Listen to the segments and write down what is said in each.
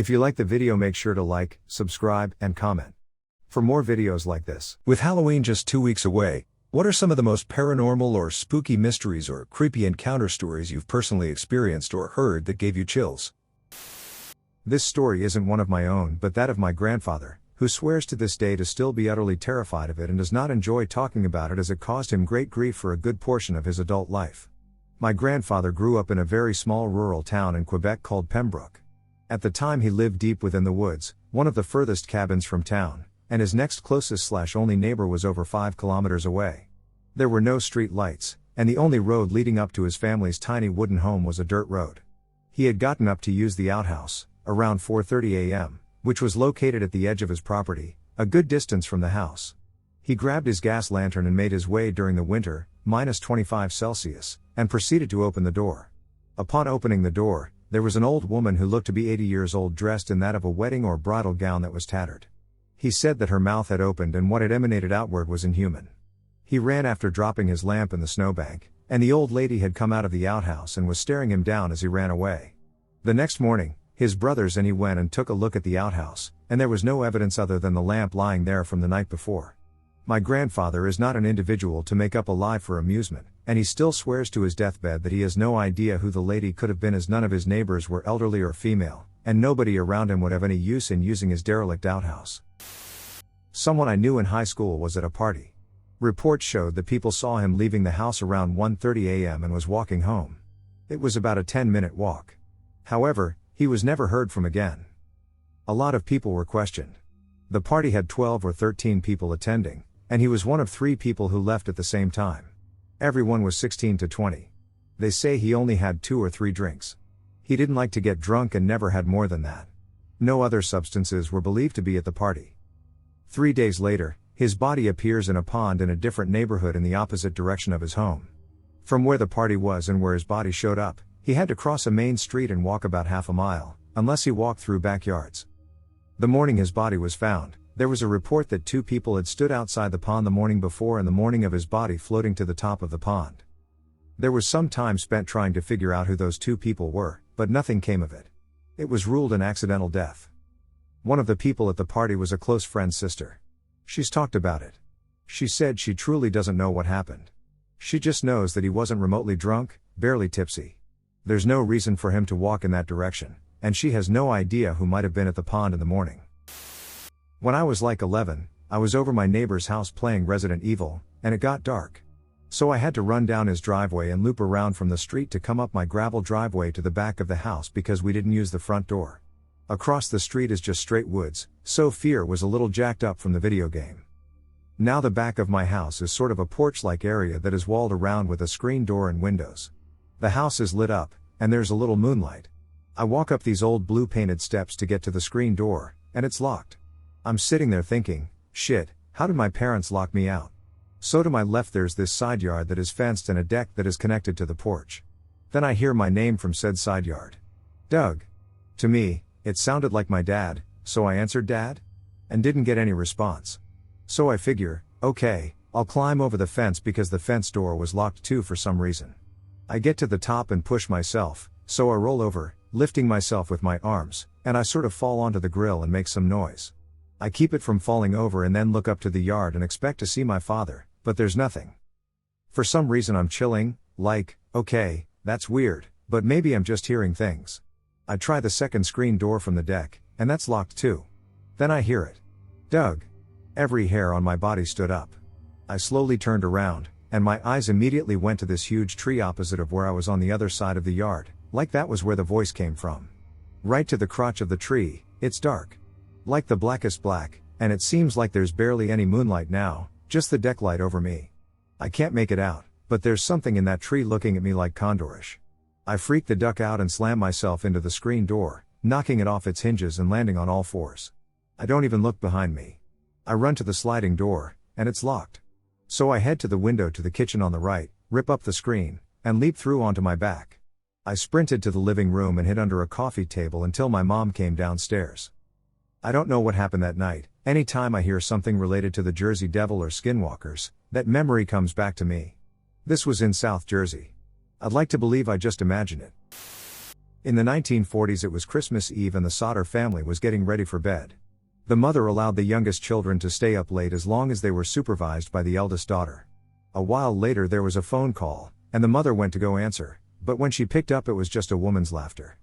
If you like the video, make sure to like, subscribe, and comment for more videos like this. With Halloween just 2 weeks away, what are some of the most paranormal or spooky mysteries or creepy encounter stories you've personally experienced or heard that gave you chills? This story isn't one of my own but that of my grandfather, who swears to this day to still be utterly terrified of it and does not enjoy talking about it as it caused him great grief for a good portion of his adult life. My grandfather grew up in a very small rural town in Quebec called Pembroke. At the time he lived deep within the woods, one of the furthest cabins from town, and his next closest only neighbor was over 5 kilometers away. There were no street lights, and the only road leading up to his family's tiny wooden home was a dirt road. He had gotten up to use the outhouse, around 4:30 a.m., which was located at the edge of his property, a good distance from the house. He grabbed his gas lantern and made his way during the winter, -25°C, and proceeded to open the door. Upon opening the door, there was an old woman who looked to be 80 years old, dressed in that of a wedding or bridal gown that was tattered. He said that her mouth had opened and what had emanated outward was inhuman. He ran after dropping his lamp in the snowbank, and the old lady had come out of the outhouse and was staring him down as he ran away. The next morning, his brothers and he went and took a look at the outhouse, and there was no evidence other than the lamp lying there from the night before. My grandfather is not an individual to make up a lie for amusement, and he still swears to his deathbed that he has no idea who the lady could have been, as none of his neighbors were elderly or female, and nobody around him would have any use in using his derelict outhouse. Someone I knew in high school was at a party. Reports showed that people saw him leaving the house around 1:30 a.m. and was walking home. It was about a 10-minute walk. However, he was never heard from again. A lot of people were questioned. The party had 12 or 13 people attending, and he was one of 3 people who left at the same time. Everyone was 16 to 20. They say he only had 2 or 3 drinks. He didn't like to get drunk and never had more than that. No other substances were believed to be at the party. 3 days later, his body appears in a pond in a different neighborhood in the opposite direction of his home. From where the party was and where his body showed up, he had to cross a main street and walk about half a mile, unless he walked through backyards. The morning his body was found, there was a report that 2 people had stood outside the pond the morning before and the morning of his body floating to the top of the pond. There was some time spent trying to figure out who those 2 people were, but nothing came of it. It was ruled an accidental death. One of the people at the party was a close friend's sister. She's talked about it. She said she truly doesn't know what happened. She just knows that he wasn't remotely drunk, barely tipsy. There's no reason for him to walk in that direction, and she has no idea who might have been at the pond in the morning. When I was like 11, I was over my neighbor's house playing Resident Evil, and it got dark. So I had to run down his driveway and loop around from the street to come up my gravel driveway to the back of the house because we didn't use the front door. Across the street is just straight woods, so fear was a little jacked up from the video game. Now the back of my house is sort of a porch-like area that is walled around with a screen door and windows. The house is lit up, and there's a little moonlight. I walk up these old blue painted steps to get to the screen door, and it's locked. I'm sitting there thinking, shit, how did my parents lock me out? So to my left there's this side yard that is fenced and a deck that is connected to the porch. Then I hear my name from said side yard. Doug. To me, it sounded like my dad, so I answered Dad? And didn't get any response. So I figure, okay, I'll climb over the fence because the fence door was locked too for some reason. I get to the top and push myself, so I roll over, lifting myself with my arms, and I sort of fall onto the grill and make some noise. I keep it from falling over and then look up to the yard and expect to see my father, but there's nothing. For some reason I'm chilling, like, okay, that's weird, but maybe I'm just hearing things. I try the second screen door from the deck, and that's locked too. Then I hear it. Doug. Every hair on my body stood up. I slowly turned around, and my eyes immediately went to this huge tree opposite of where I was on the other side of the yard, like that was where the voice came from. Right to the crotch of the tree, it's dark. Like the blackest black, and it seems like there's barely any moonlight now, just the deck light over me. I can't make it out, but there's something in that tree looking at me like condorish. I freak the duck out and slam myself into the screen door, knocking it off its hinges and landing on all fours. I don't even look behind me. I run to the sliding door, and it's locked. So I head to the window to the kitchen on the right, rip up the screen, and leap through onto my back. I sprinted to the living room and hid under a coffee table until my mom came downstairs. I don't know what happened that night. Anytime I hear something related to the Jersey Devil or Skinwalkers, that memory comes back to me. This was in South Jersey. I'd like to believe I just imagined it. In the 1940s it was Christmas Eve and the Sodder family was getting ready for bed. The mother allowed the youngest children to stay up late as long as they were supervised by the eldest daughter. A while later there was a phone call, and the mother went to go answer, but when she picked up it was just a woman's laughter.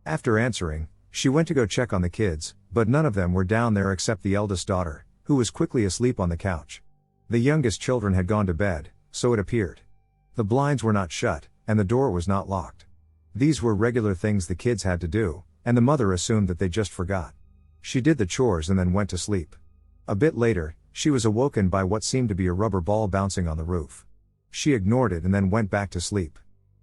After answering, she went to go check on the kids, but none of them were down there except the eldest daughter, who was quickly asleep on the couch. The youngest children had gone to bed, so it appeared. The blinds were not shut, and the door was not locked. These were regular things the kids had to do, and the mother assumed that they just forgot. She did the chores and then went to sleep. A bit later, she was awoken by what seemed to be a rubber ball bouncing on the roof. She ignored it and then went back to sleep.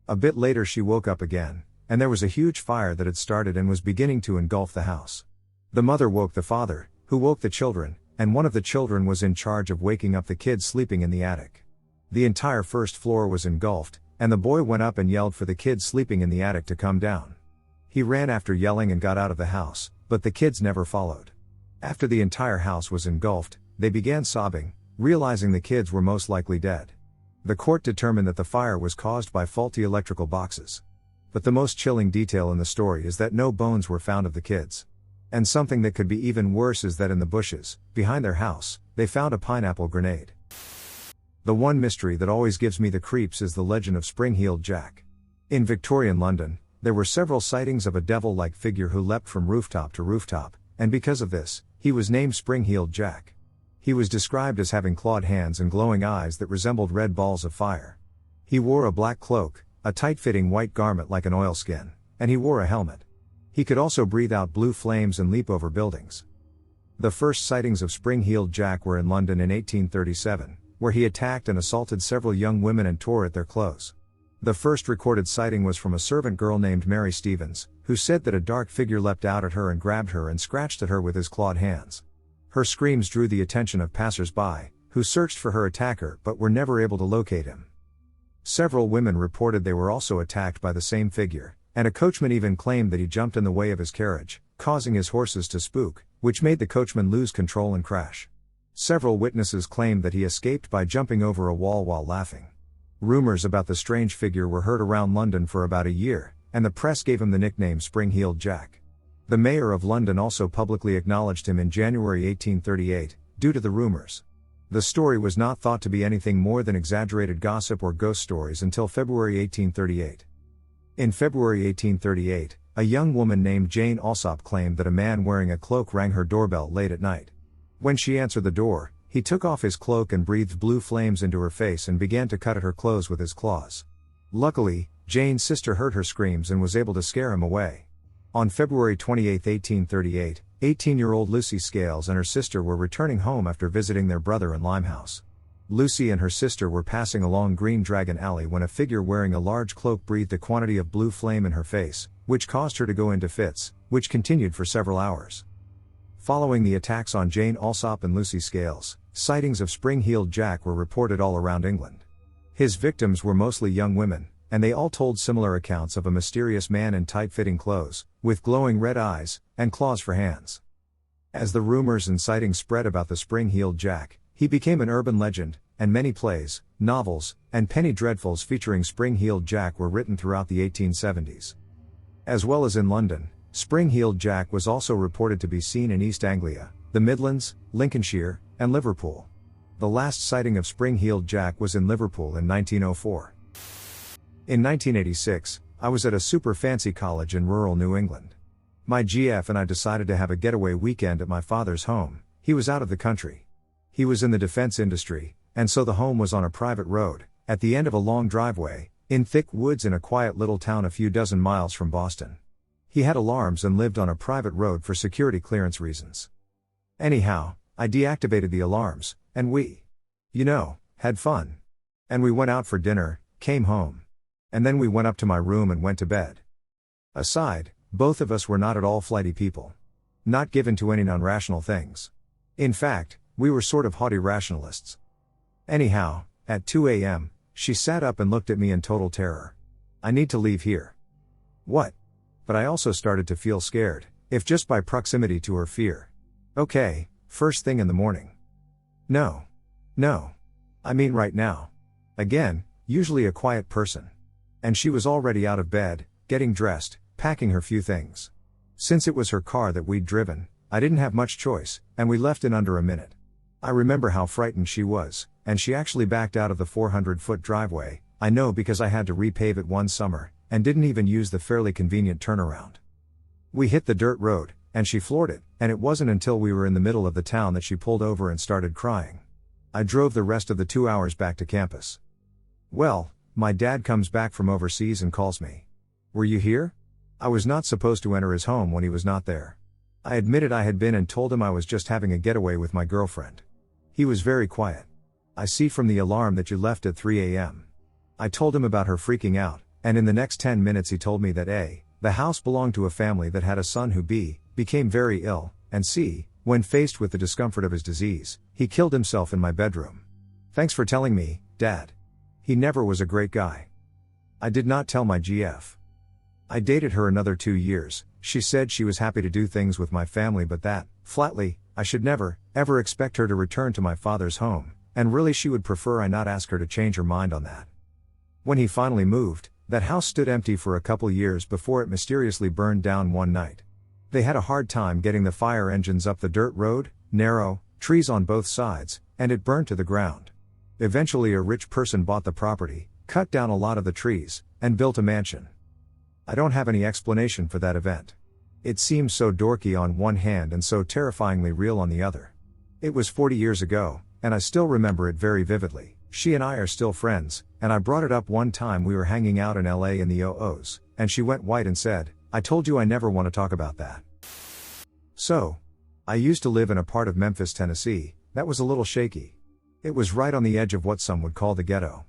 A bit later she woke up again, and there was a huge fire that had started and was beginning to engulf the house. The mother woke the father, who woke the children, and one of the children was in charge of waking up the kids sleeping in the attic. The entire first floor was engulfed, and the boy went up and yelled for the kids sleeping in the attic to come down. He ran after yelling and got out of the house, but the kids never followed. After the entire house was engulfed, they began sobbing, realizing the kids were most likely dead. The court determined that the fire was caused by faulty electrical boxes. But the most chilling detail in the story is that no bones were found of the kids. And something that could be even worse is that in the bushes, behind their house, they found a pineapple grenade. The one mystery that always gives me the creeps is the legend of Spring-Heeled Jack. In Victorian London, there were several sightings of a devil-like figure who leapt from rooftop to rooftop, and because of this, he was named Spring-Heeled Jack. He was described as having clawed hands and glowing eyes that resembled red balls of fire. He wore a black cloak, a tight-fitting white garment like an oilskin, and he wore a helmet. He could also breathe out blue flames and leap over buildings. The first sightings of Spring-Heeled Jack were in London in 1837, where he attacked and assaulted several young women and tore at their clothes. The first recorded sighting was from a servant girl named Mary Stevens, who said that a dark figure leapt out at her and grabbed her and scratched at her with his clawed hands. Her screams drew the attention of passers-by, who searched for her attacker but were never able to locate him. Several women reported they were also attacked by the same figure, and a coachman even claimed that he jumped in the way of his carriage, causing his horses to spook, which made the coachman lose control and crash. Several witnesses claimed that he escaped by jumping over a wall while laughing. Rumors about the strange figure were heard around London for about a year, and the press gave him the nickname Spring-Heeled Jack. The mayor of London also publicly acknowledged him in January 1838, due to the rumors. The story was not thought to be anything more than exaggerated gossip or ghost stories until February 1838. In February 1838, a young woman named Jane Alsop claimed that a man wearing a cloak rang her doorbell late at night. When she answered the door, he took off his cloak and breathed blue flames into her face and began to cut at her clothes with his claws. Luckily, Jane's sister heard her screams and was able to scare him away. On February 28, 1838, 18-year-old Lucy Scales and her sister were returning home after visiting their brother in Limehouse. Lucy and her sister were passing along Green Dragon Alley when a figure wearing a large cloak breathed a quantity of blue flame in her face, which caused her to go into fits, which continued for several hours. Following the attacks on Jane Alsop and Lucy Scales, sightings of Spring-Heeled Jack were reported all around England. His victims were mostly young women, and they all told similar accounts of a mysterious man in tight-fitting clothes, with glowing red eyes, and claws for hands. As the rumors and sightings spread about the Spring-Heeled Jack, he became an urban legend, and many plays, novels, and penny dreadfuls featuring Spring-Heeled Jack were written throughout the 1870s. As well as in London, Spring-Heeled Jack was also reported to be seen in East Anglia, the Midlands, Lincolnshire, and Liverpool. The last sighting of Spring-Heeled Jack was in Liverpool in 1904. In 1986, I was at a super fancy college in rural New England. My GF and I decided to have a getaway weekend at my father's home. He was out of the country. He was in the defense industry, and so the home was on a private road, at the end of a long driveway, in thick woods in a quiet little town a few dozen miles from Boston. He had alarms and lived on a private road for security clearance reasons. Anyhow, I deactivated the alarms, and we, had fun. And we went out for dinner, came home. And then we went up to my room and went to bed. Aside, both of us were not at all flighty people. Not given to any non-rational things. In fact, we were sort of haughty rationalists. Anyhow, at 2 a.m., she sat up and looked at me in total terror. I need to leave here. What? But I also started to feel scared, if just by proximity to her fear. Okay, first thing in the morning. No. I mean right now. Again, usually a quiet person. And she was already out of bed, getting dressed, packing her few things. Since it was her car that we'd driven, I didn't have much choice, and we left in under a minute. I remember how frightened she was, and she actually backed out of the 400-foot driveway. I know because I had to repave it one summer, and didn't even use the fairly convenient turnaround. We hit the dirt road, and she floored it, and it wasn't until we were in the middle of the town that she pulled over and started crying. I drove the rest of the 2 hours back to campus. Well, my dad comes back from overseas and calls me. "Were you here?" I was not supposed to enter his home when he was not there. I admitted I had been and told him I was just having a getaway with my girlfriend. He was very quiet. "I see from the alarm that you left at 3 a.m. I told him about her freaking out, and in the next 10 minutes he told me that A, the house belonged to a family that had a son who B, became very ill, and C, when faced with the discomfort of his disease, he killed himself in my bedroom. Thanks for telling me, Dad. He never was a great guy." I did not tell my GF. I dated her another 2 years. She said she was happy to do things with my family, but that, flatly, I should never, ever expect her to return to my father's home, and really she would prefer I not ask her to change her mind on that. When he finally moved, that house stood empty for a couple years before it mysteriously burned down one night. They had a hard time getting the fire engines up the dirt road, narrow, trees on both sides, and it burned to the ground. Eventually a rich person bought the property, cut down a lot of the trees, and built a mansion. I don't have any explanation for that event. It seems so dorky on one hand and so terrifyingly real on the other. It was 40 years ago, and I still remember it very vividly. She and I are still friends, and I brought it up one time we were hanging out in LA in the OOs, and she went white and said, "I told you I never want to talk about that." So, I used to live in a part of Memphis, Tennessee, that was a little shaky. It was right on the edge of what some would call the ghetto.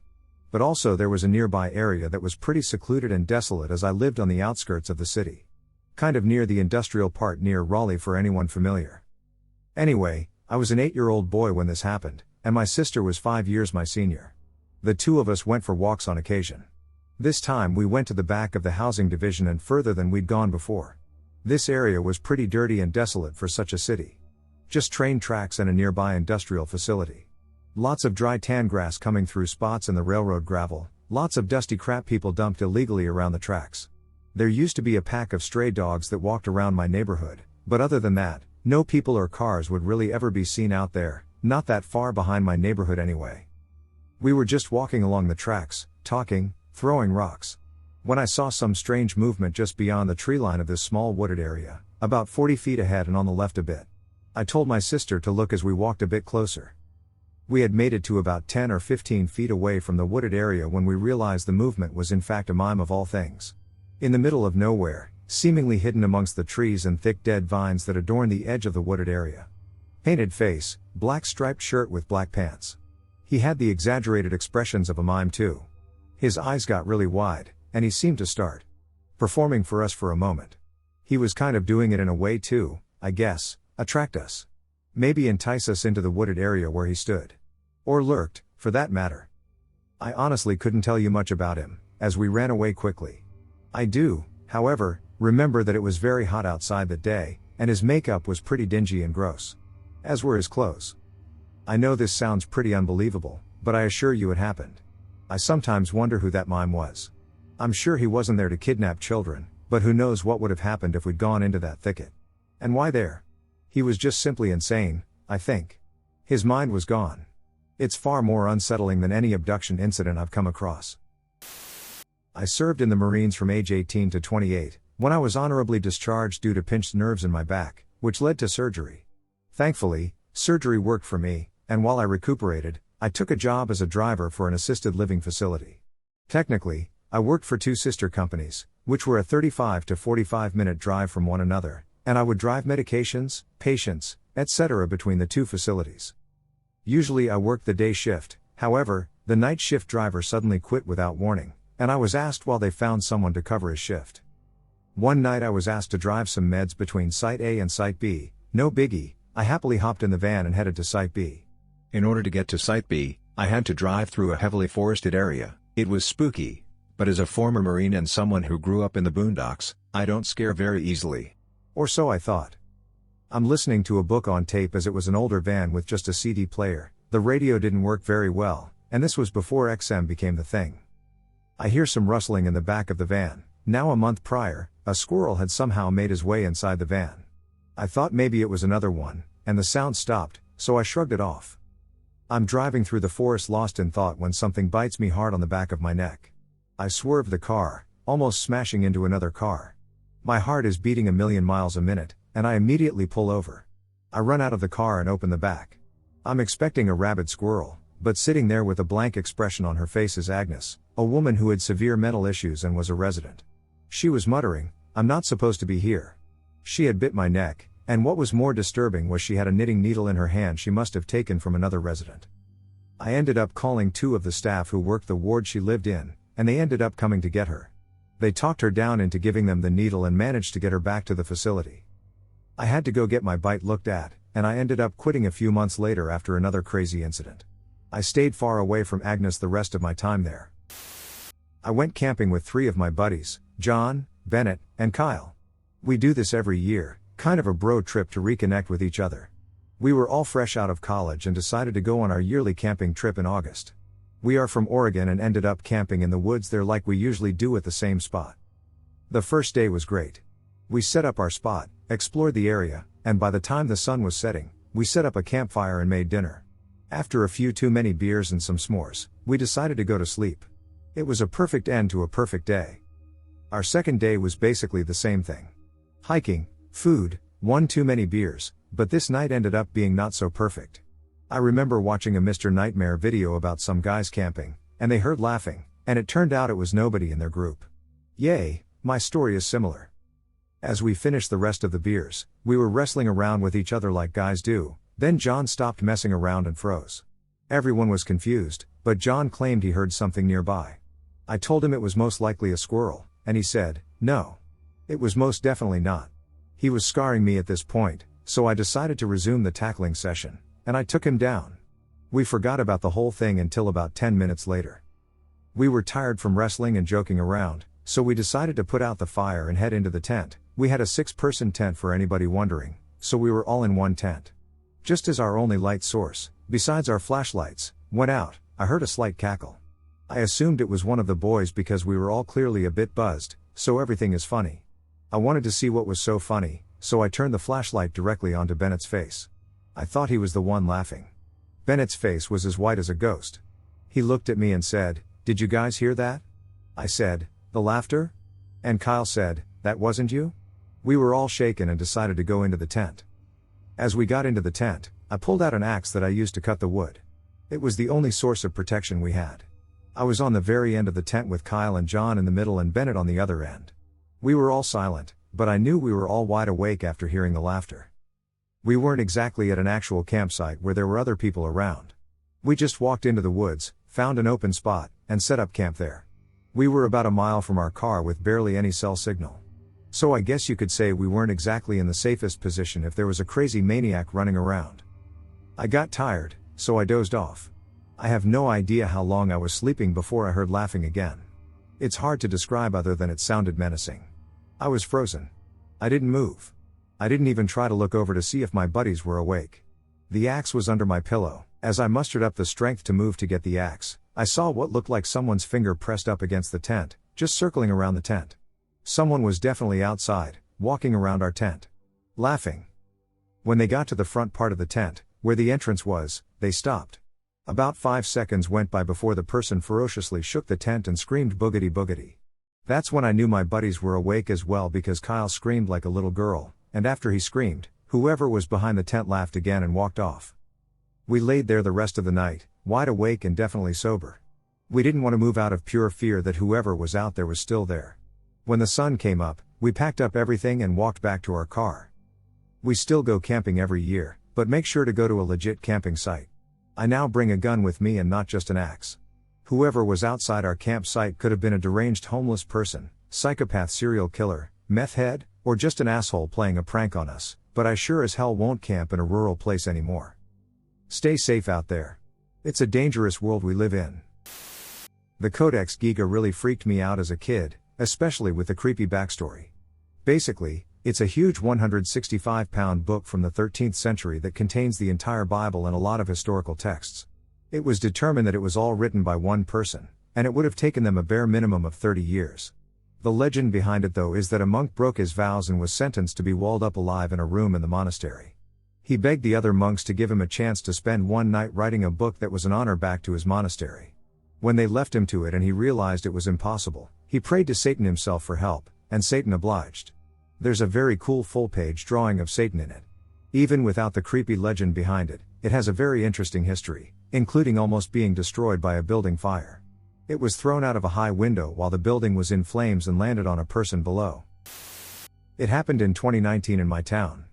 But also there was a nearby area that was pretty secluded and desolate, as I lived on the outskirts of the city. Kind of near the industrial part near Raleigh for anyone familiar. Anyway, I was an 8-year-old boy when this happened, and my sister was 5 years my senior. The two of us went for walks on occasion. This time we went to the back of the housing division and further than we'd gone before. This area was pretty dirty and desolate for such a city. Just train tracks and a nearby industrial facility. Lots of dry tan grass coming through spots in the railroad gravel, lots of dusty crap people dumped illegally around the tracks. There used to be a pack of stray dogs that walked around my neighborhood, but other than that, no people or cars would really ever be seen out there, not that far behind my neighborhood anyway. We were just walking along the tracks, talking, throwing rocks, when I saw some strange movement just beyond the tree line of this small wooded area, about 40 feet ahead and on the left a bit. I told my sister to look as we walked a bit closer. We had made it to about 10 or 15 feet away from the wooded area when we realized the movement was in fact a mime of all things. In the middle of nowhere, seemingly hidden amongst the trees and thick dead vines that adorn the edge of the wooded area. Painted face, black striped shirt with black pants. He had the exaggerated expressions of a mime too. His eyes got really wide, and he seemed to start performing for us for a moment. He was kind of doing it in a way to, I guess, attract us. Maybe entice us into the wooded area where he stood. Or lurked, for that matter. I honestly couldn't tell you much about him, as we ran away quickly. I do, however, remember that it was very hot outside that day, and his makeup was pretty dingy and gross. As were his clothes. I know this sounds pretty unbelievable, but I assure you it happened. I sometimes wonder who that mime was. I'm sure he wasn't there to kidnap children, but who knows what would have happened if we'd gone into that thicket. And why there? He was just simply insane, I think. His mind was gone. It's far more unsettling than any abduction incident I've come across. I served in the Marines from age 18 to 28, when I was honorably discharged due to pinched nerves in my back, which led to surgery. Thankfully, surgery worked for me, and while I recuperated, I took a job as a driver for an assisted living facility. Technically, I worked for two sister companies, which were a 35 to 45-minute drive from one another, and I would drive medications, patients, etc. between the two facilities. Usually I worked the day shift, however, the night shift driver suddenly quit without warning, and I was asked while they found someone to cover his shift. One night I was asked to drive some meds between Site A and Site B, no biggie, I happily hopped in the van and headed to Site B. In order to get to Site B, I had to drive through a heavily forested area. It was spooky, but as a former Marine and someone who grew up in the boondocks, I don't scare very easily. Or so I thought. I'm listening to a book on tape as it was an older van with just a CD player, the radio didn't work very well, and this was before XM became the thing. I hear some rustling in the back of the van. Now a month prior, A squirrel had somehow made his way inside the van. I thought maybe it was another one, and the sound stopped, so I shrugged it off. I'm driving through the forest lost in thought when something bites me hard on the back of my neck. I swerved the car, almost smashing into another car. My heart is beating 1,000,000 miles a minute, and I immediately pull over. I run out of the car and open the back. I'm expecting a rabid squirrel, but sitting there with a blank expression on her face is Agnes, a woman who had severe mental issues and was a resident. She was muttering, "I'm not supposed to be here." She had bit my neck, and what was more disturbing was she had a knitting needle in her hand she must have taken from another resident. I ended up calling 2 of the staff who worked the ward she lived in, and they ended up coming to get her. They talked her down into giving them the needle and managed to get her back to the facility. I had to go get my bite looked at, and I ended up quitting a few months later after another crazy incident. I stayed far away from Agnes the rest of my time there. I went camping with 3 of my buddies, John, Bennett, and Kyle. We do this every year, kind of a bro trip to reconnect with each other. We were all fresh out of college and decided to go on our yearly camping trip in August. We are from Oregon and ended up camping in the woods there like we usually do at the same spot. The first day was great. We set up our spot, explored the area, and by the time the sun was setting, we set up a campfire and made dinner. After a few too many beers and some s'mores, we decided to go to sleep. It was a perfect end to a perfect day. Our second day was basically the same thing. Hiking, food, 1 too many beers, but this night ended up being not so perfect. I remember watching a Mr. Nightmare video about some guys camping, and they heard laughing, and it turned out it was nobody in their group. Yay, my story is similar. As we finished the rest of the beers, we were wrestling around with each other like guys do, then John stopped messing around and froze. Everyone was confused, but John claimed he heard something nearby. I told him it was most likely a squirrel, and he said, "No. It was most definitely not." He was scarring me at this point, so I decided to resume the tackling session, and I took him down. We forgot about the whole thing until about 10 minutes later. We were tired from wrestling and joking around, so we decided to put out the fire and head into the tent. We had a 6-person tent for anybody wondering, so we were all in one tent. Just as our only light source, besides our flashlights, went out, I heard a slight cackle. I assumed it was one of the boys because we were all clearly a bit buzzed, so everything is funny. I wanted to see what was so funny, so I turned the flashlight directly onto Bennett's face. I thought he was the one laughing. Bennett's face was as white as a ghost. He looked at me and said, "Did you guys hear that?" I said, "The laughter?" And Kyle said, "That wasn't you?" We were all shaken and decided to go into the tent. As we got into the tent, I pulled out an axe that I used to cut the wood. It was the only source of protection we had. I was on the very end of the tent with Kyle and John in the middle and Bennett on the other end. We were all silent, but I knew we were all wide awake after hearing the laughter. We weren't exactly at an actual campsite where there were other people around. We just walked into the woods, found an open spot, and set up camp there. We were about a mile from our car with barely any cell signal. So I guess you could say we weren't exactly in the safest position if there was a crazy maniac running around. I got tired, so I dozed off. I have no idea how long I was sleeping before I heard laughing again. It's hard to describe other than it sounded menacing. I was frozen. I didn't move. I didn't even try to look over to see if my buddies were awake. The axe was under my pillow. As I mustered up the strength to move to get the axe, I saw what looked like someone's finger pressed up against the tent, just circling around the tent. Someone was definitely outside, walking around our tent. Laughing. When they got to the front part of the tent, where the entrance was, they stopped. About 5 seconds went by before the person ferociously shook the tent and screamed boogity boogity. That's when I knew my buddies were awake as well because Kyle screamed like a little girl, and after he screamed, whoever was behind the tent laughed again and walked off. We laid there the rest of the night, wide awake and definitely sober. We didn't want to move out of pure fear that whoever was out there was still there. When the sun came up, we packed up everything and walked back to our car. We still go camping every year, but make sure to go to a legit camping site. I now bring a gun with me and not just an axe. Whoever was outside our campsite could have been a deranged homeless person, psychopath serial killer, meth head, or just an asshole playing a prank on us, but I sure as hell won't camp in a rural place anymore. Stay safe out there. It's a dangerous world we live in. The Codex Giga really freaked me out as a kid, especially with the creepy backstory. Basically, it's a huge 165-pound book from the 13th century that contains the entire Bible and a lot of historical texts. It was determined that it was all written by one person, and it would have taken them a bare minimum of 30 years. The legend behind it though is that a monk broke his vows and was sentenced to be walled up alive in a room in the monastery. He begged the other monks to give him a chance to spend one night writing a book that was an honor back to his monastery. When they left him to it and he realized it was impossible, he prayed to Satan himself for help, and Satan obliged. There's a very cool full-page drawing of Satan in it. Even without the creepy legend behind it, it has a very interesting history, including almost being destroyed by a building fire. It was thrown out of a high window while the building was in flames and landed on a person below. It happened in 2019 in my town.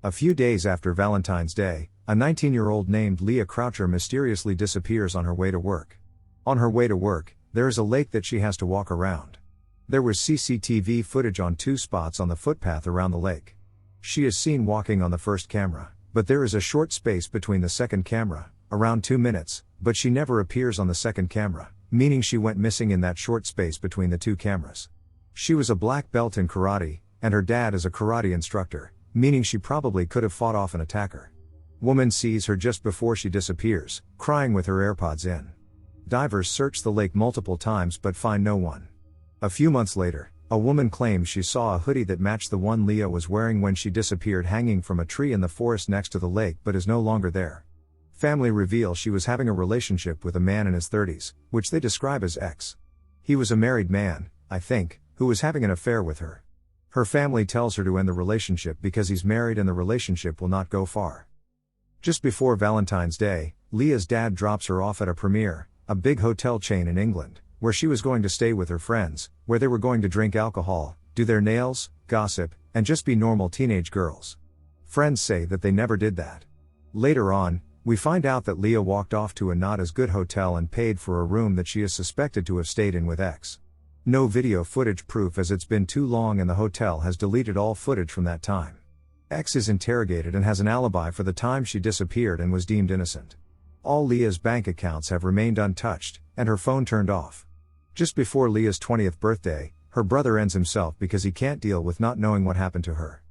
A few days after Valentine's Day, a 19-year-old named Leah Croucher mysteriously disappears on her way to work. On her way to work, there is a lake that she has to walk around. There was CCTV footage on 2 spots on the footpath around the lake. She is seen walking on the first camera, but there is a short space between the second camera, around 2 minutes, but she never appears on the second camera, meaning she went missing in that short space between the 2 cameras. She was a black belt in karate, and her dad is a karate instructor, meaning she probably could have fought off an attacker. Woman sees her just before she disappears, crying with her AirPods in. Divers search the lake multiple times but find no one. A few months later, a woman claims she saw a hoodie that matched the one Leah was wearing when she disappeared hanging from a tree in the forest next to the lake but is no longer there. Family reveal she was having a relationship with a man in his 30s, which they describe as ex. He was a married man, I think, who was having an affair with her. Her family tells her to end the relationship because he's married and the relationship will not go far. Just before Valentine's Day, Leah's dad drops her off at a Premier, a big hotel chain in England, where she was going to stay with her friends, where they were going to drink alcohol, do their nails, gossip, and just be normal teenage girls. Friends say that they never did that. Later on, we find out that Leah walked off to a not as good hotel and paid for a room that she is suspected to have stayed in with ex. No video footage proof as it's been too long and the hotel has deleted all footage from that time. Ex is interrogated and has an alibi for the time she disappeared and was deemed innocent. All Leah's bank accounts have remained untouched, and her phone turned off. Just before Leah's 20th birthday, her brother ends himself because he can't deal with not knowing what happened to her.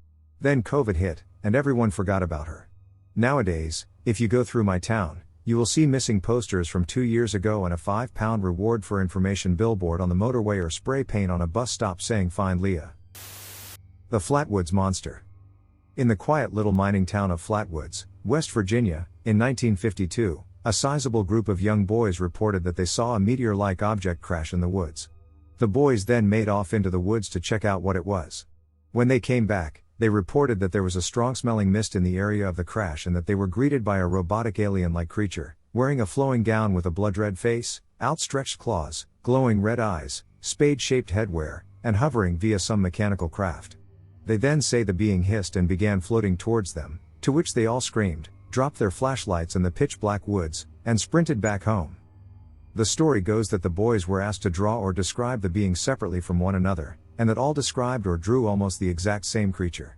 Then COVID hit, and everyone forgot about her. Nowadays, if you go through my town, you will see missing posters from 2 years ago and a £5 reward for information billboard on the motorway or spray paint on a bus stop saying "Find Leah." The Flatwoods Monster. In the quiet little mining town of Flatwoods, West Virginia, in 1952, a sizable group of young boys reported that they saw a meteor-like object crash in the woods. The boys then made off into the woods to check out what it was. When they came back, they reported that there was a strong-smelling mist in the area of the crash and that they were greeted by a robotic alien-like creature, wearing a flowing gown with a blood-red face, outstretched claws, glowing red eyes, spade-shaped headwear, and hovering via some mechanical craft. They then say the being hissed and began floating towards them, to which they all screamed, dropped their flashlights in the pitch-black woods, and sprinted back home. The story goes that the boys were asked to draw or describe the being separately from one another, and that all described or drew almost the exact same creature.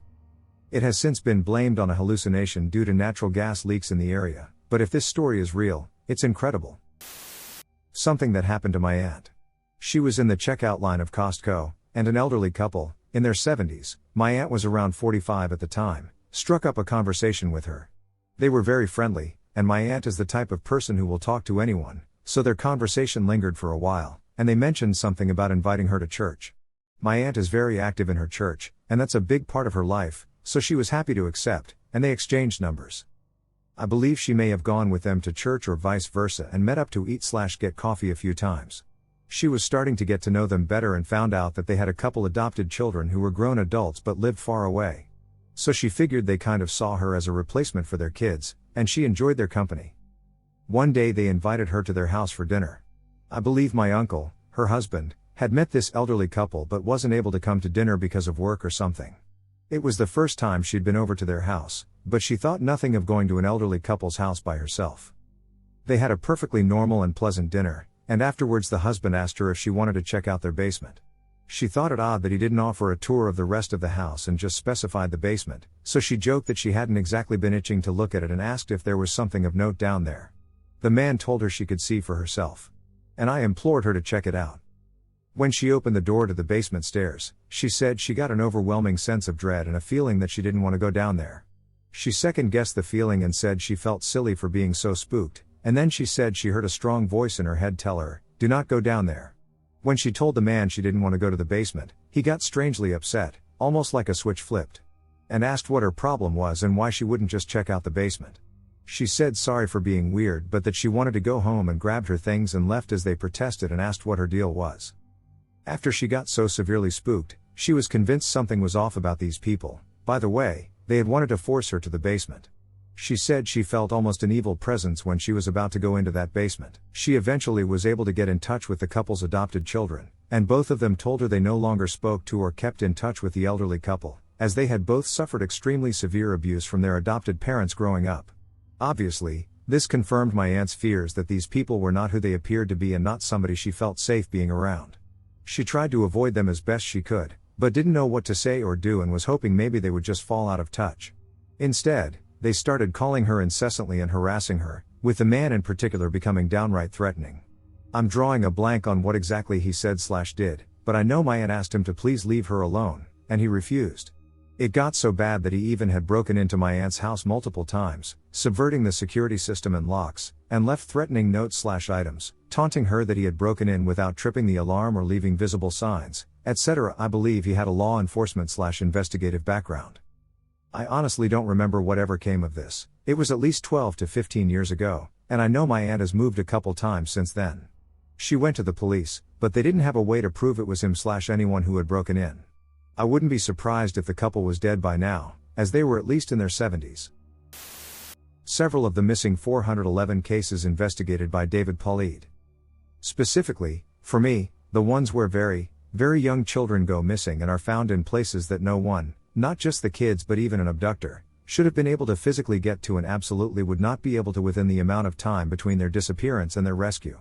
It has since been blamed on a hallucination due to natural gas leaks in the area, but if this story is real, it's incredible. Something that happened to my aunt. She was in the checkout line of Costco, and an elderly couple, in their 70s, my aunt was around 45 at the time, struck up a conversation with her. They were very friendly, and my aunt is the type of person who will talk to anyone, so their conversation lingered for a while, and they mentioned something about inviting her to church. My aunt is very active in her church, and that's a big part of her life, so she was happy to accept, and they exchanged numbers. I believe she may have gone with them to church or vice versa and met up to eat/get coffee a few times. She was starting to get to know them better and found out that they had a couple adopted children who were grown adults but lived far away. So she figured they kind of saw her as a replacement for their kids, and she enjoyed their company. One day they invited her to their house for dinner. I believe my uncle, her husband, had met this elderly couple but wasn't able to come to dinner because of work or something. It was the first time she'd been over to their house, but she thought nothing of going to an elderly couple's house by herself. They had a perfectly normal and pleasant dinner, and afterwards the husband asked her if she wanted to check out their basement. She thought it odd that he didn't offer a tour of the rest of the house and just specified the basement, so she joked that she hadn't exactly been itching to look at it and asked if there was something of note down there. The man told her she could see for herself. And I implored her to check it out. When she opened the door to the basement stairs, she said she got an overwhelming sense of dread and a feeling that she didn't want to go down there. She second-guessed the feeling and said she felt silly for being so spooked, and then she said she heard a strong voice in her head tell her, "Do not go down there." When she told the man she didn't want to go to the basement, he got strangely upset, almost like a switch flipped, and asked what her problem was and why she wouldn't just check out the basement. She said sorry for being weird but that she wanted to go home, and grabbed her things and left as they protested and asked what her deal was. After she got so severely spooked, she was convinced something was off about these people. By the way, they had wanted to force her to the basement. She said she felt almost an evil presence when she was about to go into that basement. She eventually was able to get in touch with the couple's adopted children, and both of them told her they no longer spoke to or kept in touch with the elderly couple, as they had both suffered extremely severe abuse from their adopted parents growing up. Obviously, this confirmed my aunt's fears that these people were not who they appeared to be and not somebody she felt safe being around. She tried to avoid them as best she could, but didn't know what to say or do and was hoping maybe they would just fall out of touch. Instead, they started calling her incessantly and harassing her, with the man in particular becoming downright threatening. I'm drawing a blank on what exactly he said/did, but I know my aunt asked him to please leave her alone, and he refused. It got so bad that he even had broken into my aunt's house multiple times, subverting the security system and locks, and left threatening notes/items, taunting her that he had broken in without tripping the alarm or leaving visible signs, etc. I believe he had a law enforcement/investigative background. I honestly don't remember whatever came of this. It was at least 12 to 15 years ago, and I know my aunt has moved a couple times since then. She went to the police, but they didn't have a way to prove it was him/anyone who had broken in. I wouldn't be surprised if the couple was dead by now, as they were at least in their 70s. Several of the missing 411 cases investigated by David Pauline. Specifically, for me, the ones where very, very young children go missing and are found in places that no one, not just the kids but even an abductor, should have been able to physically get to and absolutely would not be able to within the amount of time between their disappearance and their rescue.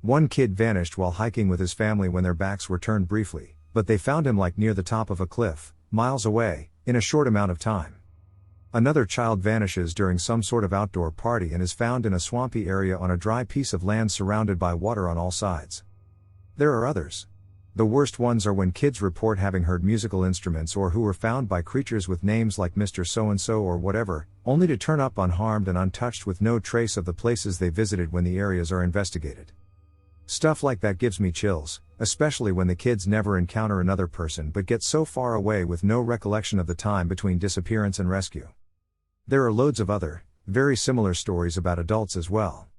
One kid vanished while hiking with his family when their backs were turned briefly, but they found him like near the top of a cliff, miles away, in a short amount of time. Another child vanishes during some sort of outdoor party and is found in a swampy area on a dry piece of land surrounded by water on all sides. There are others. The worst ones are when kids report having heard musical instruments or who were found by creatures with names like Mr. So-and-so or whatever, only to turn up unharmed and untouched with no trace of the places they visited when the areas are investigated. Stuff like that gives me chills, especially when the kids never encounter another person but get so far away with no recollection of the time between disappearance and rescue. There are loads of other, very similar stories about adults as well.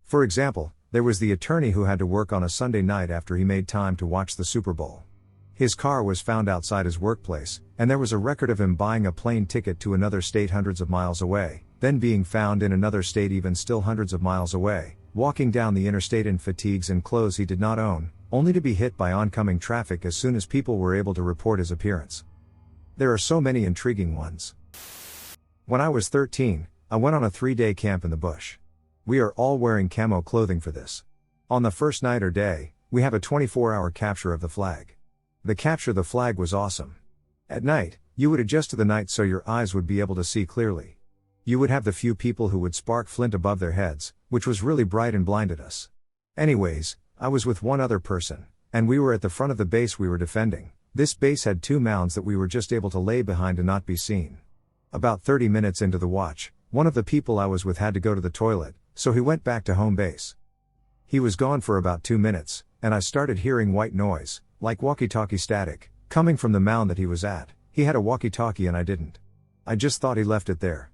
For example, there was the attorney who had to work on a Sunday night after he made time to watch the Super Bowl. His car was found outside his workplace, and there was a record of him buying a plane ticket to another state hundreds of miles away, then being found in another state even still hundreds of miles away, walking down the interstate in fatigues and clothes he did not own, only to be hit by oncoming traffic as soon as people were able to report his appearance. There are so many intriguing ones. When I was 13, I went on a 3-day camp in the bush. We are all wearing camo clothing for this. On the first night or day, we have a 24-hour capture of the flag. The capture the flag was awesome. At night, you would adjust to the night so your eyes would be able to see clearly. You would have the few people who would spark flint above their heads, which was really bright and blinded us. Anyways, I was with one other person, and we were at the front of the base we were defending. This base had 2 mounds that we were just able to lay behind and not be seen. About 30 minutes into the watch, one of the people I was with had to go to the toilet, so he went back to home base. He was gone for about 2 minutes, and I started hearing white noise, like walkie-talkie static, coming from the mound that he was at. He had a walkie-talkie and I didn't. I just thought he left it there.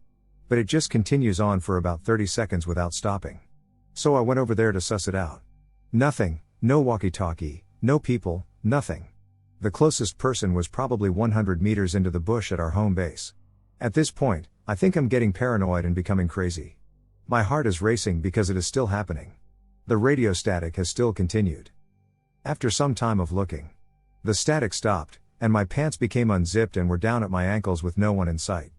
But it just continues on for about 30 seconds without stopping. So I went over there to suss it out. Nothing, no walkie-talkie, no people, nothing. The closest person was probably 100 meters into the bush at our home base. At this point, I think I'm getting paranoid and becoming crazy. My heart is racing because it is still happening. The radio static has still continued. After some time of looking, the static stopped, and my pants became unzipped and were down at my ankles with no one in sight.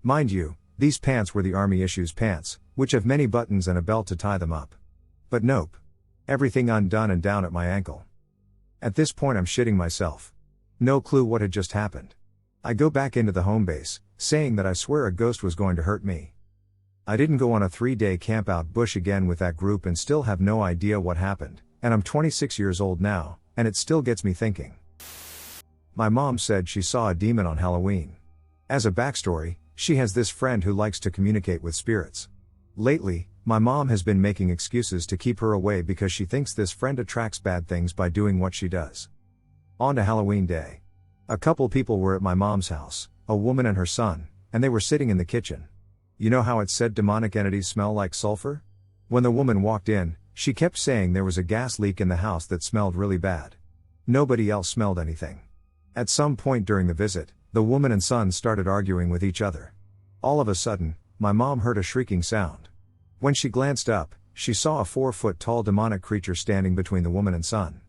Mind you, these pants were the Army issues pants, which have many buttons and a belt to tie them up. But nope. Everything undone and down at my ankle. At this point I'm shitting myself. No clue what had just happened. I go back into the home base, saying that I swear a ghost was going to hurt me. I didn't go on a 3-day camp out bush again with that group and still have no idea what happened, and I'm 26 years old now, and it still gets me thinking. My mom said she saw a demon on Halloween. As a backstory, she has this friend who likes to communicate with spirits. Lately, my mom has been making excuses to keep her away because she thinks this friend attracts bad things by doing what she does. On to Halloween Day. A couple people were at my mom's house, a woman and her son, and they were sitting in the kitchen. You know how it said demonic entities smell like sulfur? When the woman walked in, she kept saying there was a gas leak in the house that smelled really bad. Nobody else smelled anything. At some point during the visit, the woman and son started arguing with each other. All of a sudden, my mom heard a shrieking sound. When she glanced up, she saw a 4-foot-tall demonic creature standing between the woman and son.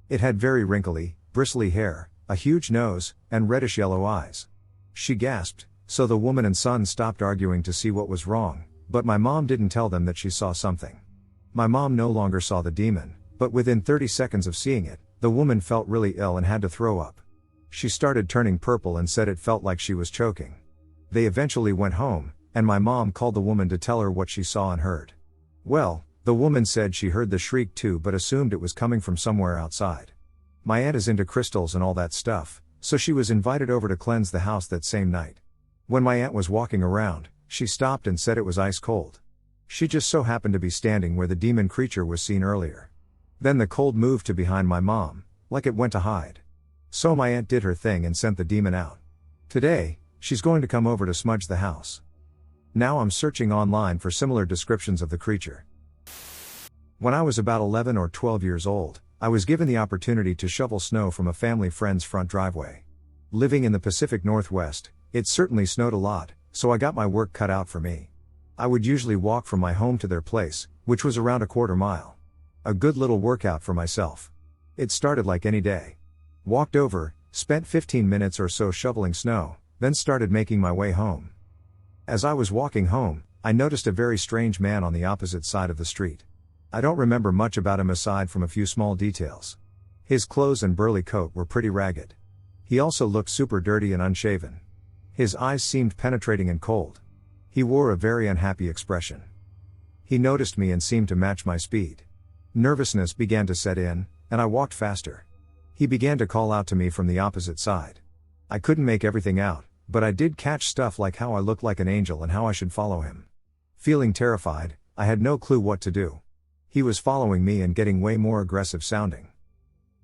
It had very wrinkly, bristly hair, a huge nose, and reddish-yellow eyes. She gasped, so the woman and son stopped arguing to see what was wrong, but my mom didn't tell them that she saw something. My mom no longer saw the demon, but within 30 seconds of seeing it, the woman felt really ill and had to throw up. She started turning purple and said it felt like she was choking. They eventually went home, and my mom called the woman to tell her what she saw and heard. Well, the woman said she heard the shriek too but assumed it was coming from somewhere outside. My aunt is into crystals and all that stuff, so she was invited over to cleanse the house that same night. When my aunt was walking around, she stopped and said it was ice cold. She just so happened to be standing where the demon creature was seen earlier. Then the cold moved to behind my mom, like it went to hide. So my aunt did her thing and sent the demon out. Today, she's going to come over to smudge the house. Now I'm searching online for similar descriptions of the creature. When I was about 11 or 12 years old, I was given the opportunity to shovel snow from a family friend's front driveway. Living in the Pacific Northwest, it certainly snowed a lot, so I got my work cut out for me. I would usually walk from my home to their place, which was around a quarter mile. A good little workout for myself. It started like any day. Walked over, spent 15 minutes or so shoveling snow, then started making my way home. As I was walking home, I noticed a very strange man on the opposite side of the street. I don't remember much about him aside from a few small details. His clothes and burly coat were pretty ragged. He also looked super dirty and unshaven. His eyes seemed penetrating and cold. He wore a very unhappy expression. He noticed me and seemed to match my speed. Nervousness began to set in, and I walked faster. He began to call out to me from the opposite side. I couldn't make everything out, but I did catch stuff like how I looked like an angel and how I should follow him. Feeling terrified, I had no clue what to do. He was following me and getting way more aggressive sounding.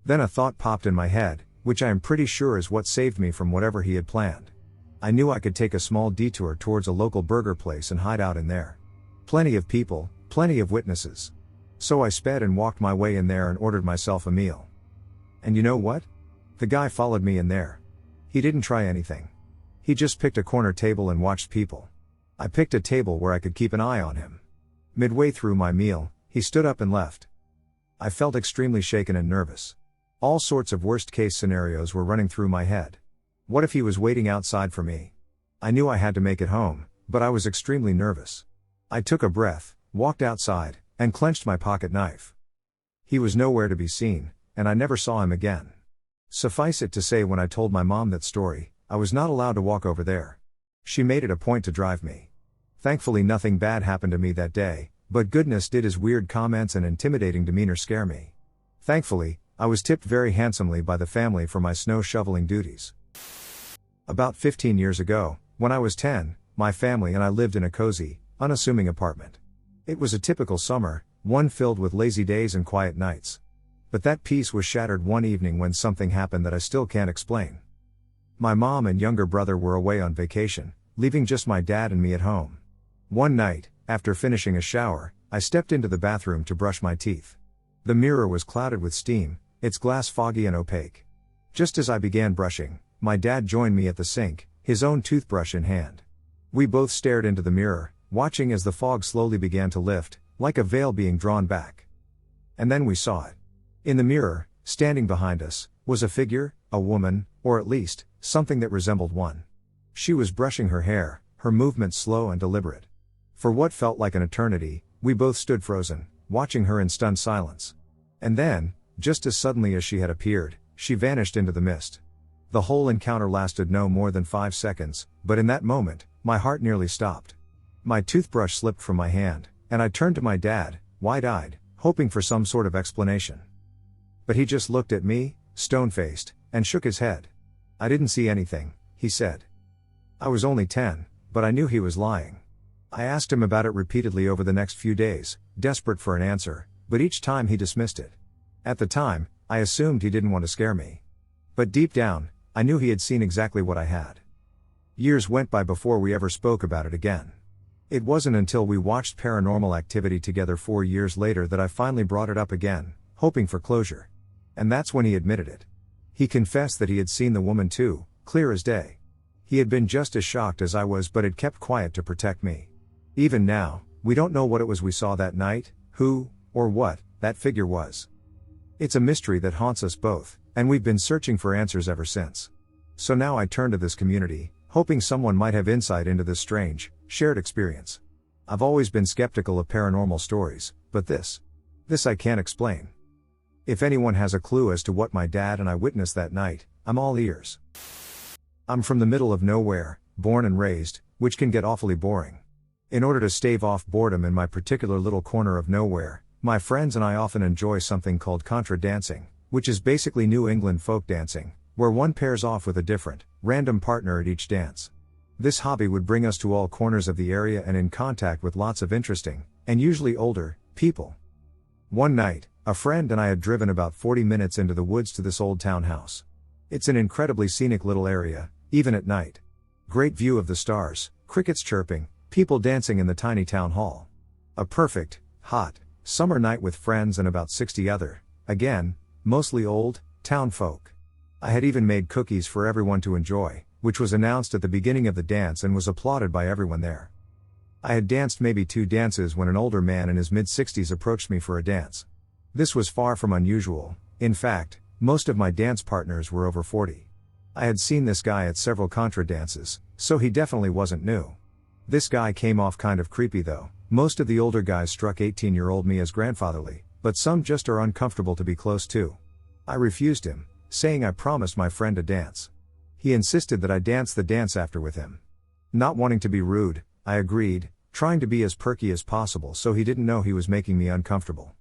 Then a thought popped in my head, which I am pretty sure is what saved me from whatever he had planned. I knew I could take a small detour towards a local burger place and hide out in there. Plenty of people, plenty of witnesses. So I sped and walked my way in there and ordered myself a meal. And you know what? The guy followed me in there. He didn't try anything. He just picked a corner table and watched people. I picked a table where I could keep an eye on him. Midway through my meal, he stood up and left. I felt extremely shaken and nervous. All sorts of worst-case scenarios were running through my head. What if he was waiting outside for me? I knew I had to make it home, but I was extremely nervous. I took a breath, walked outside, and clenched my pocket knife. He was nowhere to be seen, and I never saw him again. Suffice it to say, when I told my mom that story, I was not allowed to walk over there. She made it a point to drive me. Thankfully nothing bad happened to me that day, but goodness did his weird comments and intimidating demeanor scare me. Thankfully, I was tipped very handsomely by the family for my snow shoveling duties. About 15 years ago, when I was 10, my family and I lived in a cozy, unassuming apartment. It was a typical summer, one filled with lazy days and quiet nights. But that peace was shattered one evening when something happened that I still can't explain. My mom and younger brother were away on vacation, leaving just my dad and me at home. One night, after finishing a shower, I stepped into the bathroom to brush my teeth. The mirror was clouded with steam, its glass foggy and opaque. Just as I began brushing, my dad joined me at the sink, his own toothbrush in hand. We both stared into the mirror, watching as the fog slowly began to lift, like a veil being drawn back. And then we saw it. In the mirror, standing behind us, was a figure, a woman, or at least, something that resembled one. She was brushing her hair, her movements slow and deliberate. For what felt like an eternity, we both stood frozen, watching her in stunned silence. And then, just as suddenly as she had appeared, she vanished into the mist. The whole encounter lasted no more than 5 seconds, but in that moment, my heart nearly stopped. My toothbrush slipped from my hand, and I turned to my dad, wide-eyed, hoping for some sort of explanation. But he just looked at me, stone-faced, and shook his head. "I didn't see anything," he said. I was only 10, but I knew he was lying. I asked him about it repeatedly over the next few days, desperate for an answer, but each time he dismissed it. At the time, I assumed he didn't want to scare me. But deep down, I knew he had seen exactly what I had. Years went by before we ever spoke about it again. It wasn't until we watched Paranormal Activity together 4 years later that I finally brought it up again, hoping for closure. And that's when he admitted it. He confessed that he had seen the woman too, clear as day. He had been just as shocked as I was, but had kept quiet to protect me. Even now, we don't know what it was we saw that night, who, or what, that figure was. It's a mystery that haunts us both, and we've been searching for answers ever since. So now I turn to this community, hoping someone might have insight into this strange, shared experience. I've always been skeptical of paranormal stories, but this I can't explain. If anyone has a clue as to what my dad and I witnessed that night, I'm all ears. I'm from the middle of nowhere, born and raised, which can get awfully boring. In order to stave off boredom in my particular little corner of nowhere, my friends and I often enjoy something called contra dancing, which is basically New England folk dancing, where one pairs off with a different, random partner at each dance. This hobby would bring us to all corners of the area and in contact with lots of interesting, and usually older, people. One night, a friend and I had driven about 40 minutes into the woods to this old townhouse. It's an incredibly scenic little area, even at night. Great view of the stars, crickets chirping, people dancing in the tiny town hall. A perfect, hot, summer night with friends and about 60 other, again, mostly old, town folk. I had even made cookies for everyone to enjoy, which was announced at the beginning of the dance and was applauded by everyone there. I had danced maybe 2 dances when an older man in his mid-60s approached me for a dance. This was far from unusual. In fact, most of my dance partners were over 40. I had seen this guy at several contra dances, so he definitely wasn't new. This guy came off kind of creepy though. Most of the older guys struck 18-year-old me as grandfatherly, but some just are uncomfortable to be close to. I refused him, saying I promised my friend a dance. He insisted that I dance the dance after with him. Not wanting to be rude, I agreed, trying to be as perky as possible so he didn't know he was making me uncomfortable.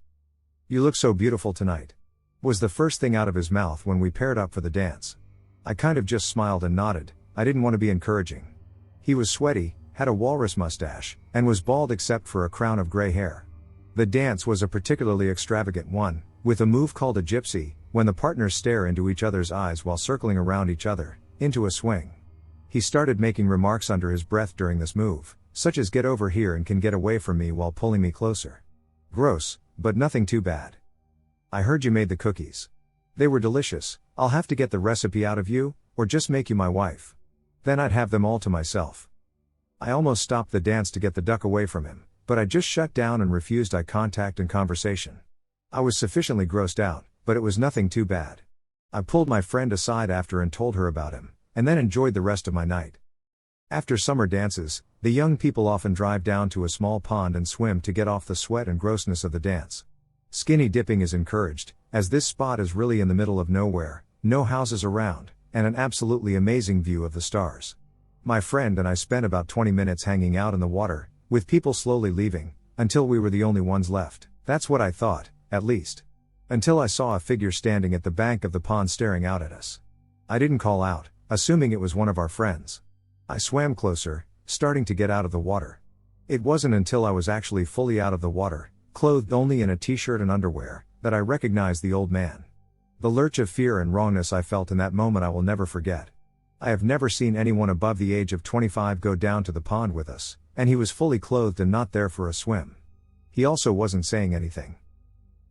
"You look so beautiful tonight," was the first thing out of his mouth when we paired up for the dance. I kind of just smiled and nodded. I didn't want to be encouraging. He was sweaty, had a walrus mustache, and was bald except for a crown of gray hair. The dance was a particularly extravagant one, with a move called a gypsy, when the partners stare into each other's eyes while circling around each other, into a swing. He started making remarks under his breath during this move, such as "get over here and can get away from me," while pulling me closer. Gross, but nothing too bad. "I heard you made the cookies. They were delicious. I'll have to get the recipe out of you, or just make you my wife. Then I'd have them all to myself." I almost stopped the dance to get the duck away from him, but I just shut down and refused eye contact and conversation. I was sufficiently grossed out, but it was nothing too bad. I pulled my friend aside after and told her about him, and then enjoyed the rest of my night. After summer dances, the young people often drive down to a small pond and swim to get off the sweat and grossness of the dance. Skinny dipping is encouraged, as this spot is really in the middle of nowhere, no houses around, and an absolutely amazing view of the stars. My friend and I spent about 20 minutes hanging out in the water, with people slowly leaving, until we were the only ones left. That's what I thought, at least. Until I saw a figure standing at the bank of the pond staring out at us. I didn't call out, assuming it was one of our friends. I swam closer, starting to get out of the water. It wasn't until I was actually fully out of the water, clothed only in a t-shirt and underwear, that I recognized the old man. The lurch of fear and wrongness I felt in that moment I will never forget. I have never seen anyone above the age of 25 go down to the pond with us, and he was fully clothed and not there for a swim. He also wasn't saying anything.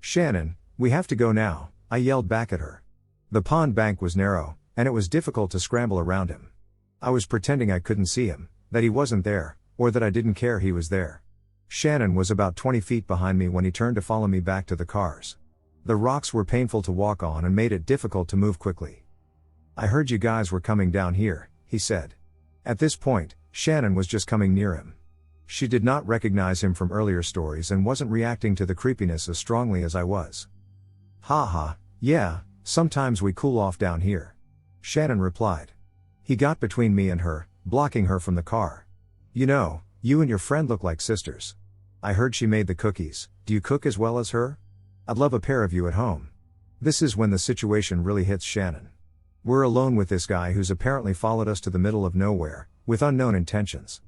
"Shannon, we have to go now," I yelled back at her. The pond bank was narrow, and it was difficult to scramble around him. I was pretending I couldn't see him, that he wasn't there, or that I didn't care he was there. Shannon was about 20 feet behind me when he turned to follow me back to the cars. The rocks were painful to walk on and made it difficult to move quickly. "I heard you guys were coming down here," he said. At this point, Shannon was just coming near him. She did not recognize him from earlier stories and wasn't reacting to the creepiness as strongly as I was. "Ha ha, yeah, sometimes we cool off down here," Shannon replied. He got between me and her, blocking her from the car. "You know, you and your friend look like sisters. I heard she made the cookies. Do you cook as well as her? I'd love a pair of you at home." This is when the situation really hits Shannon. We're alone with this guy who's apparently followed us to the middle of nowhere, with unknown intentions.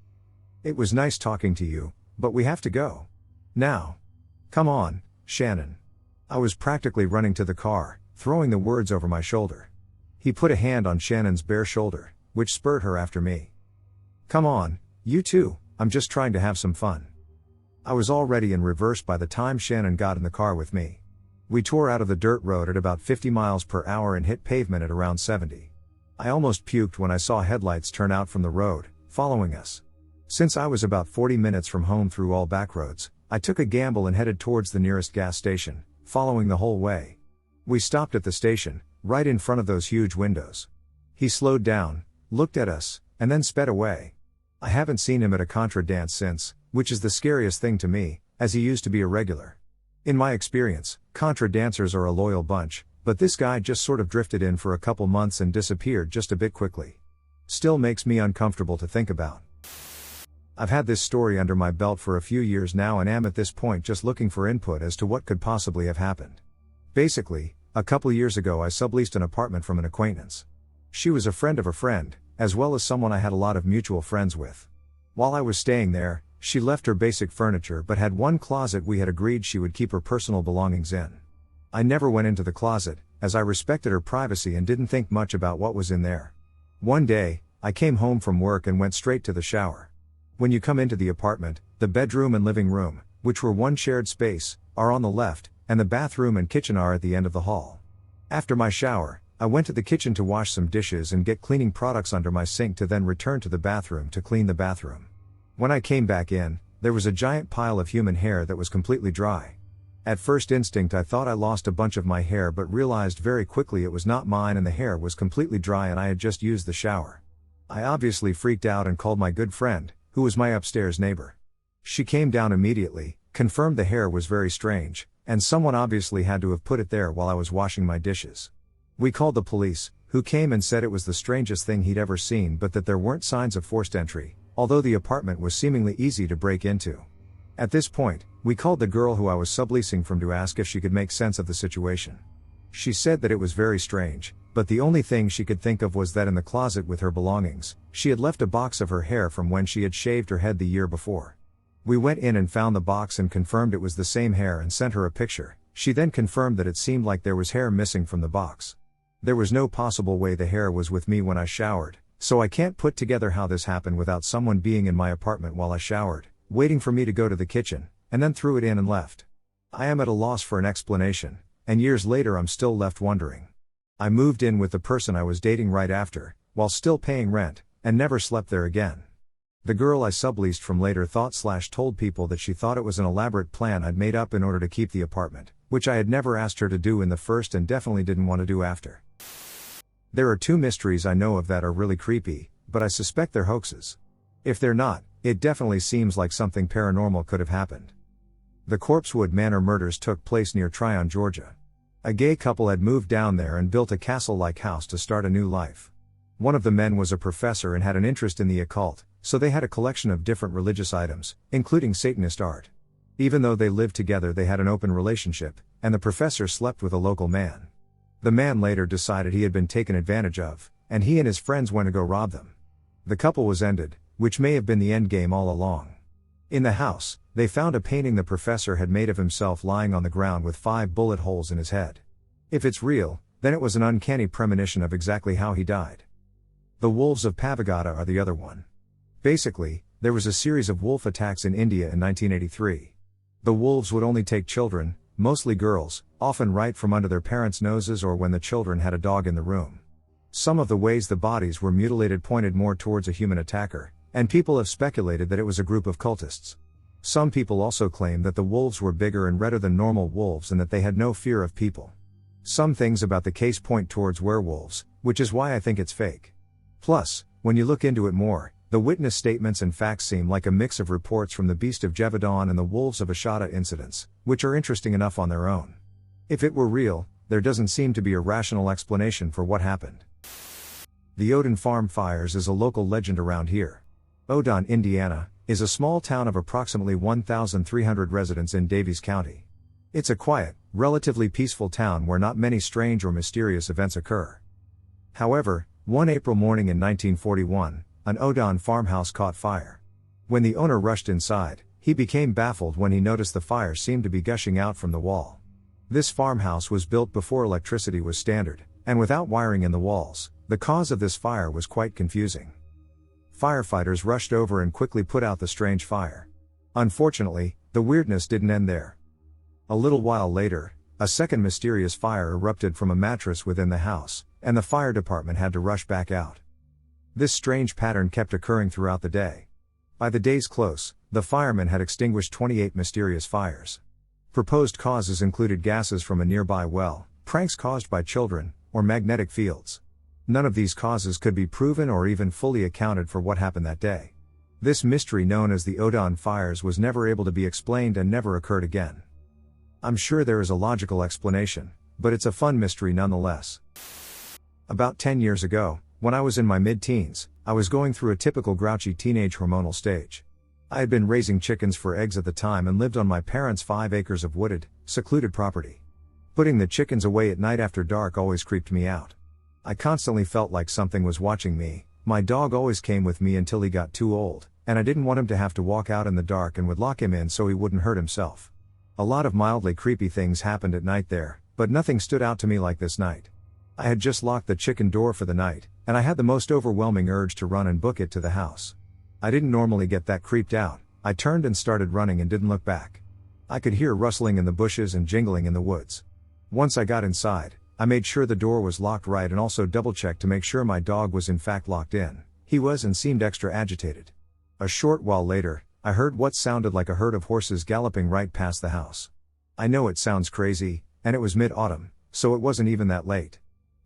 It was nice talking to you, but we have to go. Now. Come on, Shannon. I was practically running to the car, throwing the words over my shoulder. He put a hand on Shannon's bare shoulder, which spurred her after me. Come on, you too, I'm just trying to have some fun. I was already in reverse by the time Shannon got in the car with me. We tore out of the dirt road at about 50 miles per hour and hit pavement at around 70. I almost puked when I saw headlights turn out from the road, following us. Since I was about 40 minutes from home through all back roads, I took a gamble and headed towards the nearest gas station, following the whole way. We stopped at the station, right in front of those huge windows. He slowed down, looked at us, and then sped away. I haven't seen him at a contra dance since, which is the scariest thing to me, as he used to be a regular. In my experience, contra dancers are a loyal bunch, but this guy just sort of drifted in for a couple months and disappeared just a bit quickly. Still makes me uncomfortable to think about. I've had this story under my belt for a few years now and am at this point just looking for input as to what could possibly have happened. Basically, a couple years ago I subleased an apartment from an acquaintance. She was a friend of a friend, as well as someone I had a lot of mutual friends with. While I was staying there, she left her basic furniture but had one closet we had agreed she would keep her personal belongings in. I never went into the closet, as I respected her privacy and didn't think much about what was in there. One day, I came home from work and went straight to the shower. When you come into the apartment, the bedroom and living room, which were one shared space, are on the left, and the bathroom and kitchen are at the end of the hall. After my shower, I went to the kitchen to wash some dishes and get cleaning products under my sink to then return to the bathroom to clean the bathroom. When I came back in, there was a giant pile of human hair that was completely dry. At first instinct I thought I lost a bunch of my hair but realized very quickly it was not mine and the hair was completely dry and I had just used the shower. I obviously freaked out and called my good friend, who was my upstairs neighbor. She came down immediately, confirmed the hair was very strange, and someone obviously had to have put it there while I was washing my dishes. We called the police, who came and said it was the strangest thing he'd ever seen but that there weren't signs of forced entry, although the apartment was seemingly easy to break into. At this point, we called the girl who I was subleasing from to ask if she could make sense of the situation. She said that it was very strange, but the only thing she could think of was that in the closet with her belongings, she had left a box of her hair from when she had shaved her head the year before. We went in and found the box and confirmed it was the same hair and sent her a picture. She then confirmed that it seemed like there was hair missing from the box. There was no possible way the hair was with me when I showered, so I can't put together how this happened without someone being in my apartment while I showered, waiting for me to go to the kitchen, and then threw it in and left. I am at a loss for an explanation, and years later I'm still left wondering. I moved in with the person I was dating right after, while still paying rent, and never slept there again. The girl I subleased from later told people that she thought it was an elaborate plan I'd made up in order to keep the apartment, which I had never asked her to do in the first and definitely didn't want to do after. There are two mysteries I know of that are really creepy, but I suspect they're hoaxes. If they're not, it definitely seems like something paranormal could have happened. The Corpsewood Manor murders took place near Tryon, Georgia. A gay couple had moved down there and built a castle-like house to start a new life. One of the men was a professor and had an interest in the occult, so they had a collection of different religious items, including Satanist art. Even though they lived together, they had an open relationship, and the professor slept with a local man. The man later decided he had been taken advantage of, and he and his friends went to go rob them. The couple was ended, which may have been the end game all along. In the house, they found a painting the professor had made of himself lying on the ground with 5 bullet holes in his head. If it's real, then it was an uncanny premonition of exactly how he died. The wolves of Pavagata are the other one. Basically, there was a series of wolf attacks in India in 1983. The wolves would only take children, mostly girls, often right from under their parents' noses or when the children had a dog in the room. Some of the ways the bodies were mutilated pointed more towards a human attacker, and people have speculated that it was a group of cultists. Some people also claim that the wolves were bigger and redder than normal wolves and that they had no fear of people. Some things about the case point towards werewolves, which is why I think it's fake. Plus, when you look into it more, the witness statements and facts seem like a mix of reports from the Beast of Jevadon and the Wolves of Ashata incidents, which are interesting enough on their own. If it were real, there doesn't seem to be a rational explanation for what happened. The Oden farm fires is a local legend around here. Oden, Indiana, is a small town of approximately 1,300 residents in Davies County. It's a quiet, relatively peaceful town where not many strange or mysterious events occur. However, one April morning in 1941, an Oden farmhouse caught fire. When the owner rushed inside, he became baffled when he noticed the fire seemed to be gushing out from the wall. This farmhouse was built before electricity was standard, and without wiring in the walls. The cause of this fire was quite confusing. Firefighters rushed over and quickly put out the strange fire. Unfortunately, the weirdness didn't end there. A little while later, a second mysterious fire erupted from a mattress within the house, and the fire department had to rush back out. This strange pattern kept occurring throughout the day. By the day's close, the firemen had extinguished 28 mysterious fires. Proposed causes included gases from a nearby well, pranks caused by children, or magnetic fields. None of these causes could be proven or even fully accounted for what happened that day. This mystery known as the Oden fires was never able to be explained and never occurred again. I'm sure there is a logical explanation, but it's a fun mystery nonetheless. About 10 years ago, when I was in my mid-teens, I was going through a typical grouchy teenage hormonal stage. I had been raising chickens for eggs at the time and lived on my parents' 5 acres of wooded, secluded property. Putting the chickens away at night after dark always creeped me out. I constantly felt like something was watching me. My dog always came with me until he got too old, and I didn't want him to have to walk out in the dark and would lock him in so he wouldn't hurt himself. A lot of mildly creepy things happened at night there, but nothing stood out to me like this night. I had just locked the chicken door for the night, and I had the most overwhelming urge to run and book it to the house. I didn't normally get that creeped out. I turned and started running and didn't look back. I could hear rustling in the bushes and jingling in the woods. Once I got inside, I made sure the door was locked right and also double-checked to make sure my dog was in fact locked in. He was and seemed extra agitated. A short while later, I heard what sounded like a herd of horses galloping right past the house. I know it sounds crazy, and it was mid-autumn, so it wasn't even that late.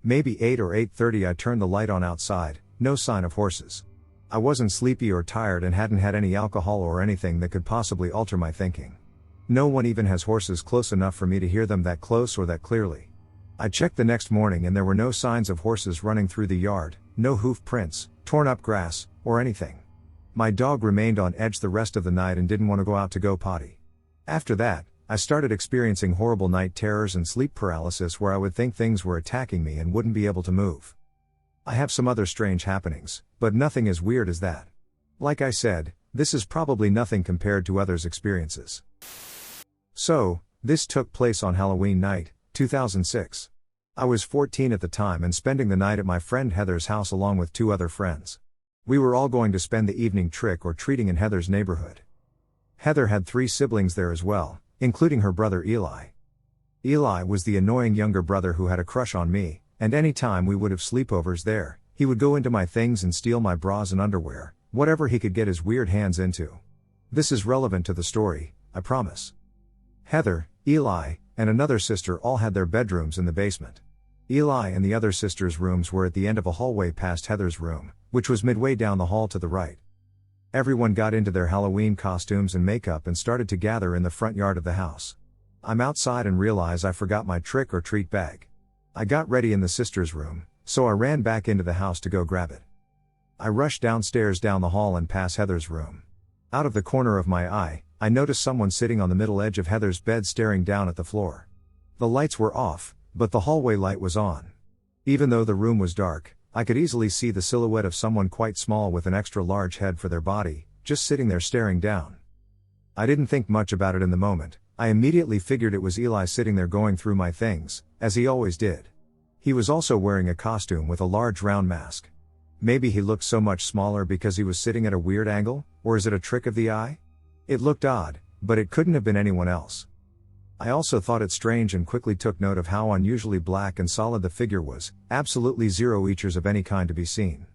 Maybe 8 or 8:30. I turned the light on outside, no sign of horses. I wasn't sleepy or tired and hadn't had any alcohol or anything that could possibly alter my thinking. No one even has horses close enough for me to hear them that close or that clearly. I checked the next morning and there were no signs of horses running through the yard, no hoof prints, torn up grass, or anything. My dog remained on edge the rest of the night and didn't want to go out to go potty. After that, I started experiencing horrible night terrors and sleep paralysis where I would think things were attacking me and wouldn't be able to move. I have some other strange happenings, but nothing as weird as that. Like I said, this is probably nothing compared to others' experiences. So, this took place on Halloween night, 2006. I was 14 at the time and spending the night at my friend Heather's house along with 2 other friends. We were all going to spend the evening trick or treating in Heather's neighborhood. Heather had 3 siblings there as well, including her brother Eli. Eli was the annoying younger brother who had a crush on me, and any time we would have sleepovers there, he would go into my things and steal my bras and underwear, whatever he could get his weird hands into. This is relevant to the story, I promise. Heather, Eli, and another sister all had their bedrooms in the basement. Eli and the other sister's rooms were at the end of a hallway past Heather's room, which was midway down the hall to the right. Everyone got into their Halloween costumes and makeup and started to gather in the front yard of the house. I'm outside and realize I forgot my trick or treat bag. I got ready in the sister's room, so I ran back into the house to go grab it. I rushed downstairs down the hall and past Heather's room. Out of the corner of my eye, I noticed someone sitting on the middle edge of Heather's bed staring down at the floor. The lights were off, but the hallway light was on. Even though the room was dark, I could easily see the silhouette of someone quite small with an extra large head for their body, just sitting there staring down. I didn't think much about it in the moment. I immediately figured it was Eli sitting there going through my things, as he always did. He was also wearing a costume with a large round mask. Maybe he looked so much smaller because he was sitting at a weird angle, or is it a trick of the eye? It looked odd, but it couldn't have been anyone else. I also thought it strange and quickly took note of how unusually black and solid the figure was, absolutely zero features of any kind to be seen.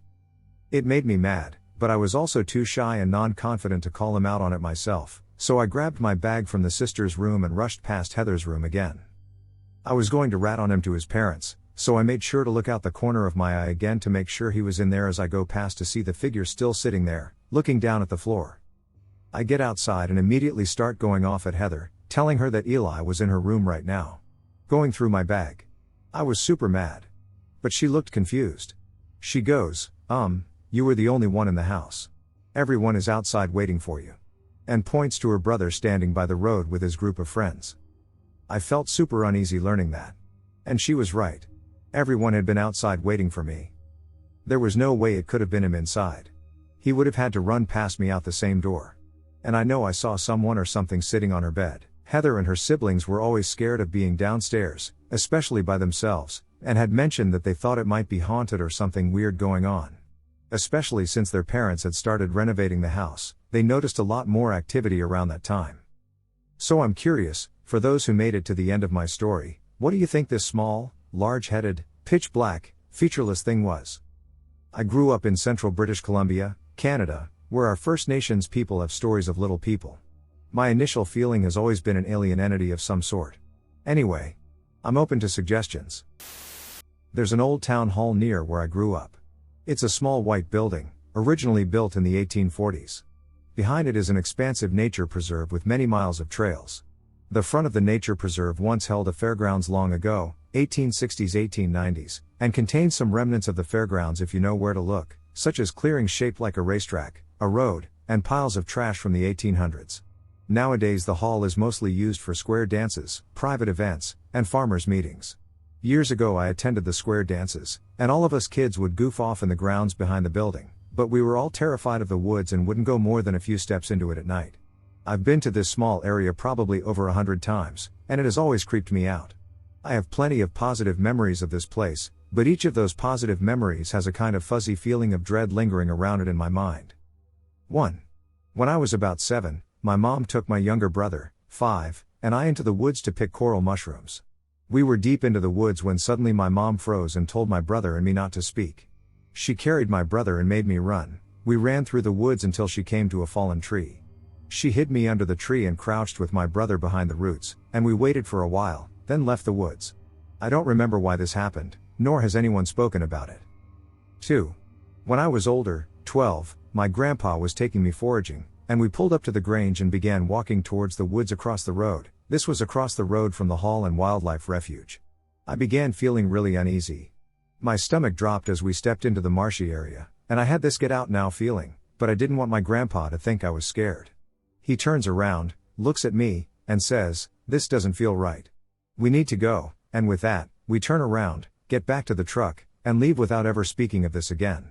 It made me mad, but I was also too shy and non-confident to call him out on it myself, so I grabbed my bag from the sister's room and rushed past Heather's room again. I was going to rat on him to his parents, so I made sure to look out the corner of my eye again to make sure he was in there as I go past to see the figure still sitting there, looking down at the floor. I get outside and immediately start going off at Heather, telling her that Eli was in her room right now, going through my bag. I was super mad. But she looked confused. She goes, you were the only one in the house. Everyone is outside waiting for you. And points to her brother standing by the road with his group of friends. I felt super uneasy learning that. And she was right. Everyone had been outside waiting for me. There was no way it could have been him inside. He would have had to run past me out the same door. And I know I saw someone or something sitting on her bed. Heather and her siblings were always scared of being downstairs, especially by themselves, and had mentioned that they thought it might be haunted or something weird going on. Especially since their parents had started renovating the house, they noticed a lot more activity around that time. So I'm curious, for those who made it to the end of my story, what do you think this small, large-headed, pitch-black, featureless thing was? I grew up in central British Columbia, Canada, where our First Nations people have stories of little people. My initial feeling has always been an alien entity of some sort. Anyway, I'm open to suggestions. There's an old town hall near where I grew up. It's a small white building, originally built in the 1840s. Behind it is an expansive nature preserve with many miles of trails. The front of the nature preserve once held a fairgrounds long ago, 1860s, 1890s, and contains some remnants of the fairgrounds if you know where to look, such as clearings shaped like a racetrack, a road, and piles of trash from the 1800s. Nowadays the hall is mostly used for square dances, private events, and farmers' meetings. Years ago I attended the square dances, and all of us kids would goof off in the grounds behind the building, but we were all terrified of the woods and wouldn't go more than a few steps into it at night. I've been to this small area probably over 100 times, and it has always creeped me out. I have plenty of positive memories of this place, but each of those positive memories has a kind of fuzzy feeling of dread lingering around it in my mind. 1. When I was about 7, my mom took my younger brother, 5, and I into the woods to pick coral mushrooms. We were deep into the woods when suddenly my mom froze and told my brother and me not to speak. She carried my brother and made me run. We ran through the woods until she came to a fallen tree. She hid me under the tree and crouched with my brother behind the roots, and we waited for a while, then left the woods. I don't remember why this happened, nor has anyone spoken about it. 2. When I was older, 12, my grandpa was taking me foraging, and we pulled up to the grange and began walking towards the woods across the road. This was across the road from the Hall and Wildlife Refuge. I began feeling really uneasy. My stomach dropped as we stepped into the marshy area, and I had this get out now feeling, but I didn't want my grandpa to think I was scared. He turns around, looks at me, and says, "This doesn't feel right. We need to go," and with that, we turn around, get back to the truck, and leave without ever speaking of this again.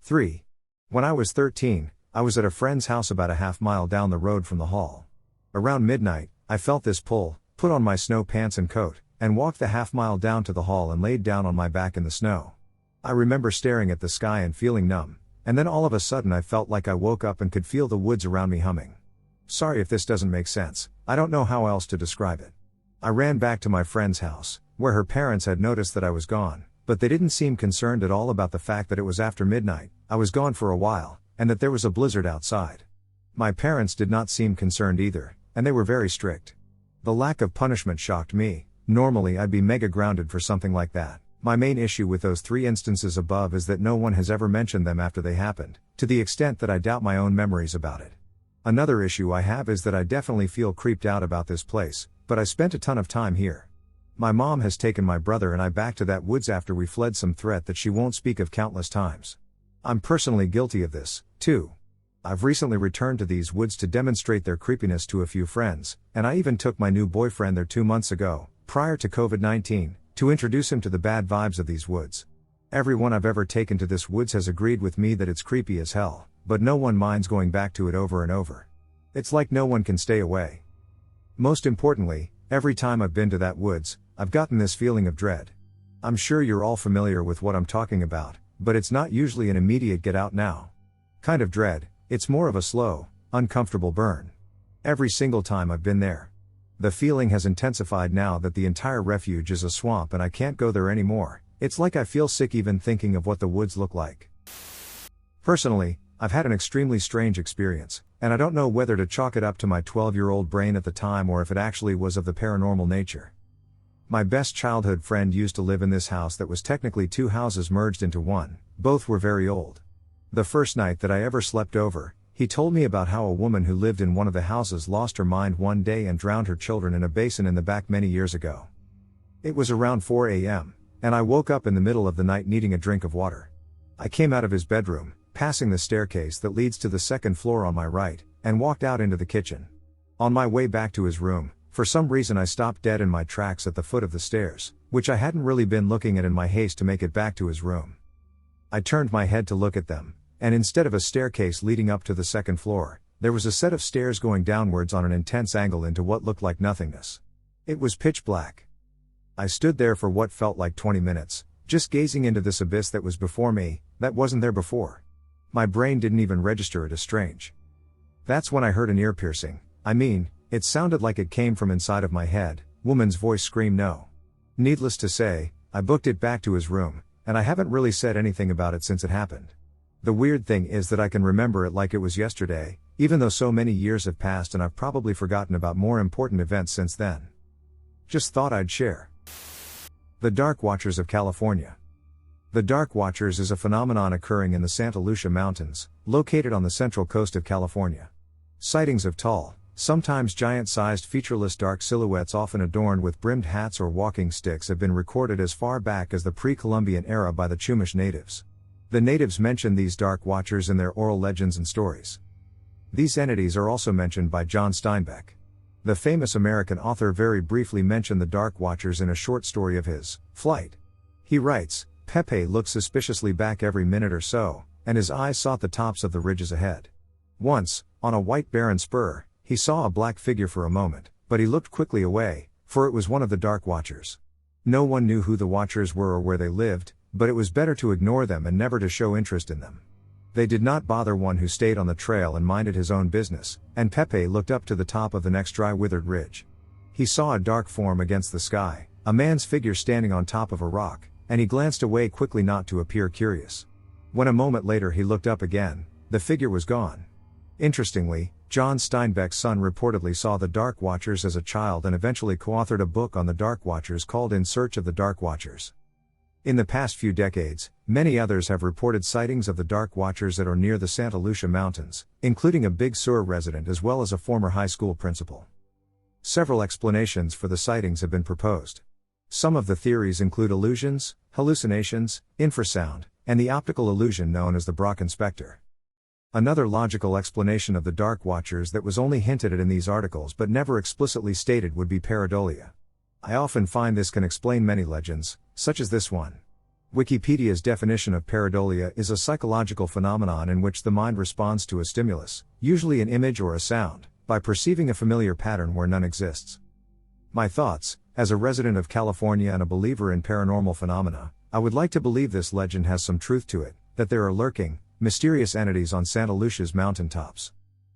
3. When I was 13, I was at a friend's house about a half-mile down the road from the hall. Around midnight, I felt this pull, put on my snow pants and coat, and walked the half-mile down to the hall and laid down on my back in the snow. I remember staring at the sky and feeling numb, and then all of a sudden I felt like I woke up and could feel the woods around me humming. Sorry if this doesn't make sense, I don't know how else to describe it. I ran back to my friend's house, where her parents had noticed that I was gone, but they didn't seem concerned at all about the fact that it was after midnight, I was gone for a while, and that there was a blizzard outside. My parents did not seem concerned either, and they were very strict. The lack of punishment shocked me. Normally I'd be mega grounded for something like that. My main issue with those 3 instances above is that no one has ever mentioned them after they happened, to the extent that I doubt my own memories about it. Another issue I have is that I definitely feel creeped out about this place, but I spent a ton of time here. My mom has taken my brother and I back to that woods after we fled some threat that she won't speak of countless times. I'm personally guilty of this, too. I've recently returned to these woods to demonstrate their creepiness to a few friends, and I even took my new boyfriend there 2 months ago, prior to COVID-19, to introduce him to the bad vibes of these woods. Everyone I've ever taken to this woods has agreed with me that it's creepy as hell, but no one minds going back to it over and over. It's like no one can stay away. Most importantly, every time I've been to that woods, I've gotten this feeling of dread. I'm sure you're all familiar with what I'm talking about, but it's not usually an immediate get out now kind of dread. It's more of a slow, uncomfortable burn. Every single time I've been there. The feeling has intensified now that the entire refuge is a swamp and I can't go there anymore. It's like I feel sick even thinking of what the woods look like. Personally, I've had an extremely strange experience, and I don't know whether to chalk it up to my 12-year-old brain at the time or if it actually was of the paranormal nature. My best childhood friend used to live in this house that was technically 2 houses merged into one. Both were very old. The first night that I ever slept over, he told me about how a woman who lived in one of the houses lost her mind one day and drowned her children in a basin in the back many years ago. It was around 4 a.m., and I woke up in the middle of the night needing a drink of water. I came out of his bedroom, passing the staircase that leads to the second floor on my right, and walked out into the kitchen. On my way back to his room, for some reason I stopped dead in my tracks at the foot of the stairs, which I hadn't really been looking at in my haste to make it back to his room. I turned my head to look at them, and instead of a staircase leading up to the second floor, there was a set of stairs going downwards on an intense angle into what looked like nothingness. It was pitch black. I stood there for what felt like 20 minutes, just gazing into this abyss that was before me, that wasn't there before. My brain didn't even register it as strange. That's when I heard an ear piercing. It sounded like it came from inside of my head. Woman's voice screamed no. Needless to say, I booked it back to his room, and I haven't really said anything about it since it happened. The weird thing is that I can remember it like it was yesterday, even though so many years have passed and I've probably forgotten about more important events since then. Just thought I'd share. The Dark Watchers of California. The Dark Watchers is a phenomenon occurring in the Santa Lucia Mountains, located on the central coast of California. Sightings of tall, sometimes giant-sized featureless dark silhouettes often adorned with brimmed hats or walking sticks have been recorded as far back as the pre-Columbian era by the Chumash natives. The natives mention these Dark Watchers in their oral legends and stories. These entities are also mentioned by John Steinbeck. The famous American author very briefly mentioned the Dark Watchers in a short story of his, Flight. He writes, Pepe looked suspiciously back every minute or so, and his eyes sought the tops of the ridges ahead. Once, on a white barren spur, he saw a black figure for a moment, but he looked quickly away, for it was one of the Dark Watchers. No one knew who the Watchers were or where they lived, but it was better to ignore them and never to show interest in them. They did not bother one who stayed on the trail and minded his own business, and Pepe looked up to the top of the next dry withered ridge. He saw a dark form against the sky, a man's figure standing on top of a rock, and he glanced away quickly not to appear curious. When a moment later he looked up again, the figure was gone. Interestingly, John Steinbeck's son reportedly saw the Dark Watchers as a child and eventually co-authored a book on the Dark Watchers called In Search of the Dark Watchers. In the past few decades, many others have reported sightings of the Dark Watchers that are near the Santa Lucia Mountains, including a Big Sur resident as well as a former high school principal. Several explanations for the sightings have been proposed. Some of the theories include illusions, hallucinations, infrasound, and the optical illusion known as the Brocken specter. Another logical explanation of the Dark Watchers that was only hinted at in these articles but never explicitly stated would be pareidolia. I often find this can explain many legends, such as this one. Wikipedia's definition of pareidolia is a psychological phenomenon in which the mind responds to a stimulus, usually an image or a sound, by perceiving a familiar pattern where none exists. My thoughts, as a resident of California and a believer in paranormal phenomena, I would like to believe this legend has some truth to it, that there are lurking, mysterious entities on Santa Lucia's mountaintops.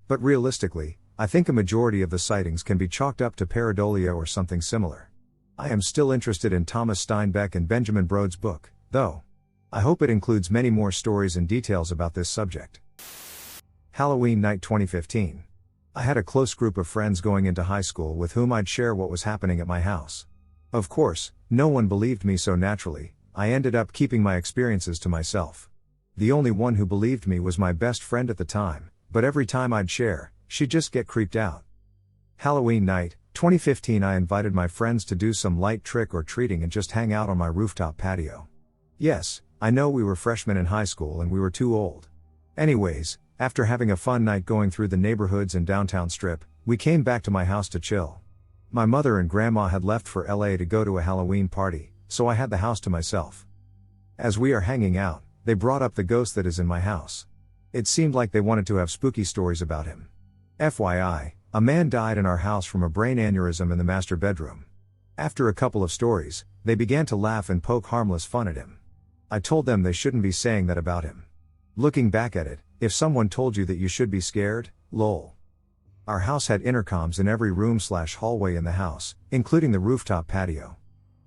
But realistically, I think a majority of the sightings can be chalked up to pareidolia or something similar. I am still interested in Thomas Steinbeck and Benjamin Brode's book, though. I hope it includes many more stories and details about this subject. Halloween night 2015. I had a close group of friends going into high school with whom I'd share what was happening at my house. Of course, no one believed me, so naturally, I ended up keeping my experiences to myself. The only one who believed me was my best friend at the time, but every time I'd share, she'd just get creeped out. Halloween night 2015, I invited my friends to do some light trick or treating and just hang out on my rooftop patio. Yes, I know we were freshmen in high school and we were too old. Anyways, after having a fun night going through the neighborhoods and downtown strip, we came back to my house to chill. My mother and grandma had left for LA to go to a Halloween party, so I had the house to myself. As we are hanging out, they brought up the ghost that is in my house. It seemed like they wanted to have spooky stories about him. FYI, a man died in our house from a brain aneurysm in the master bedroom. After a couple of stories, they began to laugh and poke harmless fun at him. I told them they shouldn't be saying that about him. Looking back at it, if someone told you that you should be scared, lol. Our house had intercoms in every room/hallway in the house, including the rooftop patio.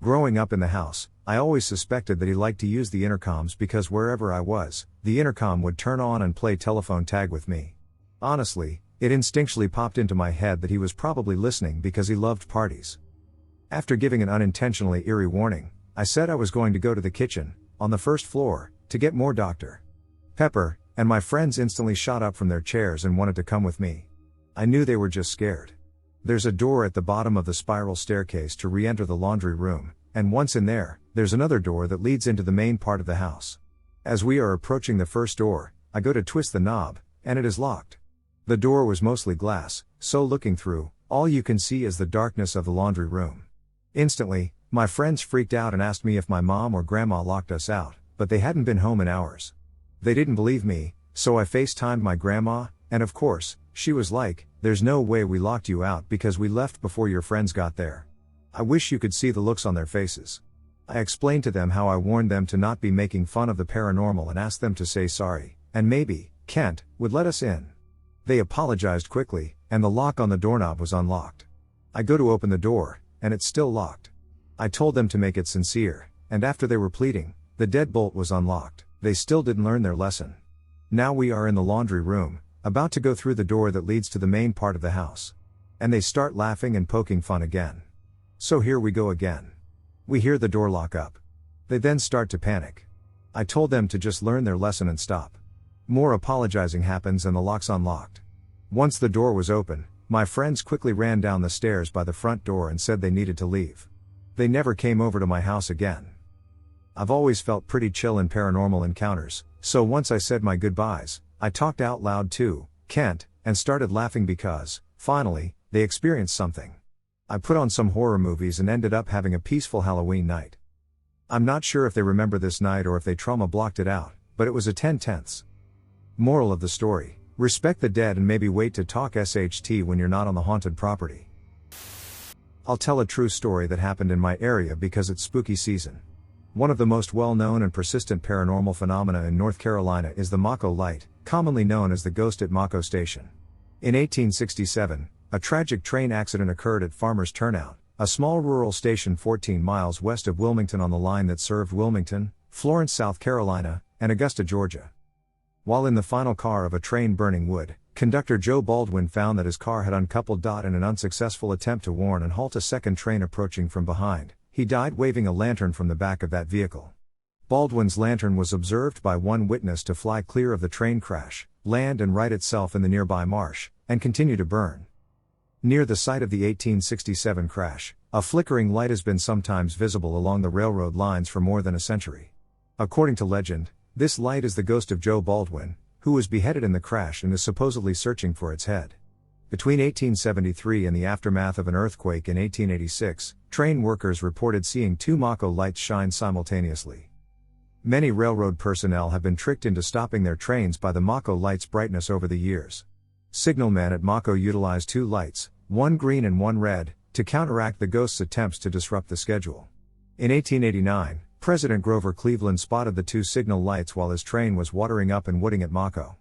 Growing up in the house, I always suspected that he liked to use the intercoms because wherever I was, the intercom would turn on and play telephone tag with me. Honestly, it instinctually popped into my head that he was probably listening because he loved parties. After giving an unintentionally eerie warning, I said I was going to go to the kitchen, on the first floor, to get more Dr. Pepper, and my friends instantly shot up from their chairs and wanted to come with me. I knew they were just scared. There's a door at the bottom of the spiral staircase to re-enter the laundry room, and once in there, there's another door that leads into the main part of the house. As we are approaching the first door, I go to twist the knob, and it is locked. The door was mostly glass, so looking through, all you can see is the darkness of the laundry room. Instantly, my friends freaked out and asked me if my mom or grandma locked us out, but they hadn't been home in hours. They didn't believe me, So I FaceTimed my grandma, and of course, she was like, "There's no way we locked you out because we left before your friends got there." I wish you could see the looks on their faces. I explained to them how I warned them to not be making fun of the paranormal and asked them to say sorry, and maybe, Kent, would let us in. They apologized quickly, and the lock on the doorknob was unlocked. I go to open the door, and it's still locked. I told them to make it sincere, and after they were pleading, the deadbolt was unlocked. They still didn't learn their lesson. Now we are in the laundry room, about to go through the door that leads to the main part of the house. And they start laughing and poking fun again. So here we go again. We hear the door lock up. They then start to panic. I told them to just learn their lesson and stop. More apologizing happens and the lock's unlocked. Once the door was open, my friends quickly ran down the stairs by the front door and said they needed to leave. They never came over to my house again. I've always felt pretty chill in paranormal encounters, so once I said my goodbyes, I talked out loud to Kent, and started laughing because, finally, they experienced something. I put on some horror movies and ended up having a peaceful Halloween night. I'm not sure if they remember this night or if they trauma blocked it out, but it was a 10/10. Moral of the story: respect the dead and maybe wait to talk SHT when you're not on the haunted property. I'll tell a true story that happened in my area because it's spooky season. One of the most well-known and persistent paranormal phenomena in North Carolina is the Maco light, commonly known as the ghost at Maco Station. In 1867, a tragic train accident occurred at Farmers Turnout, a small rural station 14 miles west of Wilmington on the line that served Wilmington, Florence, South Carolina, and Augusta, Georgia. While in the final car of a train burning wood, conductor Joe Baldwin found that his car had uncoupled. In an unsuccessful attempt to warn and halt a second train approaching from behind, he died waving a lantern from the back of that vehicle. Baldwin's lantern was observed by one witness to fly clear of the train crash, land and right itself in the nearby marsh, and continue to burn. Near the site of the 1867 crash, a flickering light has been sometimes visible along the railroad lines for more than a century. According to legend, this light is the ghost of Joe Baldwin, who was beheaded in the crash and is supposedly searching for its head. Between 1873 and the aftermath of an earthquake in 1886, train workers reported seeing two Maco lights shine simultaneously. Many railroad personnel have been tricked into stopping their trains by the Maco light's brightness over the years. Signalmen at Maco utilized two lights, one green and one red, to counteract the ghost's attempts to disrupt the schedule. In 1889, President Grover Cleveland spotted the two signal lights while his train was watering up and wooding at Maco.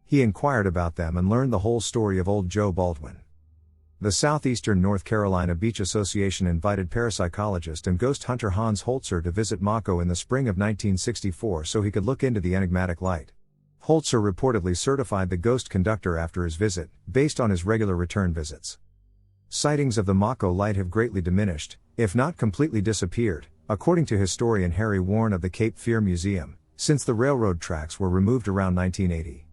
He inquired about them and learned the whole story of old Joe Baldwin. The Southeastern North Carolina Beach Association invited parapsychologist and ghost hunter Hans Holzer to visit Maco in the spring of 1964 so he could look into the enigmatic light. Holzer reportedly certified the ghost conductor after his visit, based on his regular return visits. Sightings of the Maco light have greatly diminished, if not completely disappeared, according to historian Harry Warren of the Cape Fear Museum, since the railroad tracks were removed around 1980.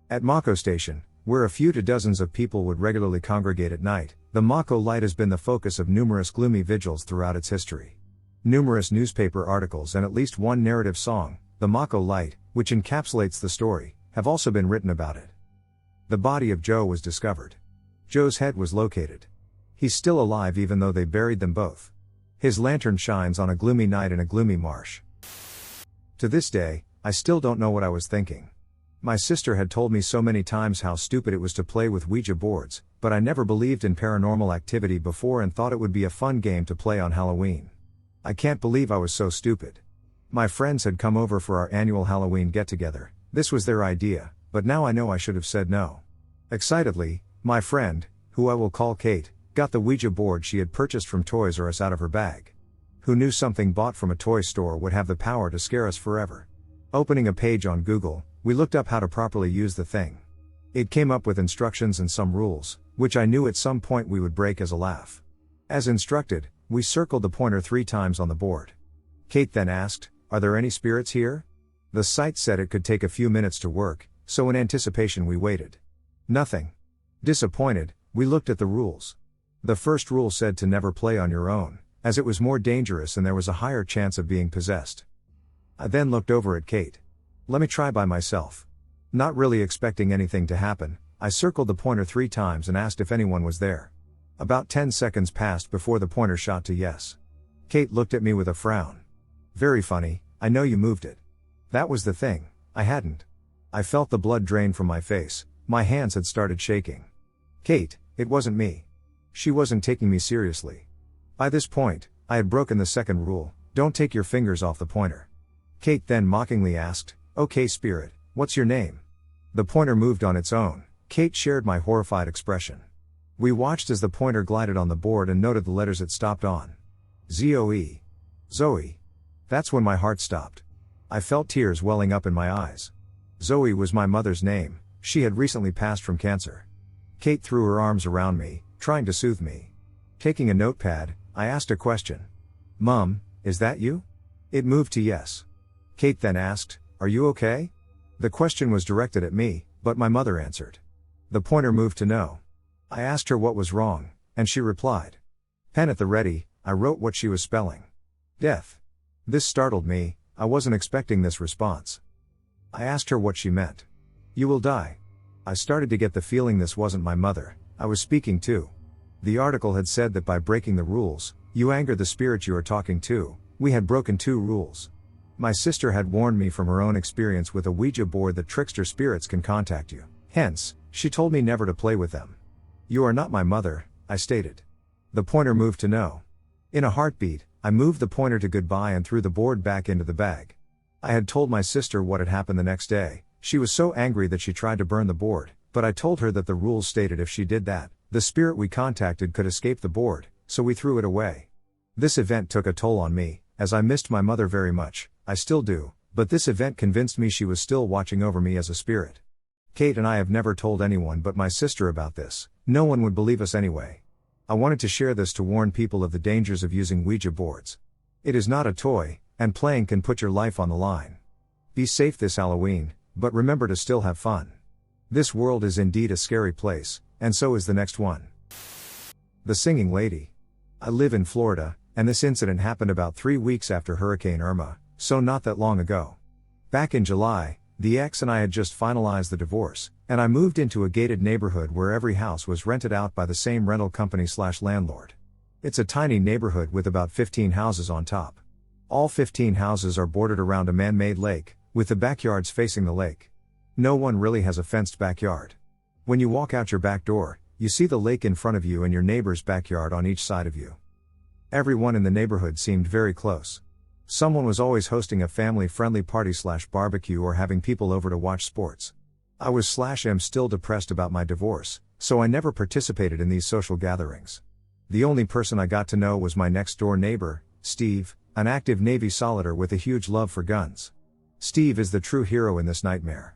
At Maco Station, where a few to dozens of people would regularly congregate at night, the Maco light has been the focus of numerous gloomy vigils throughout its history. Numerous newspaper articles and at least one narrative song, The Maco Light, which encapsulates the story, have also been written about it. The body of Joe was discovered. Joe's head was located. He's still alive even though they buried them both. His lantern shines on a gloomy night in a gloomy marsh. To this day, I still don't know what I was thinking. My sister had told me so many times how stupid it was to play with Ouija boards, but I never believed in paranormal activity before and thought it would be a fun game to play on Halloween. I can't believe I was so stupid. My friends had come over for our annual Halloween get-together. This was their idea, but now I know I should have said no. Excitedly, my friend, who I will call Kate, got the Ouija board she had purchased from Toys R Us out of her bag. Who knew something bought from a toy store would have the power to scare us forever? Opening a page on Google, we looked up how to properly use the thing. It came up with instructions and some rules, which I knew at some point we would break as a laugh. As instructed, we circled the pointer 3 times on the board. Kate then asked, "Are there any spirits here?" The site said it could take a few minutes to work, so in anticipation we waited. Nothing. Disappointed, we looked at the rules. The first rule said to never play on your own, as it was more dangerous and there was a higher chance of being possessed. I then looked over at Kate. "Let me try by myself." Not really expecting anything to happen, I circled the pointer 3 times and asked if anyone was there. About 10 seconds passed before the pointer shot to yes. Kate looked at me with a frown. "Very funny, I know you moved it." That was the thing, I hadn't. I felt the blood drain from my face, my hands had started shaking. Kate, it wasn't me. She wasn't taking me seriously. By this point, I had broken the second rule, don't take your fingers off the pointer. Kate then mockingly asked, "Okay, spirit, what's your name?" The pointer moved on its own. Kate shared my horrified expression. We watched as the pointer glided on the board and noted the letters it stopped on. Zoe. Zoe. That's when my heart stopped. I felt tears welling up in my eyes. Zoe was my mother's name, she had recently passed from cancer. Kate threw her arms around me, trying to soothe me. Taking a notepad, I asked a question. "Mum, is that you?" It moved to yes. Kate then asked, "Are you okay?" The question was directed at me, but my mother answered. The pointer moved to no. I asked her what was wrong, and she replied. Pen at the ready, I wrote what she was spelling. Death. This startled me, I wasn't expecting this response. I asked her what she meant. "You will die." I started to get the feeling this wasn't my mother, I was speaking to. The article had said that by breaking the rules, you anger the spirit you are talking to. We had broken 2 rules. My sister had warned me from her own experience with a Ouija board that trickster spirits can contact you. Hence, she told me never to play with them. "You are not my mother," I stated. The pointer moved to no. In a heartbeat, I moved the pointer to goodbye and threw the board back into the bag. I had told my sister what had happened the next day. She was so angry that she tried to burn the board, but I told her that the rules stated if she did that, the spirit we contacted could escape the board, so we threw it away. This event took a toll on me, as I missed my mother very much, I still do, but this event convinced me she was still watching over me as a spirit. Kate and I have never told anyone but my sister about this, no one would believe us anyway. I wanted to share this to warn people of the dangers of using Ouija boards. It is not a toy, and playing can put your life on the line. Be safe this Halloween, but remember to still have fun. This world is indeed a scary place, and so is the next one. The Singing Lady. I live in Florida, and this incident happened about 3 weeks after Hurricane Irma, so not that long ago. Back in July, the ex and I had just finalized the divorce, and I moved into a gated neighborhood where every house was rented out by the same rental company/landlord. It's a tiny neighborhood with about 15 houses on top. All 15 houses are bordered around a man-made lake, with the backyards facing the lake. No one really has a fenced backyard. When you walk out your back door, you see the lake in front of you and your neighbor's backyard on each side of you. Everyone in the neighborhood seemed very close. Someone was always hosting a family-friendly party/barbecue or having people over to watch sports. I was/am still depressed about my divorce, so I never participated in these social gatherings. The only person I got to know was my next-door neighbor, Steve, an active Navy solider with a huge love for guns. Steve is the true hero in this nightmare.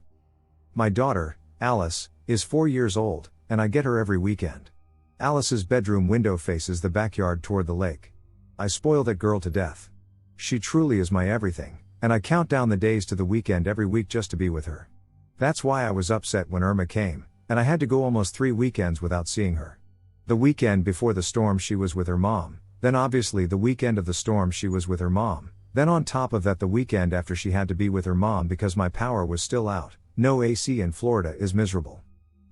My daughter, Alice, is 4 years old, and I get her every weekend. Alice's bedroom window faces the backyard toward the lake. I spoil that girl to death. She truly is my everything, and I count down the days to the weekend every week just to be with her. That's why I was upset when Irma came, and I had to go almost 3 weekends without seeing her. The weekend before the storm she was with her mom, then obviously the weekend of the storm she was with her mom, then on top of that the weekend after she had to be with her mom because my power was still out. No AC in Florida is miserable.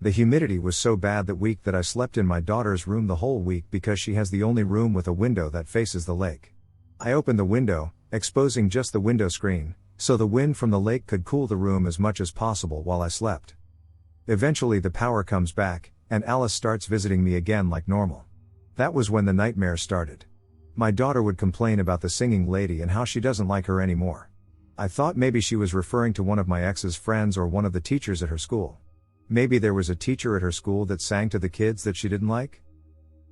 The humidity was so bad that week that I slept in my daughter's room the whole week because she has the only room with a window that faces the lake. I opened the window, exposing just the window screen, so the wind from the lake could cool the room as much as possible while I slept. Eventually the power comes back, and Alice starts visiting me again like normal. That was when the nightmare started. My daughter would complain about the singing lady and how she doesn't like her anymore. I thought maybe she was referring to one of my ex's friends or one of the teachers at her school. Maybe there was a teacher at her school that sang to the kids that she didn't like?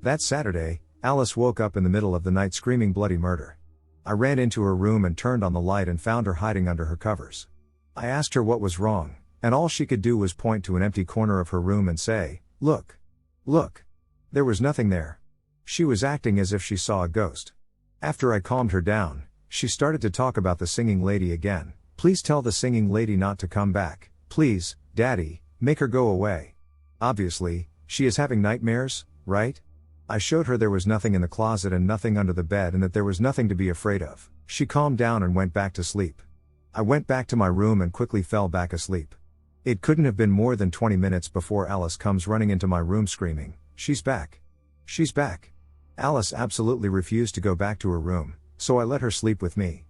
That Saturday, Alice woke up in the middle of the night screaming bloody murder. I ran into her room and turned on the light and found her hiding under her covers. I asked her what was wrong, and all she could do was point to an empty corner of her room and say, "Look. Look." There was nothing there. She was acting as if she saw a ghost. After I calmed her down, she started to talk about the singing lady again. "Please tell the singing lady not to come back. Please, Daddy, make her go away. Obviously, she is having nightmares, right?" I showed her there was nothing in the closet and nothing under the bed and that there was nothing to be afraid of. She calmed down and went back to sleep. I went back to my room and quickly fell back asleep. It couldn't have been more than 20 minutes before Alice comes running into my room screaming, "She's back. She's back." Alice absolutely refused to go back to her room, so I let her sleep with me.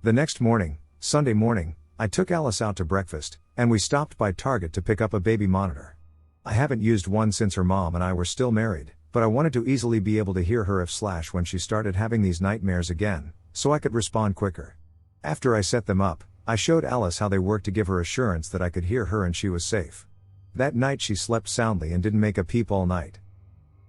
The next morning, Sunday morning, I took Alice out to breakfast, and we stopped by Target to pick up a baby monitor. I haven't used one since her mom and I were still married, but I wanted to easily be able to hear her when she started having these nightmares again, so I could respond quicker. After I set them up, I showed Alice how they worked to give her assurance that I could hear her and she was safe. That night she slept soundly and didn't make a peep all night.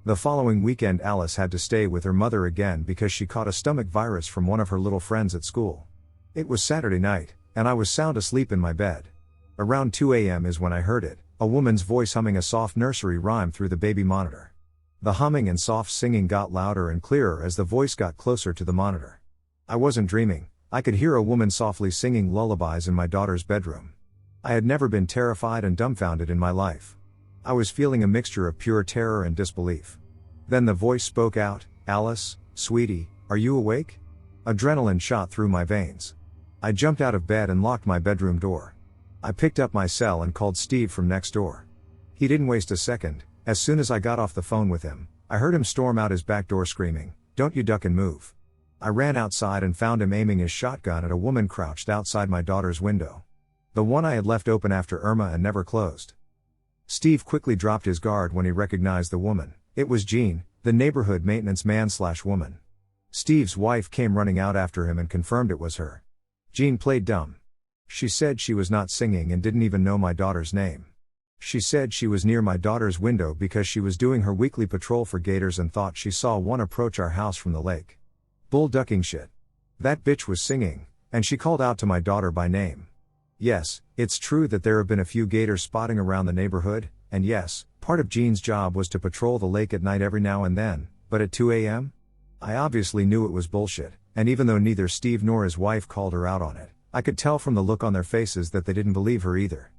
The following weekend Alice had to stay with her mother again because she caught a stomach virus from one of her little friends at school. It was Saturday night, and I was sound asleep in my bed. Around 2 a.m. is when I heard it, a woman's voice humming a soft nursery rhyme through the baby monitor. The humming and soft singing got louder and clearer as the voice got closer to the monitor. I wasn't dreaming, I could hear a woman softly singing lullabies in my daughter's bedroom. I had never been terrified and dumbfounded in my life. I was feeling a mixture of pure terror and disbelief. Then the voice spoke out, "Alice, sweetie, are you awake?" Adrenaline shot through my veins. I jumped out of bed and locked my bedroom door. I picked up my cell and called Steve from next door. He didn't waste a second. As soon as I got off the phone with him, I heard him storm out his back door screaming, "Don't you duck and move." I ran outside and found him aiming his shotgun at a woman crouched outside my daughter's window. The one I had left open after Irma and never closed. Steve quickly dropped his guard when he recognized the woman. It was Jean, the neighborhood maintenance man/woman. Steve's wife came running out after him and confirmed it was her. Jean played dumb. She said she was not singing and didn't even know my daughter's name. She said she was near my daughter's window because she was doing her weekly patrol for gators and thought she saw one approach our house from the lake. Bull ducking shit. That bitch was singing, and she called out to my daughter by name. Yes, it's true that there have been a few gators spotting around the neighborhood, and yes, part of Jean's job was to patrol the lake at night every now and then, but at 2 a.m.? I obviously knew it was bullshit, and even though neither Steve nor his wife called her out on it, I could tell from the look on their faces that they didn't believe her either.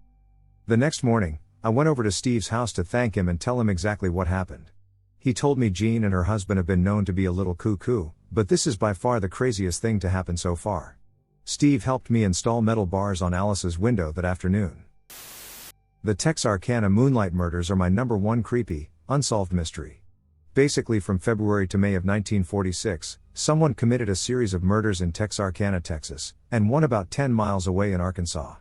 The next morning, I went over to Steve's house to thank him and tell him exactly what happened. He told me Jean and her husband have been known to be a little cuckoo, but this is by far the craziest thing to happen so far. Steve helped me install metal bars on Alice's window that afternoon. The Texarkana Moonlight murders are my #1 creepy, unsolved mystery. Basically from February to May of 1946, someone committed a series of murders in Texarkana, Texas, and one about 10 miles away in Arkansas.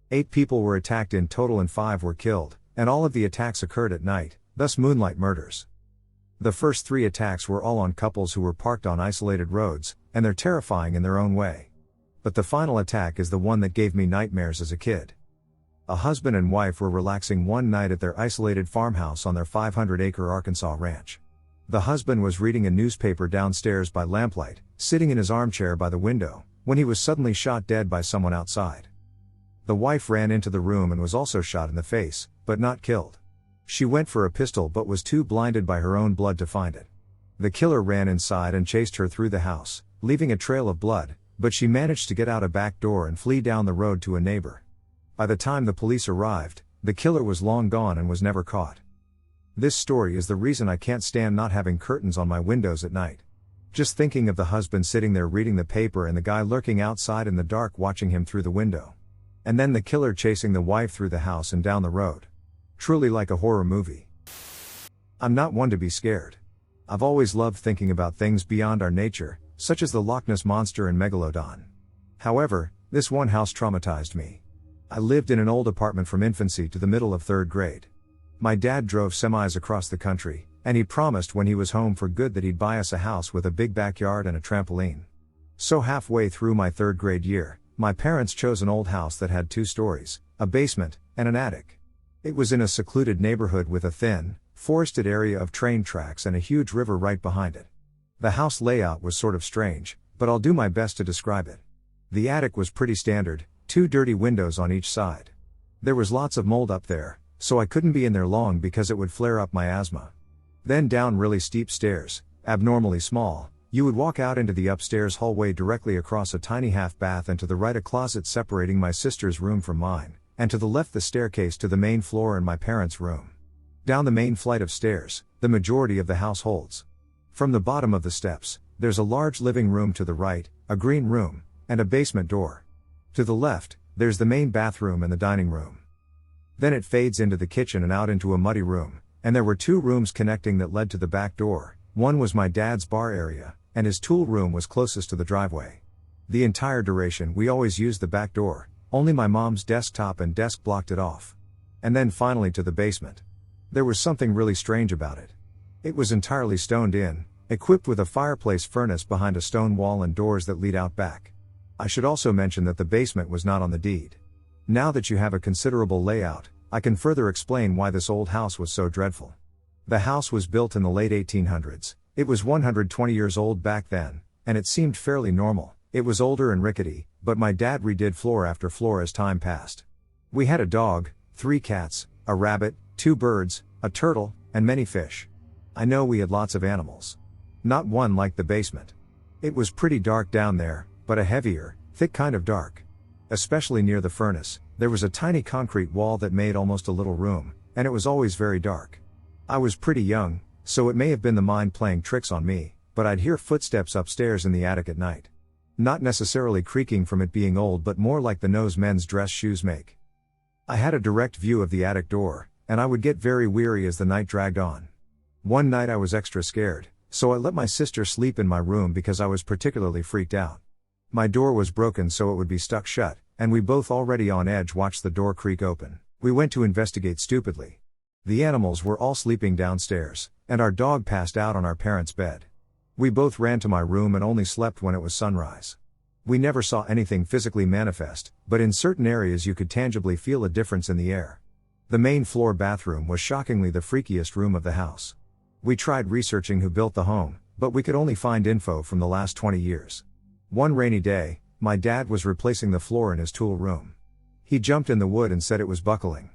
8 people were attacked in total and 5 were killed, and all of the attacks occurred at night, thus Moonlight murders. The first 3 attacks were all on couples who were parked on isolated roads, and they're terrifying in their own way. But the final attack is the one that gave me nightmares as a kid. A husband and wife were relaxing one night at their isolated farmhouse on their 500-acre Arkansas ranch. The husband was reading a newspaper downstairs by lamplight, sitting in his armchair by the window, when he was suddenly shot dead by someone outside. The wife ran into the room and was also shot in the face, but not killed. She went for a pistol but was too blinded by her own blood to find it. The killer ran inside and chased her through the house, leaving a trail of blood, but she managed to get out a back door and flee down the road to a neighbor. By the time the police arrived, the killer was long gone and was never caught. This story is the reason I can't stand not having curtains on my windows at night. Just thinking of the husband sitting there reading the paper and the guy lurking outside in the dark watching him through the window. And then the killer chasing the wife through the house and down the road. Truly like a horror movie. I'm not one to be scared. I've always loved thinking about things beyond our nature, such as the Loch Ness Monster and Megalodon. However, this one house traumatized me. I lived in an old apartment from infancy to the middle of 3rd grade. My dad drove semis across the country, and he promised when he was home for good that he'd buy us a house with a big backyard and a trampoline. So halfway through my 3rd grade year, my parents chose an old house that had 2 stories, a basement, and an attic. It was in a secluded neighborhood with a thin, forested area of train tracks and a huge river right behind it. The house layout was sort of strange, but I'll do my best to describe it. The attic was pretty standard, 2 dirty windows on each side. There was lots of mold up there, so I couldn't be in there long because it would flare up my asthma. Then down really steep stairs, abnormally small, you would walk out into the upstairs hallway directly across a tiny half bath and to the right a closet separating my sister's room from mine, and to the left the staircase to the main floor and my parents' room. Down the main flight of stairs, the majority of the house holds. From the bottom of the steps, there's a large living room to the right, a green room, and a basement door. To the left, there's the main bathroom and the dining room. Then it fades into the kitchen and out into a muddy room, and there were 2 rooms connecting that led to the back door. One was my dad's bar area, and his tool room was closest to the driveway. The entire duration we always used the back door, only my mom's desktop and desk blocked it off. And then finally to the basement. There was something really strange about it. It was entirely stoned in, equipped with a fireplace furnace behind a stone wall and doors that lead out back. I should also mention that the basement was not on the deed. Now that you have a considerable layout, I can further explain why this old house was so dreadful. The house was built in the late 1800s, it was 120 years old back then, and it seemed fairly normal. It was older and rickety, but my dad redid floor after floor as time passed. We had a dog, 3 cats, a rabbit, 2 birds, a turtle, and many fish. I know we had lots of animals. Not one like the basement. It was pretty dark down there, but a heavier, thick kind of dark. Especially near the furnace, there was a tiny concrete wall that made almost a little room, and it was always very dark. I was pretty young, so it may have been the mind playing tricks on me, but I'd hear footsteps upstairs in the attic at night. Not necessarily creaking from it being old, but more like the noise men's dress shoes make. I had a direct view of the attic door, and I would get very weary as the night dragged on. One night I was extra scared, so I let my sister sleep in my room because I was particularly freaked out. My door was broken so it would be stuck shut, and we both already on edge watched the door creak open. We went to investigate stupidly. The animals were all sleeping downstairs, and our dog passed out on our parents' bed. We both ran to my room and only slept when it was sunrise. We never saw anything physically manifest, but in certain areas you could tangibly feel a difference in the air. The main floor bathroom was shockingly the freakiest room of the house. We tried researching who built the home, but we could only find info from the last 20 years. One rainy day, my dad was replacing the floor in his tool room. He jumped in the wood and said it was buckling.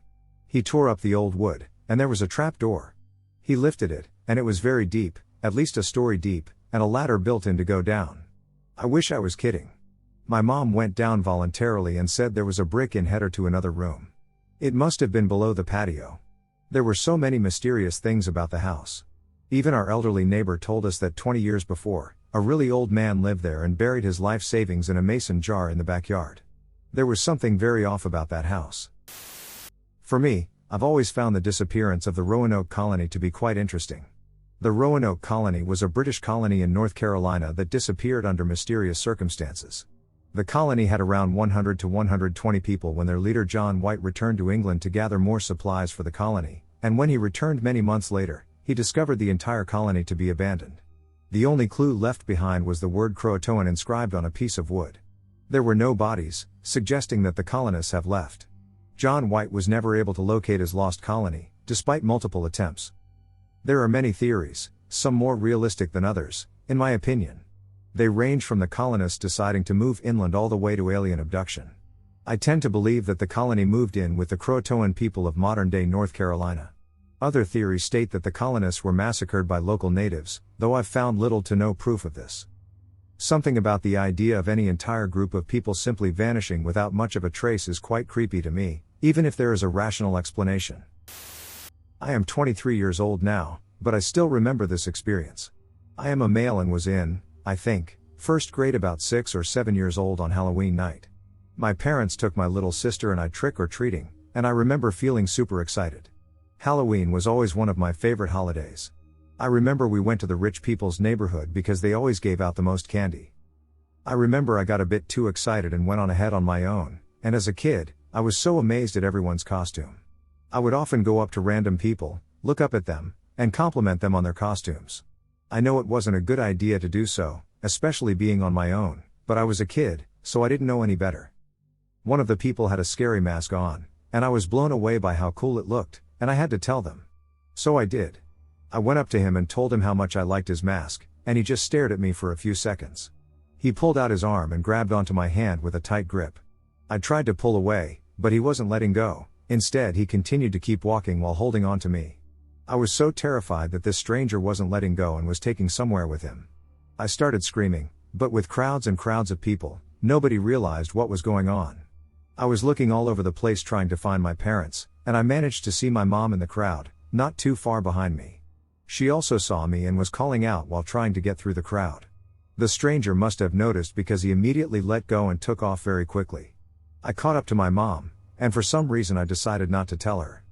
He tore up the old wood, and there was a trapdoor. He lifted it, and it was very deep, at least a story deep, and a ladder built in to go down. I wish I was kidding. My mom went down voluntarily and said there was a brick-in header to another room. It must have been below the patio. There were so many mysterious things about the house. Even our elderly neighbor told us that 20 years before, a really old man lived there and buried his life savings in a mason jar in the backyard. There was something very off about that house. For me, I've always found the disappearance of the Roanoke colony to be quite interesting. The Roanoke colony was a British colony in North Carolina that disappeared under mysterious circumstances. The colony had around 100 to 120 people when their leader John White returned to England to gather more supplies for the colony, and when he returned many months later, he discovered the entire colony to be abandoned. The only clue left behind was the word Croatoan inscribed on a piece of wood. There were no bodies, suggesting that the colonists have left. John White was never able to locate his lost colony, despite multiple attempts. There are many theories, some more realistic than others, in my opinion. They range from the colonists deciding to move inland all the way to alien abduction. I tend to believe that the colony moved in with the Croatoan people of modern-day North Carolina. Other theories state that the colonists were massacred by local natives, though I've found little to no proof of this. Something about the idea of any entire group of people simply vanishing without much of a trace is quite creepy to me, even if there is a rational explanation. I am 23 years old now, but I still remember this experience. I am a male and was in, I think, first grade about 6 or 7 years old on Halloween night. My parents took my little sister and I trick-or-treating, and I remember feeling super excited. Halloween was always one of my favorite holidays. I remember we went to the rich people's neighborhood because they always gave out the most candy. I remember I got a bit too excited and went on ahead on my own, and as a kid, I was so amazed at everyone's costume. I would often go up to random people, look up at them, and compliment them on their costumes. I know it wasn't a good idea to do so, especially being on my own, but I was a kid, so I didn't know any better. One of the people had a scary mask on, and I was blown away by how cool it looked, and I had to tell them. So I did. I went up to him and told him how much I liked his mask, and he just stared at me for a few seconds. He pulled out his arm and grabbed onto my hand with a tight grip. I tried to pull away, but he wasn't letting go. Instead, he continued to keep walking while holding on to me. I was so terrified that this stranger wasn't letting go and was taking somewhere with him. I started screaming, but with crowds and crowds of people, nobody realized what was going on. I was looking all over the place trying to find my parents, and I managed to see my mom in the crowd, not too far behind me. She also saw me and was calling out while trying to get through the crowd. The stranger must have noticed because he immediately let go and took off very quickly. I caught up to my mom, and for some reason I decided not to tell her.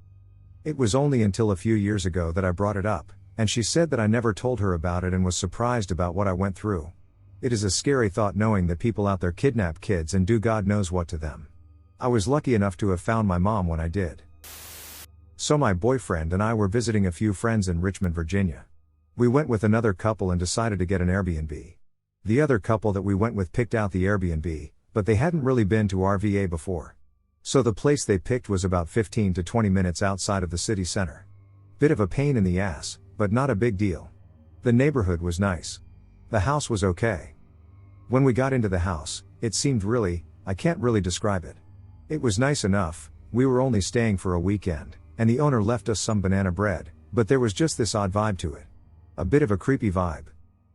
It was only until a few years ago that I brought it up, and she said that I never told her about it and was surprised about what I went through. It is a scary thought knowing that people out there kidnap kids and do God knows what to them. I was lucky enough to have found my mom when I did. So my boyfriend and I were visiting a few friends in Richmond, Virginia. We went with another couple and decided to get an Airbnb. The other couple that we went with picked out the Airbnb, but they hadn't really been to RVA before. So the place they picked was about 15 to 20 minutes outside of the city center. Bit of a pain in the ass, but not a big deal. The neighborhood was nice. The house was okay. When we got into the house, it seemed I can't really describe it. It was nice enough. We were only staying for a weekend, and the owner left us some banana bread, but there was just this odd vibe to it. A bit of a creepy vibe.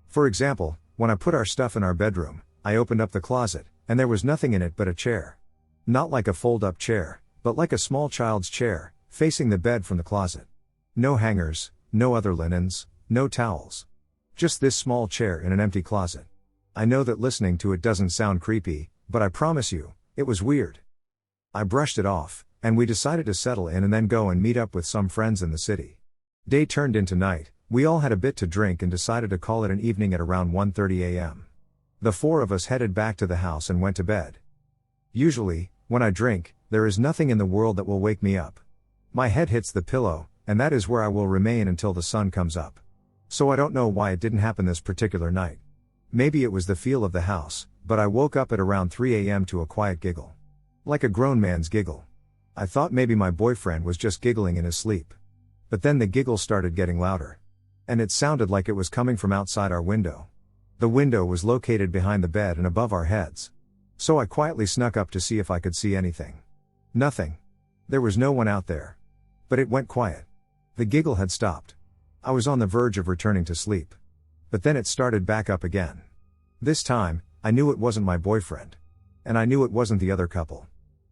For example, when I put our stuff in our bedroom, I opened up the closet, and there was nothing in it but a chair. Not like a fold-up chair, but like a small child's chair, facing the bed from the closet. No hangers, no other linens, no towels. Just this small chair in an empty closet. I know that listening to it doesn't sound creepy, but I promise you, it was weird. I brushed it off, and we decided to settle in and then go and meet up with some friends in the city. Day turned into night. We all had a bit to drink and decided to call it an evening at around 1:30 a.m. The four of us headed back to the house and went to bed. Usually, when I drink, there is nothing in the world that will wake me up. My head hits the pillow, and that is where I will remain until the sun comes up. So I don't know why it didn't happen this particular night. Maybe it was the feel of the house, but I woke up at around 3 a.m. to a quiet giggle. Like a grown man's giggle. I thought maybe my boyfriend was just giggling in his sleep. But then the giggle started getting louder. And it sounded like it was coming from outside our window. The window was located behind the bed and above our heads. So I quietly snuck up to see if I could see anything. Nothing. There was no one out there. But it went quiet. The giggle had stopped. I was on the verge of returning to sleep. But then it started back up again. This time, I knew it wasn't my boyfriend. And I knew it wasn't the other couple.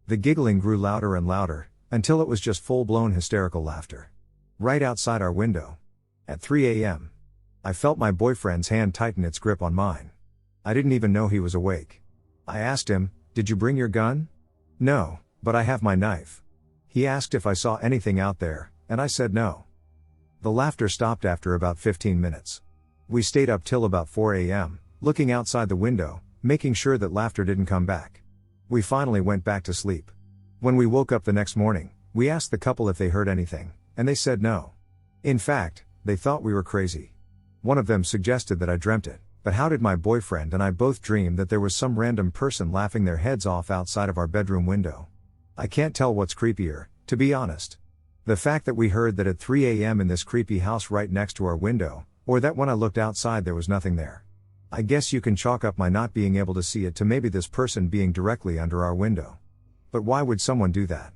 The giggling grew louder and louder, until it was just full-blown hysterical laughter. Right outside our window. At 3 a.m. I felt my boyfriend's hand tighten its grip on mine. I didn't even know he was awake. I asked him, "Did you bring your gun?" "No, but I have my knife." He asked if I saw anything out there, and I said no. The laughter stopped after about 15 minutes. We stayed up till about 4 a.m., looking outside the window, making sure that laughter didn't come back. We finally went back to sleep. When we woke up the next morning, we asked the couple if they heard anything, and they said no. In fact, they thought we were crazy. One of them suggested that I dreamt it, but how did my boyfriend and I both dream that there was some random person laughing their heads off outside of our bedroom window? I can't tell what's creepier, to be honest. The fact that we heard that at 3 a.m. in this creepy house right next to our window, or that when I looked outside there was nothing there. I guess you can chalk up my not being able to see it to maybe this person being directly under our window. But why would someone do that?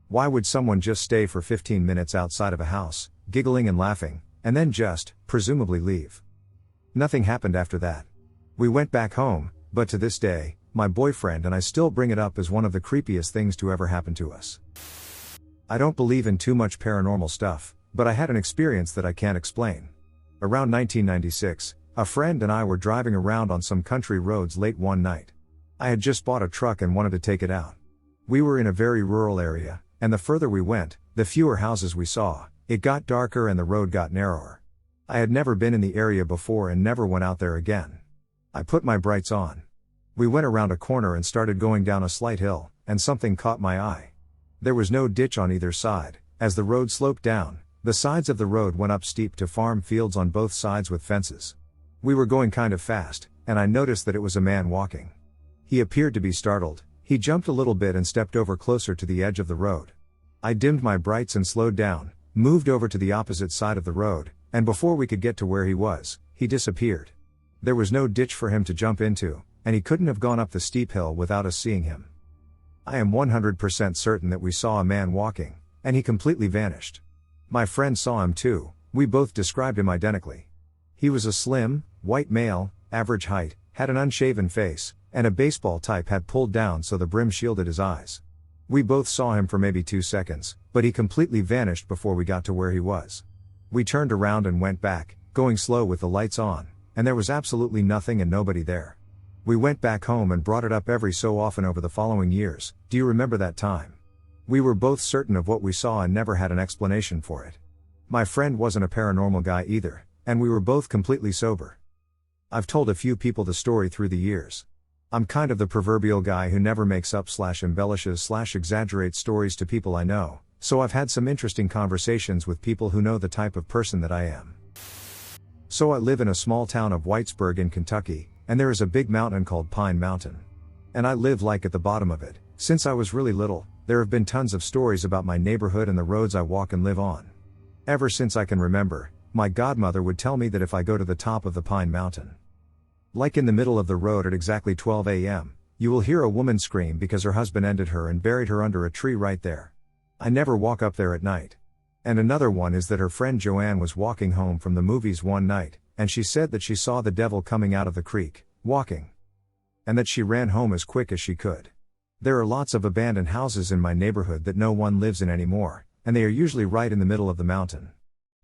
Why would someone just stay for 15 minutes outside of a house, giggling and laughing, and then just, presumably leave? Nothing happened after that. We went back home, but to this day, my boyfriend and I still bring it up as one of the creepiest things to ever happen to us. I don't believe in too much paranormal stuff, but I had an experience that I can't explain. Around 1996, a friend and I were driving around on some country roads late one night. I had just bought a truck and wanted to take it out. We were in a very rural area, and the further we went, the fewer houses we saw. It got darker and the road got narrower. I had never been in the area before and never went out there again. I put my brights on. We went around a corner and started going down a slight hill, and something caught my eye. There was no ditch on either side. As the road sloped down, the sides of the road went up steep to farm fields on both sides with fences. We were going kind of fast, and I noticed that it was a man walking. He appeared to be startled. He jumped a little bit and stepped over closer to the edge of the road. I dimmed my brights and slowed down, moved over to the opposite side of the road, and before we could get to where he was, he disappeared. There was no ditch for him to jump into, and he couldn't have gone up the steep hill without us seeing him. I am 100% certain that we saw a man walking, and he completely vanished. My friend saw him too. We both described him identically. He was a slim, white male, average height, had an unshaven face, and a baseball type hat pulled down so the brim shielded his eyes. We both saw him for maybe 2 seconds, but he completely vanished before we got to where he was. We turned around and went back, going slow with the lights on, and there was absolutely nothing and nobody there. We went back home and brought it up every so often over the following years. Do you remember that time? We were both certain of what we saw and never had an explanation for it. My friend wasn't a paranormal guy either, and we were both completely sober. I've told a few people the story through the years. I'm kind of the proverbial guy who never makes up / embellishes / exaggerates stories to people I know, so I've had some interesting conversations with people who know the type of person that I am. So I live in a small town of Whitesburg in Kentucky, and there is a big mountain called Pine Mountain. And I live like at the bottom of it. Since I was really little, there have been tons of stories about my neighborhood and the roads I walk and live on. Ever since I can remember, my godmother would tell me that if I go to the top of the Pine Mountain, like in the middle of the road at exactly 12 a.m., you will hear a woman scream because her husband ended her and buried her under a tree right there. I never walk up there at night. And another one is that her friend Joanne was walking home from the movies one night, and she said that she saw the devil coming out of the creek, walking. And that she ran home as quick as she could. There are lots of abandoned houses in my neighborhood that no one lives in anymore, and they are usually right in the middle of the mountain.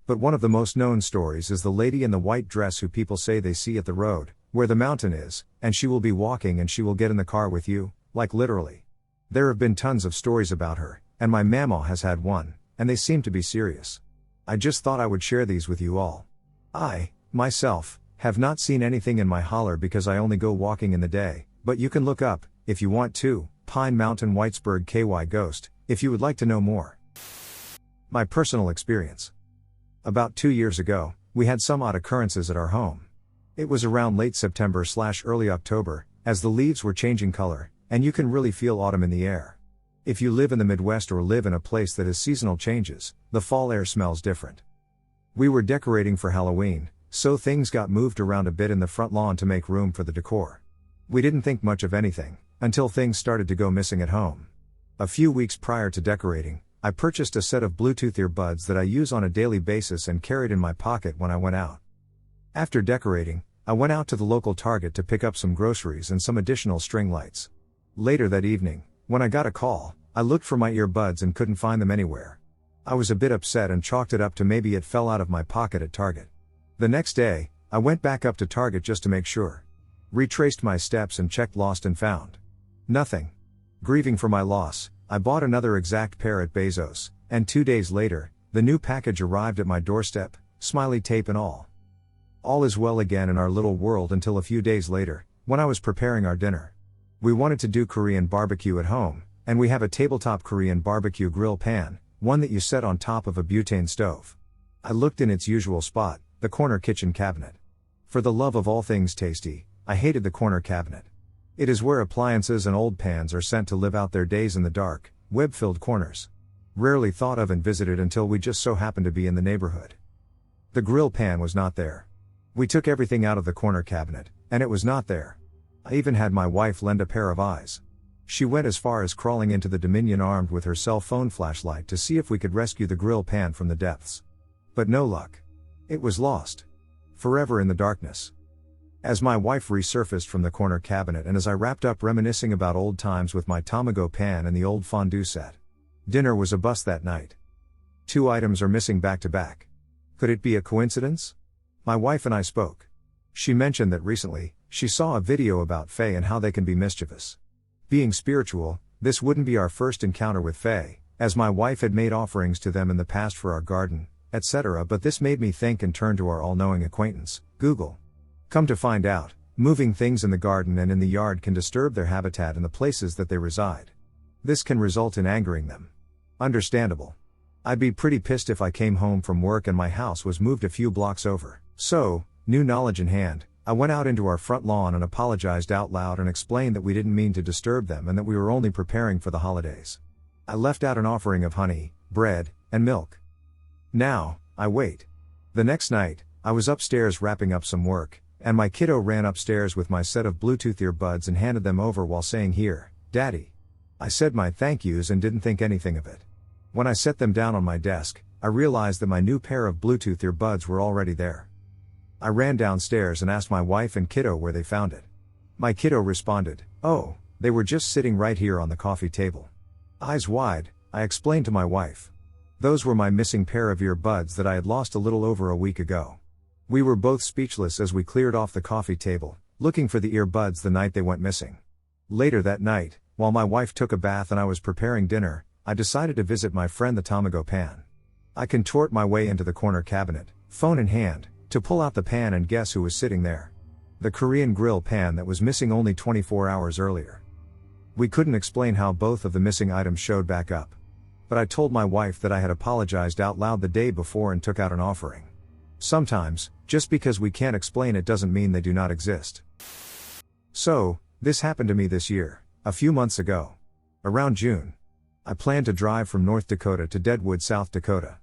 But one of the most known stories is the lady in the white dress who people say they see at the road, where the mountain is, and she will be walking and she will get in the car with you, like literally. There have been tons of stories about her, and my mama has had one, and they seem to be serious. I just thought I would share these with you all. I, myself, have not seen anything in my holler because I only go walking in the day, but you can look up, if you want to, Pine Mountain Whitesburg KY Ghost, if you would like to know more. My personal experience. About 2 years ago, we had some odd occurrences at our home. It was around late September / early October, as the leaves were changing color, and you can really feel autumn in the air. If you live in the Midwest or live in a place that has seasonal changes, the fall air smells different. We were decorating for Halloween, so things got moved around a bit in the front lawn to make room for the decor. We didn't think much of anything, until things started to go missing at home. A few weeks prior to decorating, I purchased a set of Bluetooth earbuds that I use on a daily basis and carried in my pocket when I went out. After decorating, I went out to the local Target to pick up some groceries and some additional string lights. Later that evening, when I got a call, I looked for my earbuds and couldn't find them anywhere. I was a bit upset and chalked it up to maybe it fell out of my pocket at Target. The next day, I went back up to Target just to make sure. Retraced my steps and checked lost and found. Nothing. Grieving for my loss, I bought another exact pair at Bezos, and 2 days later, the new package arrived at my doorstep, smiley tape and all. All is well again in our little world until a few days later, when I was preparing our dinner. We wanted to do Korean barbecue at home, and we have a tabletop Korean barbecue grill pan, one that you set on top of a butane stove. I looked in its usual spot, the corner kitchen cabinet. For the love of all things tasty, I hated the corner cabinet. It is where appliances and old pans are sent to live out their days in the dark, web-filled corners. Rarely thought of and visited until we just so happened to be in the neighborhood. The grill pan was not there. We took everything out of the corner cabinet, and it was not there. I even had my wife lend a pair of eyes. She went as far as crawling into the Dominion armed with her cell phone flashlight to see if we could rescue the grill pan from the depths. But no luck. It was lost. Forever in the darkness. As my wife resurfaced from the corner cabinet and as I wrapped up reminiscing about old times with my Tamago pan and the old fondue set. Dinner was a bust that night. 2 items are missing back to back. Could it be a coincidence? My wife and I spoke. She mentioned that recently, she saw a video about Fae and how they can be mischievous. Being spiritual, this wouldn't be our first encounter with Fae, as my wife had made offerings to them in the past for our garden, etc. But this made me think and turn to our all-knowing acquaintance, Google. Come to find out, moving things in the garden and in the yard can disturb their habitat and the places that they reside. This can result in angering them. Understandable. I'd be pretty pissed if I came home from work and my house was moved a few blocks over. So, new knowledge in hand, I went out into our front lawn and apologized out loud and explained that we didn't mean to disturb them and that we were only preparing for the holidays. I left out an offering of honey, bread, and milk. Now, I wait. The next night, I was upstairs wrapping up some work, and my kiddo ran upstairs with my set of Bluetooth earbuds and handed them over while saying, "Here, Daddy." I said my thank yous and didn't think anything of it. When I set them down on my desk, I realized that my new pair of Bluetooth earbuds were already there. I ran downstairs and asked my wife and kiddo where they found it. My kiddo responded, "Oh, they were just sitting right here on the coffee table." Eyes wide, I explained to my wife. Those were my missing pair of earbuds that I had lost a little over a week ago. We were both speechless as we cleared off the coffee table, looking for the earbuds the night they went missing. Later that night, while my wife took a bath and I was preparing dinner, I decided to visit my friend the Tamago pan. I contort my way into the corner cabinet, phone in hand, to pull out the pan and guess who was sitting there. The Korean grill pan that was missing only 24 hours earlier. We couldn't explain how both of the missing items showed back up. But I told my wife that I had apologized out loud the day before and took out an offering. Sometimes, just because we can't explain it doesn't mean they do not exist. So, this happened to me this year, a few months ago. Around June. I planned to drive from North Dakota to Deadwood, South Dakota.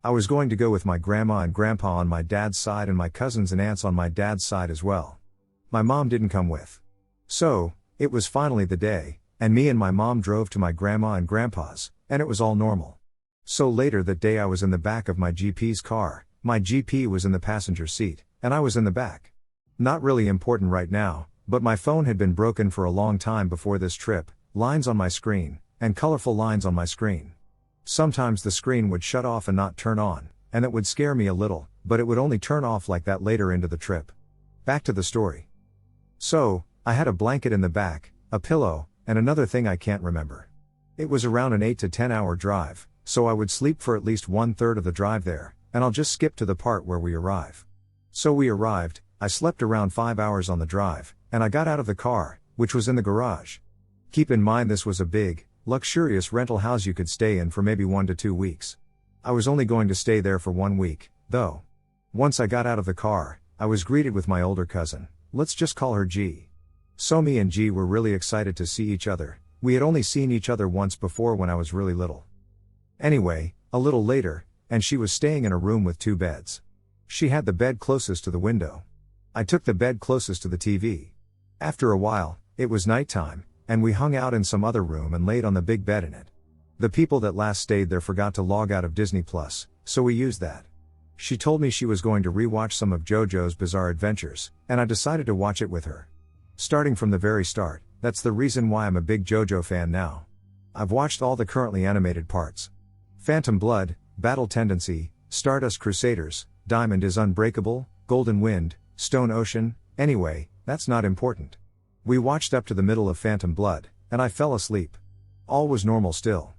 I was going to go with my grandma and grandpa on my dad's side and my cousins and aunts on my dad's side as well. My mom didn't come with. So, it was finally the day, and me and my mom drove to my grandma and grandpa's, and it was all normal. So later that day I was in the back of my GP's car, my GP was in the passenger seat, and I was in the back. Not really important right now, but my phone had been broken for a long time before this trip, lines on my screen, and colorful lines on my screen. Sometimes the screen would shut off and not turn on, and it would scare me a little, but it would only turn off like that later into the trip. Back to the story. So, I had a blanket in the back, a pillow, and another thing I can't remember. It was around an 8 to 10 hour drive, so I would sleep for at least 1/3 of the drive there, and I'll just skip to the part where we arrive. So we arrived, I slept around 5 hours on the drive, and I got out of the car, which was in the garage. Keep in mind this was a big, luxurious rental house you could stay in for maybe 1 to 2 weeks. I was only going to stay there for 1 week, though. Once I got out of the car, I was greeted with my older cousin, let's just call her G. So me and G were really excited to see each other. We had only seen each other once before when I was really little. Anyway, a little later, and she was staying in a room with 2 beds. She had the bed closest to the window. I took the bed closest to the TV. After a while, it was nighttime, and we hung out in some other room and laid on the big bed in it. The people that last stayed there forgot to log out of Disney Plus, so we used that. She told me she was going to rewatch some of JoJo's Bizarre Adventures, and I decided to watch it with her. Starting from the very start, that's the reason why I'm a big JoJo fan now. I've watched all the currently animated parts. Phantom Blood, Battle Tendency, Stardust Crusaders, Diamond is Unbreakable, Golden Wind, Stone Ocean, anyway, that's not important. We watched up to the middle of Phantom Blood, and I fell asleep. All was normal still.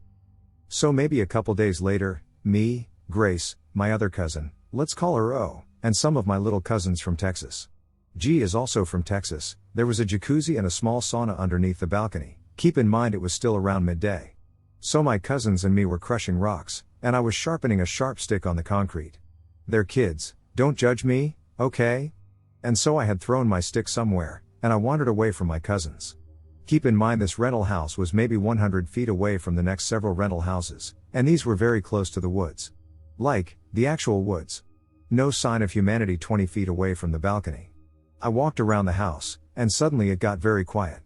So maybe a couple days later, me, Grace, my other cousin, let's call her O, and some of my little cousins from Texas. G is also from Texas. There was a jacuzzi and a small sauna underneath the balcony. Keep in mind it was still around midday. So my cousins and me were crushing rocks, and I was sharpening a sharp stick on the concrete. They're kids, don't judge me, okay? And so I had thrown my stick somewhere, and I wandered away from my cousins. Keep in mind this rental house was maybe 100 feet away from the next several rental houses, and these were very close to the woods. Like, the actual woods. No sign of humanity 20 feet away from the balcony. I walked around the house, and suddenly it got very quiet.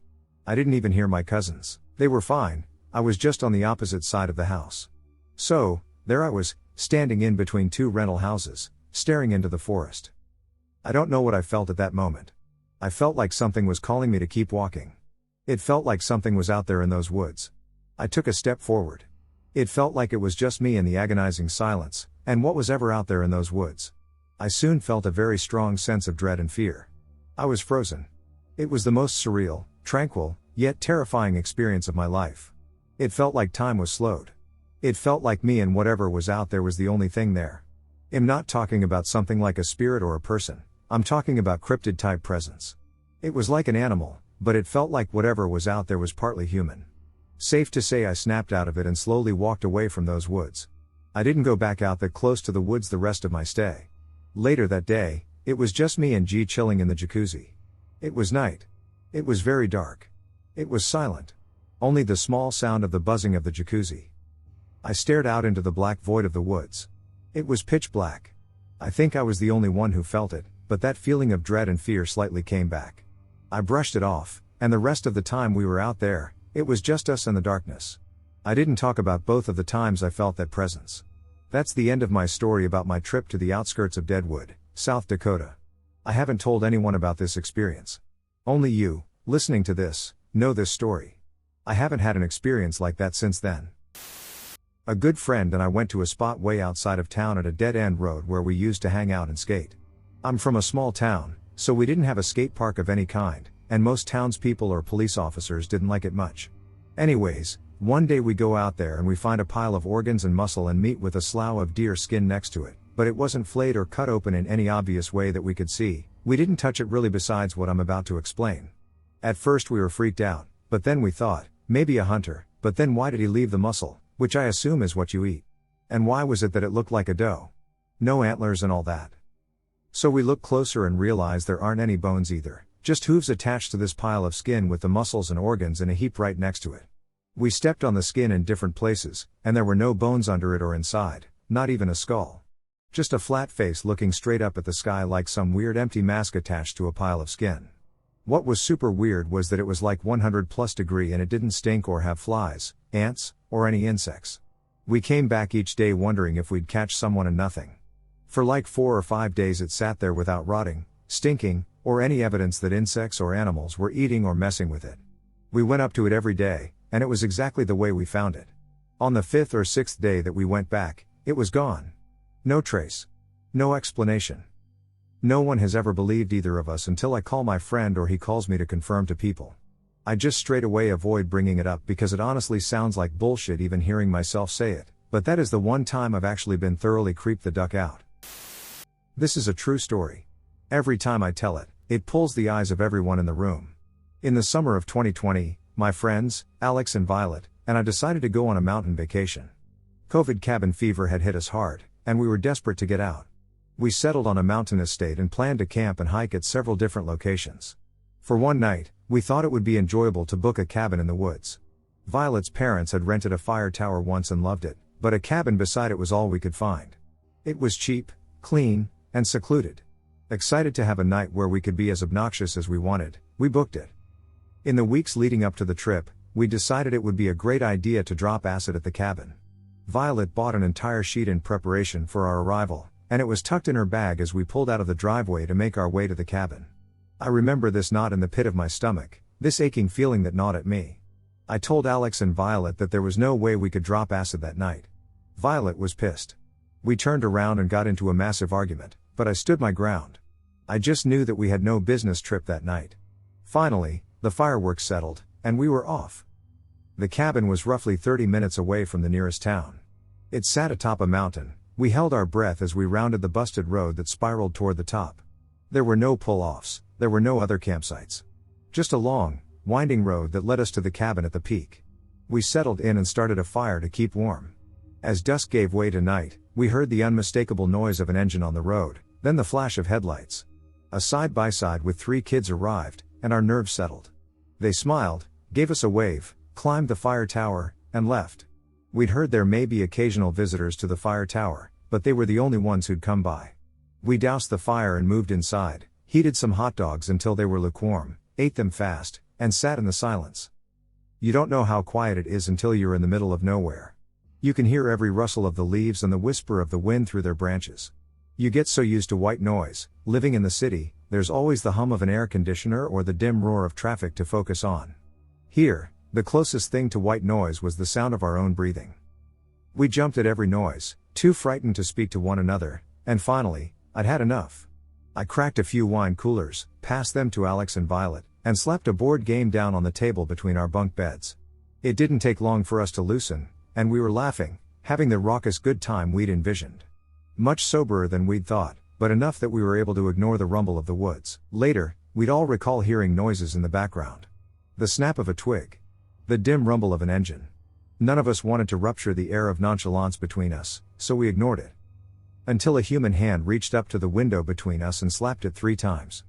I didn't even hear my cousins, they were fine, I was just on the opposite side of the house. So, there I was, standing in between 2 rental houses, staring into the forest. I don't know what I felt at that moment. I felt like something was calling me to keep walking. It felt like something was out there in those woods. I took a step forward. It felt like it was just me in the agonizing silence, and what was ever out there in those woods. I soon felt a very strong sense of dread and fear. I was frozen. It was the most surreal, tranquil, yet terrifying experience of my life. It felt like time was slowed. It felt like me and whatever was out there was the only thing there. I'm not talking about something like a spirit or a person. I'm talking about cryptid-type presence. It was like an animal, but it felt like whatever was out there was partly human. Safe to say I snapped out of it and slowly walked away from those woods. I didn't go back out that close to the woods the rest of my stay. Later that day, it was just me and G chilling in the jacuzzi. It was night. It was very dark. It was silent. Only the small sound of the buzzing of the jacuzzi. I stared out into the black void of the woods. It was pitch black. I think I was the only one who felt it, but that feeling of dread and fear slightly came back. I brushed it off, and the rest of the time we were out there, it was just us and the darkness. I didn't talk about both of the times I felt that presence. That's the end of my story about my trip to the outskirts of Deadwood, South Dakota. I haven't told anyone about this experience. Only you, listening to this, know this story. I haven't had an experience like that since then. A good friend and I went to a spot way outside of town at a dead-end road where we used to hang out and skate. I'm from a small town, so we didn't have a skate park of any kind, and most townspeople or police officers didn't like it much. Anyways, one day we go out there and we find a pile of organs and muscle and meat with a slough of deer skin next to it, but it wasn't flayed or cut open in any obvious way that we could see. We didn't touch it really besides what I'm about to explain. At first we were freaked out, but then we thought, maybe a hunter, but then why did he leave the muscle, which I assume is what you eat? And why was it that it looked like a doe? No antlers and all that. So we looked closer and realized there aren't any bones either, just hooves attached to this pile of skin with the muscles and organs in a heap right next to it. We stepped on the skin in different places, and there were no bones under it or inside, not even a skull. Just a flat face looking straight up at the sky like some weird empty mask attached to a pile of skin. What was super weird was that it was like 100+ degree and it didn't stink or have flies, ants, or any insects. We came back each day wondering if we'd catch someone and nothing. For like 4 or 5 days it sat there without rotting, stinking, or any evidence that insects or animals were eating or messing with it. We went up to it every day, and it was exactly the way we found it. On the 5th or 6th day that we went back, it was gone. No trace. No explanation. No one has ever believed either of us until I call my friend or he calls me to confirm to people. I just straight away avoid bringing it up because it honestly sounds like bullshit even hearing myself say it, but that is the one time I've actually been thoroughly creeped the duck out. This is a true story. Every time I tell it, it pulls the eyes of everyone in the room. In the summer of 2020, my friends, Alex and Violet, and I decided to go on a mountain vacation. COVID cabin fever had hit us hard, and we were desperate to get out. We settled on a mountain estate and planned to camp and hike at several different locations. For one night, we thought it would be enjoyable to book a cabin in the woods. Violet's parents had rented a fire tower once and loved it, but a cabin beside it was all we could find. It was cheap, clean, and secluded. Excited to have a night where we could be as obnoxious as we wanted, we booked it. In the weeks leading up to the trip, we decided it would be a great idea to drop acid at the cabin. Violet bought an entire sheet in preparation for our arrival, and it was tucked in her bag as we pulled out of the driveway to make our way to the cabin. I remember this knot in the pit of my stomach, this aching feeling that gnawed at me. I told Alex and Violet that there was no way we could drop acid that night. Violet was pissed. We turned around and got into a massive argument, but I stood my ground. I just knew that we had no business trip that night. Finally, the fireworks settled, and we were off. The cabin was roughly 30 minutes away from the nearest town. It sat atop a mountain. We held our breath as we rounded the busted road that spiraled toward the top. There were no pull-offs, there were no other campsites. Just a long, winding road that led us to the cabin at the peak. We settled in and started a fire to keep warm. As dusk gave way to night, we heard the unmistakable noise of an engine on the road, then the flash of headlights. A side-by-side with 3 kids arrived, and our nerves settled. They smiled, gave us a wave, climbed the fire tower, and left. We'd heard there may be occasional visitors to the fire tower, but they were the only ones who'd come by. We doused the fire and moved inside, heated some hot dogs until they were lukewarm, ate them fast, and sat in the silence. You don't know how quiet it is until you're in the middle of nowhere. You can hear every rustle of the leaves and the whisper of the wind through their branches. You get so used to white noise. Living in the city, there's always the hum of an air conditioner or the dim roar of traffic to focus on. Here, the closest thing to white noise was the sound of our own breathing. We jumped at every noise, too frightened to speak to one another, and finally, I'd had enough. I cracked a few wine coolers, passed them to Alex and Violet, and slapped a board game down on the table between our bunk beds. It didn't take long for us to loosen, and we were laughing, having the raucous good time we'd envisioned. Much soberer than we'd thought, but enough that we were able to ignore the rumble of the woods. Later, we'd all recall hearing noises in the background. The snap of a twig. The dim rumble of an engine. None of us wanted to rupture the air of nonchalance between us, so we ignored it. Until a human hand reached up to the window between us and slapped it 3 times.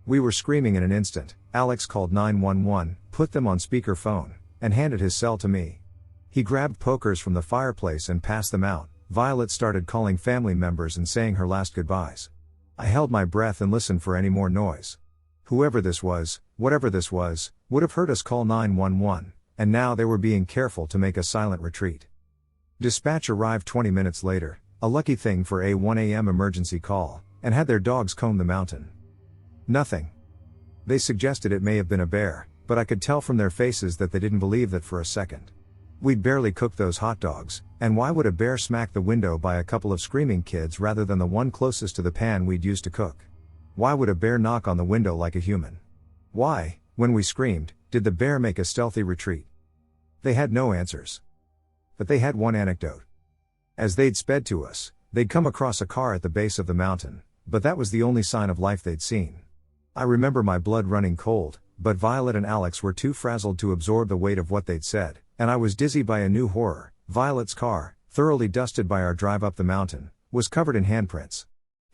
We were screaming in an instant. Alex called 911, put them on speakerphone, and handed his cell to me. He grabbed pokers from the fireplace and passed them out. Violet started calling family members and saying her last goodbyes. I held my breath and listened for any more noise. Whoever this was, whatever this was, would have heard us call 911, and now they were being careful to make a silent retreat. Dispatch arrived 20 minutes later, a lucky thing for a 1 a.m. emergency call, and had their dogs comb the mountain. Nothing. They suggested it may have been a bear, but I could tell from their faces that they didn't believe that for a second. We'd barely cooked those hot dogs, and why would a bear smack the window by a couple of screaming kids rather than the one closest to the pan we'd used to cook? Why would a bear knock on the window like a human? Why, when we screamed, did the bear make a stealthy retreat? They had no answers. But they had one anecdote. As they'd sped to us, They'd come across a car at the base of the mountain, but that was the only sign of life they'd seen. I remember my blood running cold, but Violet and Alex were too frazzled to absorb the weight of what they'd said, and I was dizzy by a new horror. Violet's car, thoroughly dusted by our drive up the mountain, was covered in handprints.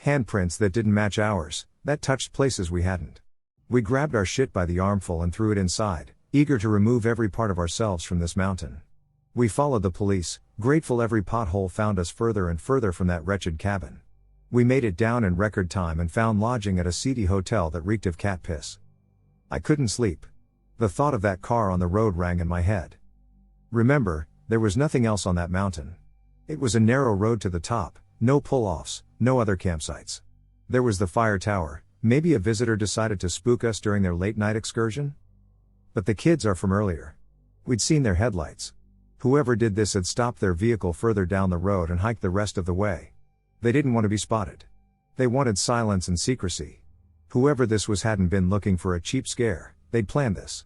Handprints that didn't match ours, that touched places we hadn't. We grabbed our shit by the armful and threw it inside, eager to remove every part of ourselves from this mountain. We followed the police, grateful every pothole found us further and further from that wretched cabin. We made it down in record time and found lodging at a seedy hotel that reeked of cat piss. I couldn't sleep. The thought of that car on the road rang in my head. Remember, there was nothing else on that mountain. It was a narrow road to the top, no pull-offs, no other campsites. There was the fire tower. Maybe a visitor decided to spook us during their late-night excursion? But the kids are from earlier. We'd seen their headlights. Whoever did this had stopped their vehicle further down the road and hiked the rest of the way. They didn't want to be spotted. They wanted silence and secrecy. Whoever this was hadn't been looking for a cheap scare, they'd planned this.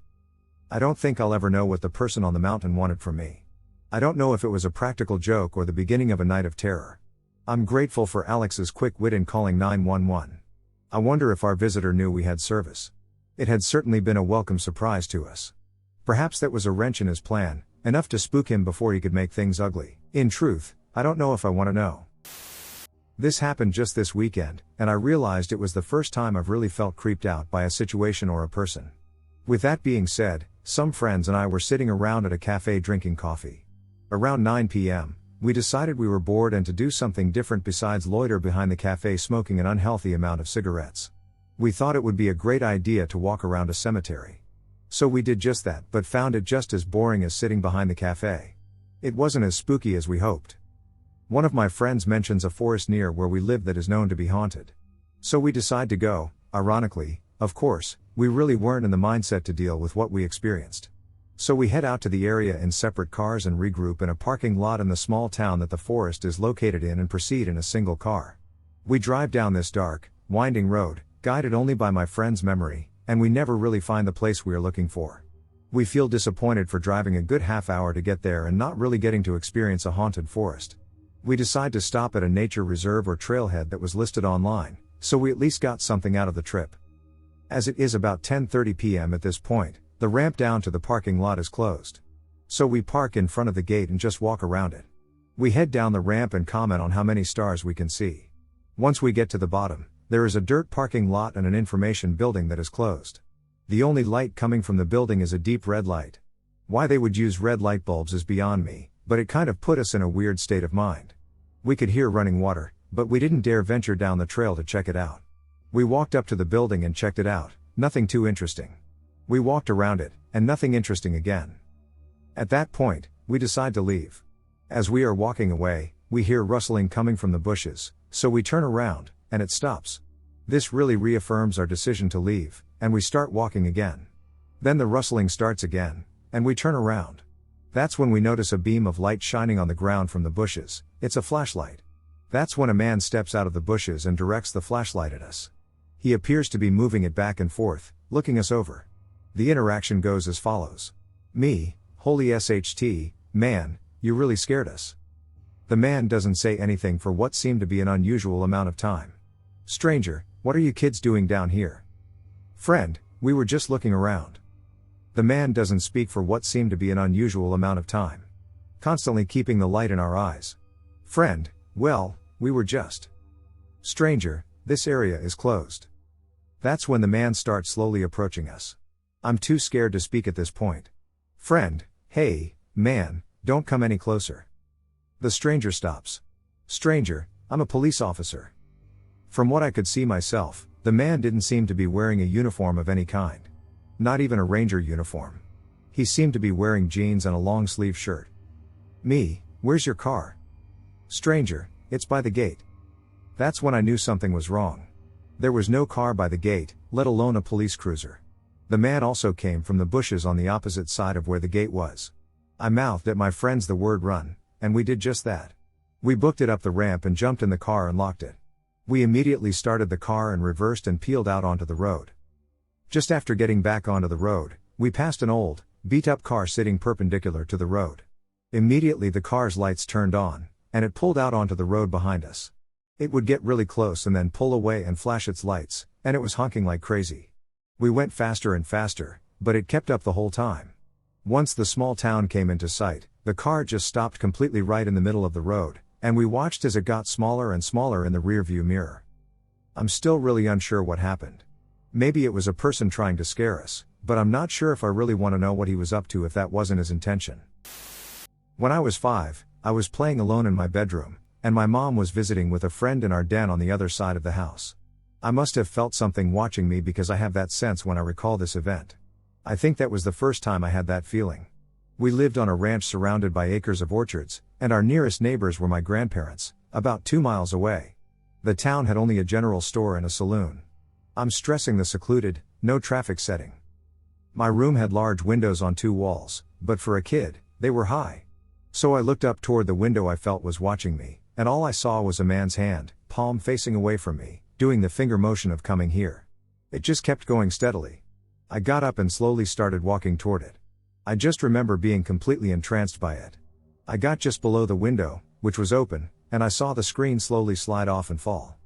I don't think I'll ever know what the person on the mountain wanted from me. I don't know if it was a practical joke or the beginning of a night of terror. I'm grateful for Alex's quick wit in calling 911. I wonder if our visitor knew we had service. It had certainly been a welcome surprise to us. Perhaps that was a wrench in his plan, enough to spook him before he could make things ugly. In truth, I don't know if I want to know. This happened just this weekend, and I realized it was the first time I've really felt creeped out by a situation or a person. With that being said, some friends and I were sitting around at a cafe drinking coffee. Around 9 p.m., we decided we were bored and to do something different besides loiter behind the cafe smoking an unhealthy amount of cigarettes. We thought it would be a great idea to walk around a cemetery. So we did just that, but found it just as boring as sitting behind the cafe. It wasn't as spooky as we hoped. One of my friends mentions a forest near where we live that is known to be haunted. So we decide to go. Ironically, of course, we really weren't in the mindset to deal with what we experienced. So we head out to the area in separate cars and regroup in a parking lot in the small town that the forest is located in and proceed in a single car. We drive down this dark, winding road, guided only by my friend's memory, and we never really find the place we are looking for. We feel disappointed for driving a good half hour to get there and not really getting to experience a haunted forest. We decide to stop at a nature reserve or trailhead that was listed online, so we at least got something out of the trip. As it is about 10:30 p.m. at this point, the ramp down to the parking lot is closed. So we park in front of the gate and just walk around it. We head down the ramp and comment on how many stars we can see. Once we get to the bottom, there is a dirt parking lot and an information building that is closed. The only light coming from the building is a deep red light. Why they would use red light bulbs is beyond me, but it kind of put us in a weird state of mind. We could hear running water, but we didn't dare venture down the trail to check it out. We walked up to the building and checked it out, nothing too interesting. We walked around it, and nothing interesting again. At that point, we decide to leave. As we are walking away, we hear rustling coming from the bushes, so we turn around, and it stops. This really reaffirms our decision to leave, and we start walking again. Then the rustling starts again, and we turn around. That's when we notice a beam of light shining on the ground from the bushes. It's a flashlight. That's when a man steps out of the bushes and directs the flashlight at us. He appears to be moving it back and forth, looking us over. The interaction goes as follows. Me, holy SHT, man, you really scared us. The man doesn't say anything for what seemed to be an unusual amount of time. Stranger, what are you kids doing down here? Friend, we were just looking around. The man doesn't speak for what seemed to be an unusual amount of time. Constantly keeping the light in our eyes. Friend, well, we were just. Stranger, this area is closed. That's when the man starts slowly approaching us. I'm too scared to speak at this point. Friend, hey, man, don't come any closer. The stranger stops. Stranger, I'm a police officer. From what I could see myself, the man didn't seem to be wearing a uniform of any kind. Not even a ranger uniform. He seemed to be wearing jeans and a long-sleeve shirt. Me, where's your car? Stranger, it's by the gate. That's when I knew something was wrong. There was no car by the gate, let alone a police cruiser. The man also came from the bushes on the opposite side of where the gate was. I mouthed at my friends the word run, and we did just that. We booked it up the ramp and jumped in the car and locked it. We immediately started the car and reversed and peeled out onto the road. Just after getting back onto the road, we passed an old, beat-up car sitting perpendicular to the road. Immediately the car's lights turned on, and it pulled out onto the road behind us. It would get really close and then pull away and flash its lights, and it was honking like crazy. We went faster and faster, but it kept up the whole time. Once the small town came into sight, the car just stopped completely right in the middle of the road, and we watched as it got smaller and smaller in the rearview mirror. I'm still really unsure what happened. Maybe it was a person trying to scare us, but I'm not sure if I really want to know what he was up to if that wasn't his intention. When I was 5, I was playing alone in my bedroom, and my mom was visiting with a friend in our den on the other side of the house. I must have felt something watching me because I have that sense when I recall this event. I think that was the first time I had that feeling. We lived on a ranch surrounded by acres of orchards, and our nearest neighbors were my grandparents, about 2 miles away. The town had only a general store and a saloon. I'm stressing the secluded, no traffic setting. My room had large windows on 2 walls, but for a kid, they were high. So I looked up toward the window I felt was watching me, and all I saw was a man's hand, palm facing away from me, doing the finger motion of coming here. It just kept going steadily. I got up and slowly started walking toward it. I just remember being completely entranced by it. I got just below the window, which was open, and I saw the screen slowly slide off and fall.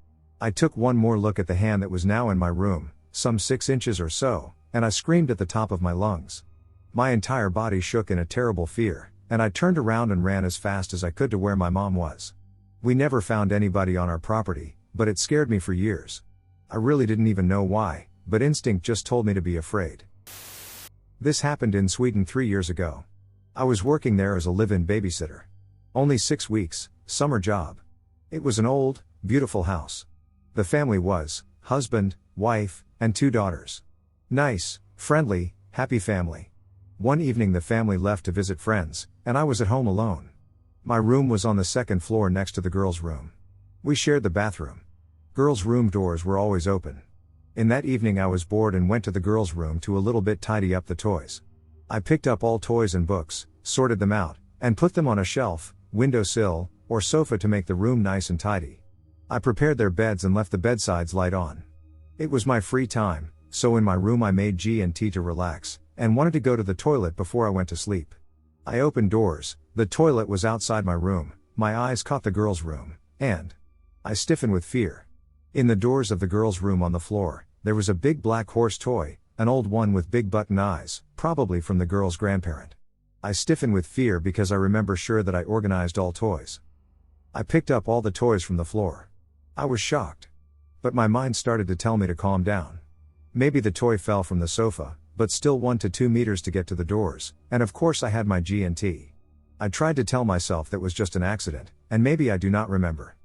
I took one more look at the hand that was now in my room, some 6 inches or so, and I screamed at the top of my lungs. My entire body shook in a terrible fear, and I turned around and ran as fast as I could to where my mom was. We never found anybody on our property, but it scared me for years. I really didn't even know why, but instinct just told me to be afraid. This happened in Sweden 3 years ago. I was working there as a live-in babysitter. Only 6 weeks, summer job. It was an old, beautiful house. The family was husband, wife, and 2 daughters. Nice, friendly, happy family. One evening the family left to visit friends, and I was at home alone. My room was on the 2nd floor next to the girls' room. We shared the bathroom. Girls' room doors were always open. In that evening I was bored and went to the girls' room to a little bit tidy up the toys. I picked up all toys and books, sorted them out, and put them on a shelf, windowsill, or sofa to make the room nice and tidy. I prepared their beds and left the bedsides light on. It was my free time, so in my room I made G&T to relax, and wanted to go to the toilet before I went to sleep. I opened doors, the toilet was outside my room, my eyes caught the girls' room, and I stiffened with fear. In the doors of the girls' room on the floor, there was a big black horse toy, an old one with big button eyes, probably from the girl's grandparent. I stiffened with fear because I remember sure that I organized all toys. I picked up all the toys from the floor. I was shocked. But my mind started to tell me to calm down. Maybe the toy fell from the sofa, but still 1 to 2 meters to get to the doors, and of course I had my G&T. I tried to tell myself that was just an accident, and maybe I do not remember.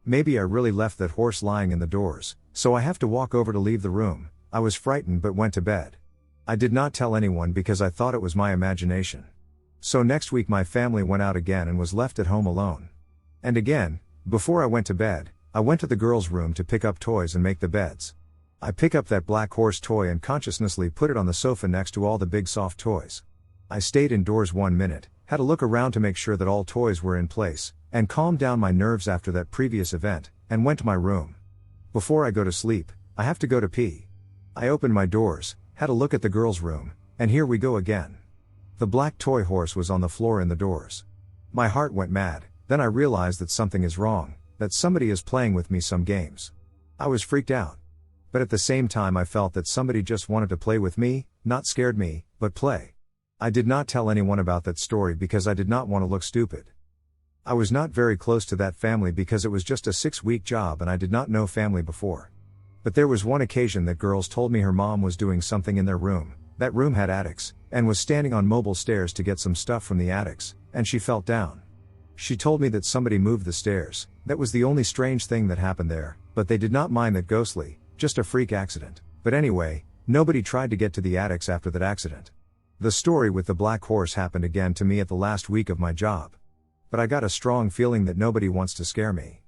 Maybe I really left that horse lying in the doors, so I have to walk over to leave the room. I was frightened but went to bed. I did not tell anyone because I thought it was my imagination. So next week my family went out again and was left at home alone. And again, before I went to bed, I went to the girls' room to pick up toys and make the beds. I pick up that black horse toy and consciously put it on the sofa next to all the big soft toys. I stayed indoors 1 minute, had a look around to make sure that all toys were in place, and calmed down my nerves after that previous event, and went to my room. Before I go to sleep, I have to go to pee. I opened my doors, had a look at the girls' room, and here we go again. The black toy horse was on the floor in the doors. My heart went mad, then I realized that something is wrong, that somebody is playing with me some games. I was freaked out. But at the same time I felt that somebody just wanted to play with me, not scared me, but play. I did not tell anyone about that story because I did not want to look stupid. I was not very close to that family because it was just a 6-week job and I did not know family before. But there was one occasion that girls told me her mom was doing something in their room. That room had attics, and was standing on mobile stairs to get some stuff from the attics, and she felt down. She told me that somebody moved the stairs. That was the only strange thing that happened there, but they did not mind that ghostly, just a freak accident. But anyway, nobody tried to get to the attics after that accident. The story with the black horse happened again to me at the last week of my job. But I got a strong feeling that nobody wants to scare me.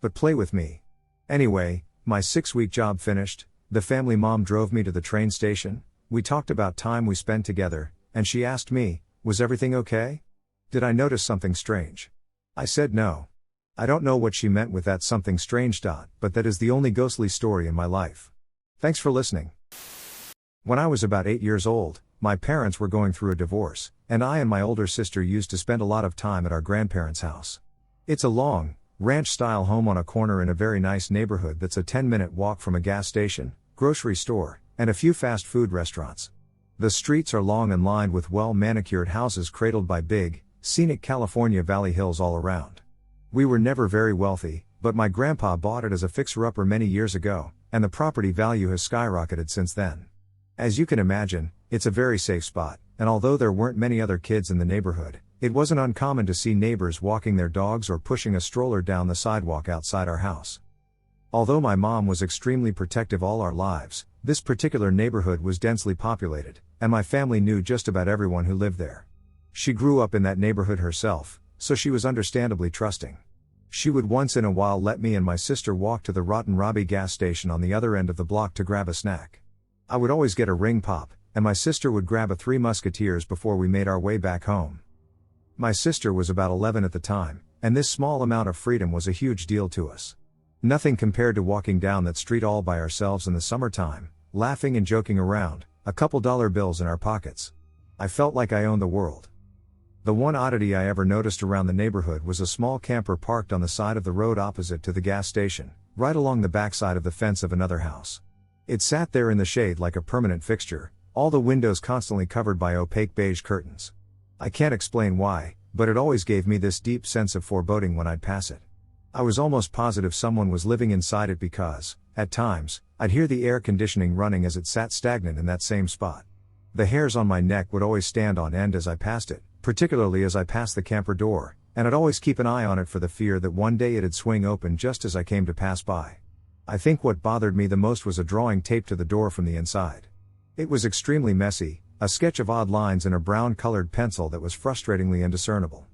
But play with me. Anyway, my 6-week job finished, the family mom drove me to the train station, we talked about time we spent together, and she asked me, was everything okay? Did I notice something strange? I said no. I don't know what she meant with that something strange. But that is the only ghostly story in my life. Thanks for listening. When I was about 8 years old, my parents were going through a divorce, and I and my older sister used to spend a lot of time at our grandparents' house. It's a long, ranch-style home on a corner in a very nice neighborhood that's a 10-minute walk from a gas station, grocery store, and a few fast food restaurants. The streets are long and lined with well-manicured houses cradled by big, scenic California valley hills all around. We were never very wealthy, but my grandpa bought it as a fixer-upper many years ago, and the property value has skyrocketed since then. As you can imagine, it's a very safe spot, and although there weren't many other kids in the neighborhood, it wasn't uncommon to see neighbors walking their dogs or pushing a stroller down the sidewalk outside our house. Although my mom was extremely protective all our lives, this particular neighborhood was densely populated, and my family knew just about everyone who lived there. She grew up in that neighborhood herself, so she was understandably trusting. She would once in a while let me and my sister walk to the Rotten Robbie gas station on the other end of the block to grab a snack. I would always get a ring pop, and my sister would grab a Three Musketeers before we made our way back home. My sister was about 11 at the time, and this small amount of freedom was a huge deal to us. Nothing compared to walking down that street all by ourselves in the summertime, laughing and joking around, a couple dollar bills in our pockets. I felt like I owned the world. The one oddity I ever noticed around the neighborhood was a small camper parked on the side of the road opposite to the gas station, right along the backside of the fence of another house. It sat there in the shade like a permanent fixture, all the windows constantly covered by opaque beige curtains. I can't explain why, but it always gave me this deep sense of foreboding when I'd pass it. I was almost positive someone was living inside it because, at times, I'd hear the air conditioning running as it sat stagnant in that same spot. The hairs on my neck would always stand on end as I passed it, particularly as I passed the camper door, and I'd always keep an eye on it for the fear that one day it'd swing open just as I came to pass by. I think what bothered me the most was a drawing taped to the door from the inside. It was extremely messy, a sketch of odd lines in a brown-colored pencil that was frustratingly indiscernible.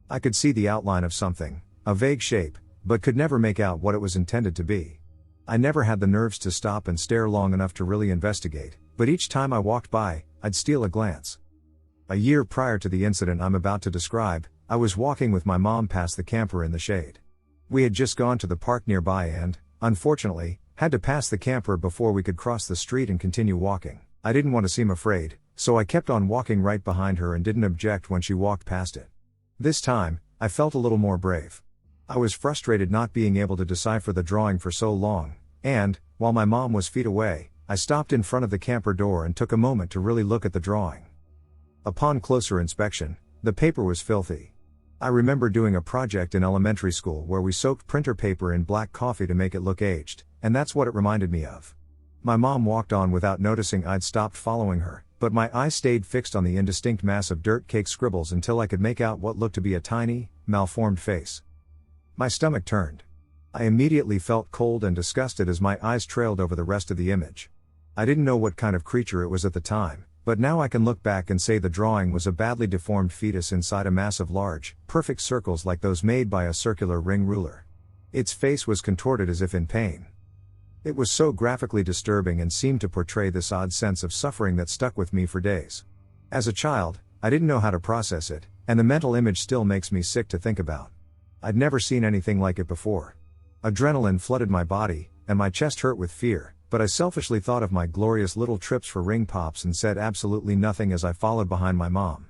I could see the outline of something, a vague shape, but could never make out what it was intended to be. I never had the nerves to stop and stare long enough to really investigate, but each time I walked by, I'd steal a glance. A year prior to the incident I'm about to describe, I was walking with my mom past the camper in the shade. We had just gone to the park nearby and, unfortunately, had to pass the camper before we could cross the street and continue walking. I didn't want to seem afraid, so I kept on walking right behind her and didn't object when she walked past it. This time, I felt a little more brave. I was frustrated not being able to decipher the drawing for so long, and, while my mom was feet away, I stopped in front of the camper door and took a moment to really look at the drawing. Upon closer inspection, the paper was filthy. I remember doing a project in elementary school where we soaked printer paper in black coffee to make it look aged, and that's what it reminded me of. My mom walked on without noticing I'd stopped following her, but my eyes stayed fixed on the indistinct mass of dirt-caked scribbles until I could make out what looked to be a tiny, malformed face. My stomach turned. I immediately felt cold and disgusted as my eyes trailed over the rest of the image. I didn't know what kind of creature it was at the time, but now I can look back and say the drawing was a badly deformed fetus inside a mass of large, perfect circles like those made by a circular ring ruler. Its face was contorted as if in pain. It was so graphically disturbing and seemed to portray this odd sense of suffering that stuck with me for days. As a child, I didn't know how to process it, and the mental image still makes me sick to think about. I'd never seen anything like it before. Adrenaline flooded my body, and my chest hurt with fear, but I selfishly thought of my glorious little trips for ring pops and said absolutely nothing as I followed behind my mom.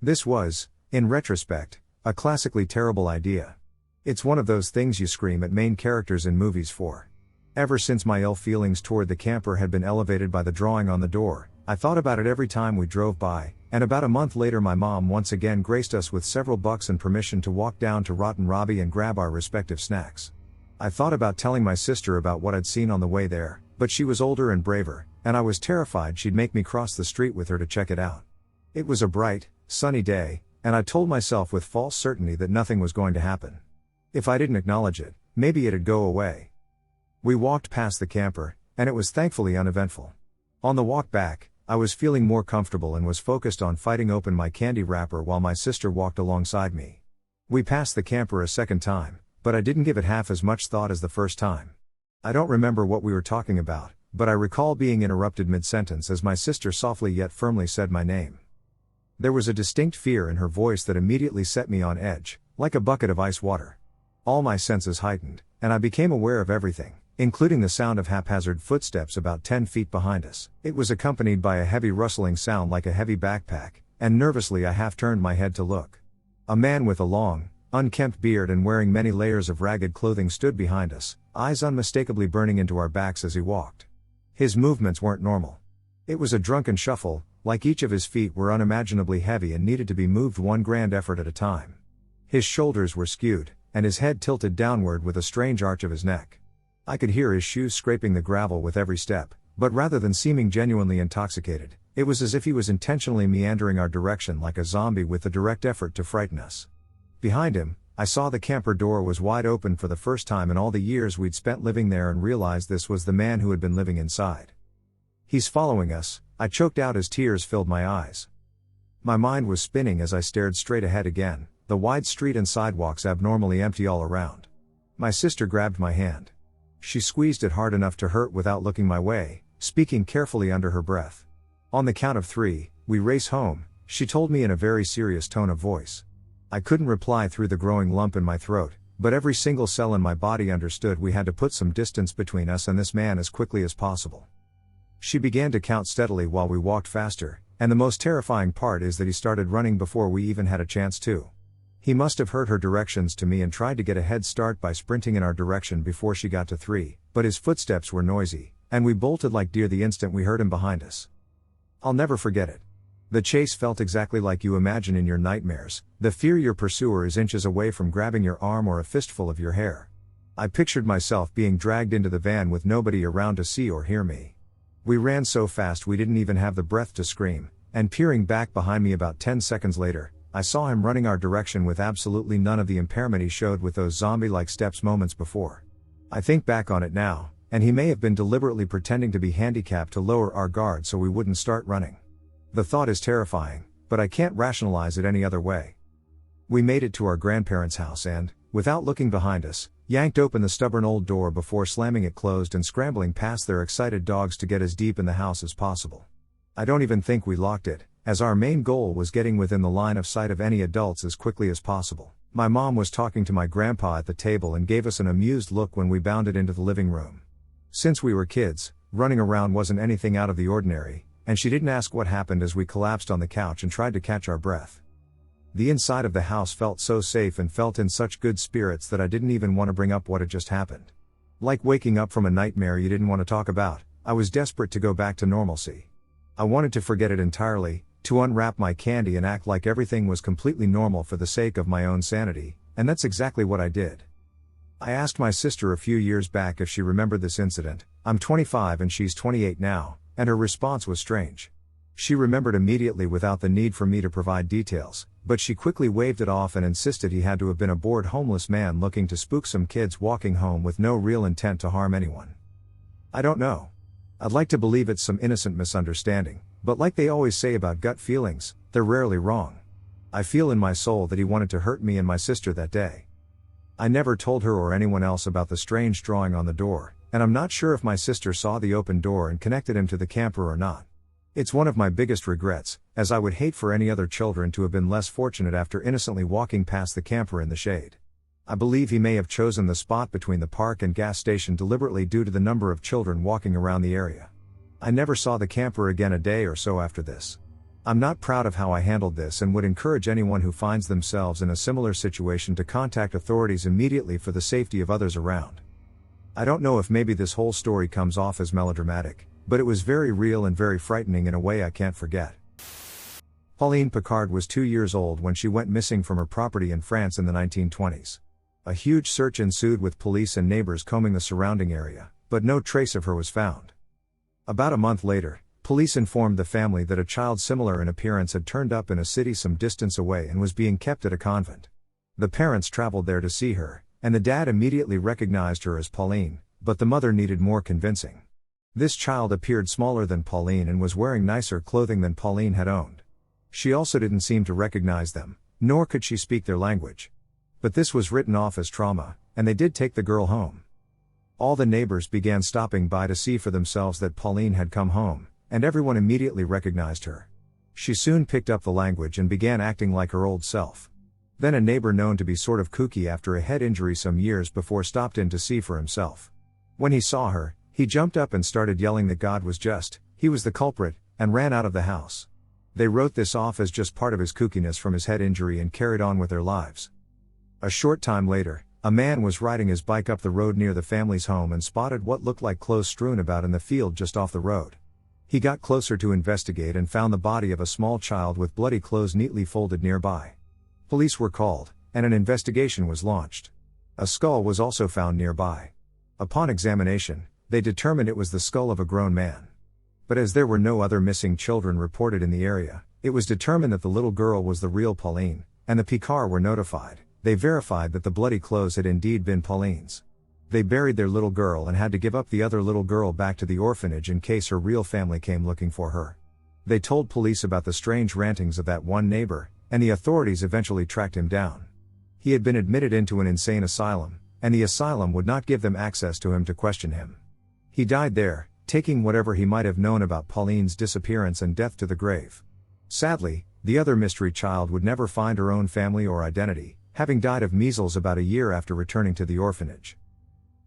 This was, in retrospect, a classically terrible idea. It's one of those things you scream at main characters in movies for. Ever since my ill feelings toward the camper had been elevated by the drawing on the door, I thought about it every time we drove by, and about a month later my mom once again graced us with several bucks and permission to walk down to Rotten Robbie and grab our respective snacks. I thought about telling my sister about what I'd seen on the way there, but she was older and braver, and I was terrified she'd make me cross the street with her to check it out. It was a bright, sunny day, and I told myself with false certainty that nothing was going to happen. If I didn't acknowledge it, maybe it'd go away. We walked past the camper, and it was thankfully uneventful. On the walk back, I was feeling more comfortable and was focused on fighting open my candy wrapper while my sister walked alongside me. We passed the camper a second time, but I didn't give it half as much thought as the first time. I don't remember what we were talking about, but I recall being interrupted mid-sentence as my sister softly yet firmly said my name. There was a distinct fear in her voice that immediately set me on edge, like a bucket of ice water. All my senses heightened, and I became aware of everything, including the sound of haphazard footsteps about 10 feet behind us. It was accompanied by a heavy rustling sound like a heavy backpack, and nervously I half turned my head to look. A man with a long, unkempt beard and wearing many layers of ragged clothing stood behind us, eyes unmistakably burning into our backs as he walked. His movements weren't normal. It was a drunken shuffle, like each of his feet were unimaginably heavy and needed to be moved one grand effort at a time. His shoulders were skewed, and his head tilted downward with a strange arch of his neck. I could hear his shoes scraping the gravel with every step, but rather than seeming genuinely intoxicated, it was as if he was intentionally meandering our direction like a zombie with the direct effort to frighten us. Behind him, I saw the camper door was wide open for the first time in all the years we'd spent living there and realized this was the man who had been living inside. "He's following us," I choked out as tears filled my eyes. My mind was spinning as I stared straight ahead again, the wide street and sidewalks abnormally empty all around. My sister grabbed my hand. She squeezed it hard enough to hurt without looking my way, speaking carefully under her breath. "On the count of 3, we race home," she told me in a very serious tone of voice. I couldn't reply through the growing lump in my throat, but every single cell in my body understood we had to put some distance between us and this man as quickly as possible. She began to count steadily while we walked faster, and the most terrifying part is that he started running before we even had a chance to. He must have heard her directions to me and tried to get a head start by sprinting in our direction before she got to 3, but his footsteps were noisy, and we bolted like deer the instant we heard him behind us. I'll never forget it. The chase felt exactly like you imagine in your nightmares, the fear your pursuer is inches away from grabbing your arm or a fistful of your hair. I pictured myself being dragged into the van with nobody around to see or hear me. We ran so fast we didn't even have the breath to scream, and peering back behind me about 10 seconds later, I saw him running our direction with absolutely none of the impairment he showed with those zombie-like steps moments before. I think back on it now, and he may have been deliberately pretending to be handicapped to lower our guard so we wouldn't start running. The thought is terrifying, but I can't rationalize it any other way. We made it to our grandparents' house and, without looking behind us, yanked open the stubborn old door before slamming it closed and scrambling past their excited dogs to get as deep in the house as possible. I don't even think we locked it, as our main goal was getting within the line of sight of any adults as quickly as possible. My mom was talking to my grandpa at the table and gave us an amused look when we bounded into the living room. Since we were kids, running around wasn't anything out of the ordinary, and she didn't ask what happened as we collapsed on the couch and tried to catch our breath. The inside of the house felt so safe and felt in such good spirits that I didn't even want to bring up what had just happened. Like waking up from a nightmare you didn't want to talk about, I was desperate to go back to normalcy. I wanted to forget it entirely, to unwrap my candy and act like everything was completely normal for the sake of my own sanity, and that's exactly what I did. I asked my sister a few years back if she remembered this incident. I'm 25 and she's 28 now, and her response was strange. She remembered immediately without the need for me to provide details, but she quickly waved it off and insisted he had to have been a bored homeless man looking to spook some kids walking home with no real intent to harm anyone. I don't know. I'd like to believe it's some innocent misunderstanding, but like they always say about gut feelings, they're rarely wrong. I feel in my soul that he wanted to hurt me and my sister that day. I never told her or anyone else about the strange drawing on the door, and I'm not sure if my sister saw the open door and connected him to the camper or not. It's one of my biggest regrets, as I would hate for any other children to have been less fortunate after innocently walking past the camper in the shade. I believe he may have chosen the spot between the park and gas station deliberately due to the number of children walking around the area. I never saw the camper again a day or so after this. I'm not proud of how I handled this and would encourage anyone who finds themselves in a similar situation to contact authorities immediately for the safety of others around. I don't know if maybe this whole story comes off as melodramatic, but it was very real and very frightening in a way I can't forget. Pauline Picard was 2 years old when she went missing from her property in France in the 1920s. A huge search ensued with police and neighbors combing the surrounding area, but no trace of her was found. About a month later, police informed the family that a child similar in appearance had turned up in a city some distance away and was being kept at a convent. The parents traveled there to see her, and the dad immediately recognized her as Pauline, but the mother needed more convincing. This child appeared smaller than Pauline and was wearing nicer clothing than Pauline had owned. She also didn't seem to recognize them, nor could she speak their language. But this was written off as trauma, and they did take the girl home. All the neighbors began stopping by to see for themselves that Pauline had come home, and everyone immediately recognized her. She soon picked up the language and began acting like her old self. Then a neighbor known to be sort of kooky after a head injury some years before stopped in to see for himself. When he saw her, he jumped up and started yelling that God was just, he was the culprit, and ran out of the house. They wrote this off as just part of his kookiness from his head injury and carried on with their lives. A short time later, a man was riding his bike up the road near the family's home and spotted what looked like clothes strewn about in the field just off the road. He got closer to investigate and found the body of a small child with bloody clothes neatly folded nearby. Police were called, and an investigation was launched. A skull was also found nearby. Upon examination, they determined it was the skull of a grown man. But as there were no other missing children reported in the area, it was determined that the little girl was the real Pauline, and the PCAR were notified. They verified that the bloody clothes had indeed been Pauline's. They buried their little girl and had to give up the other little girl back to the orphanage in case her real family came looking for her. They told police about the strange rantings of that one neighbor, and the authorities eventually tracked him down. He had been admitted into an insane asylum, and the asylum would not give them access to him to question him. He died there, taking whatever he might have known about Pauline's disappearance and death to the grave. Sadly, the other mystery child would never find her own family or identity, having died of measles about a year after returning to the orphanage.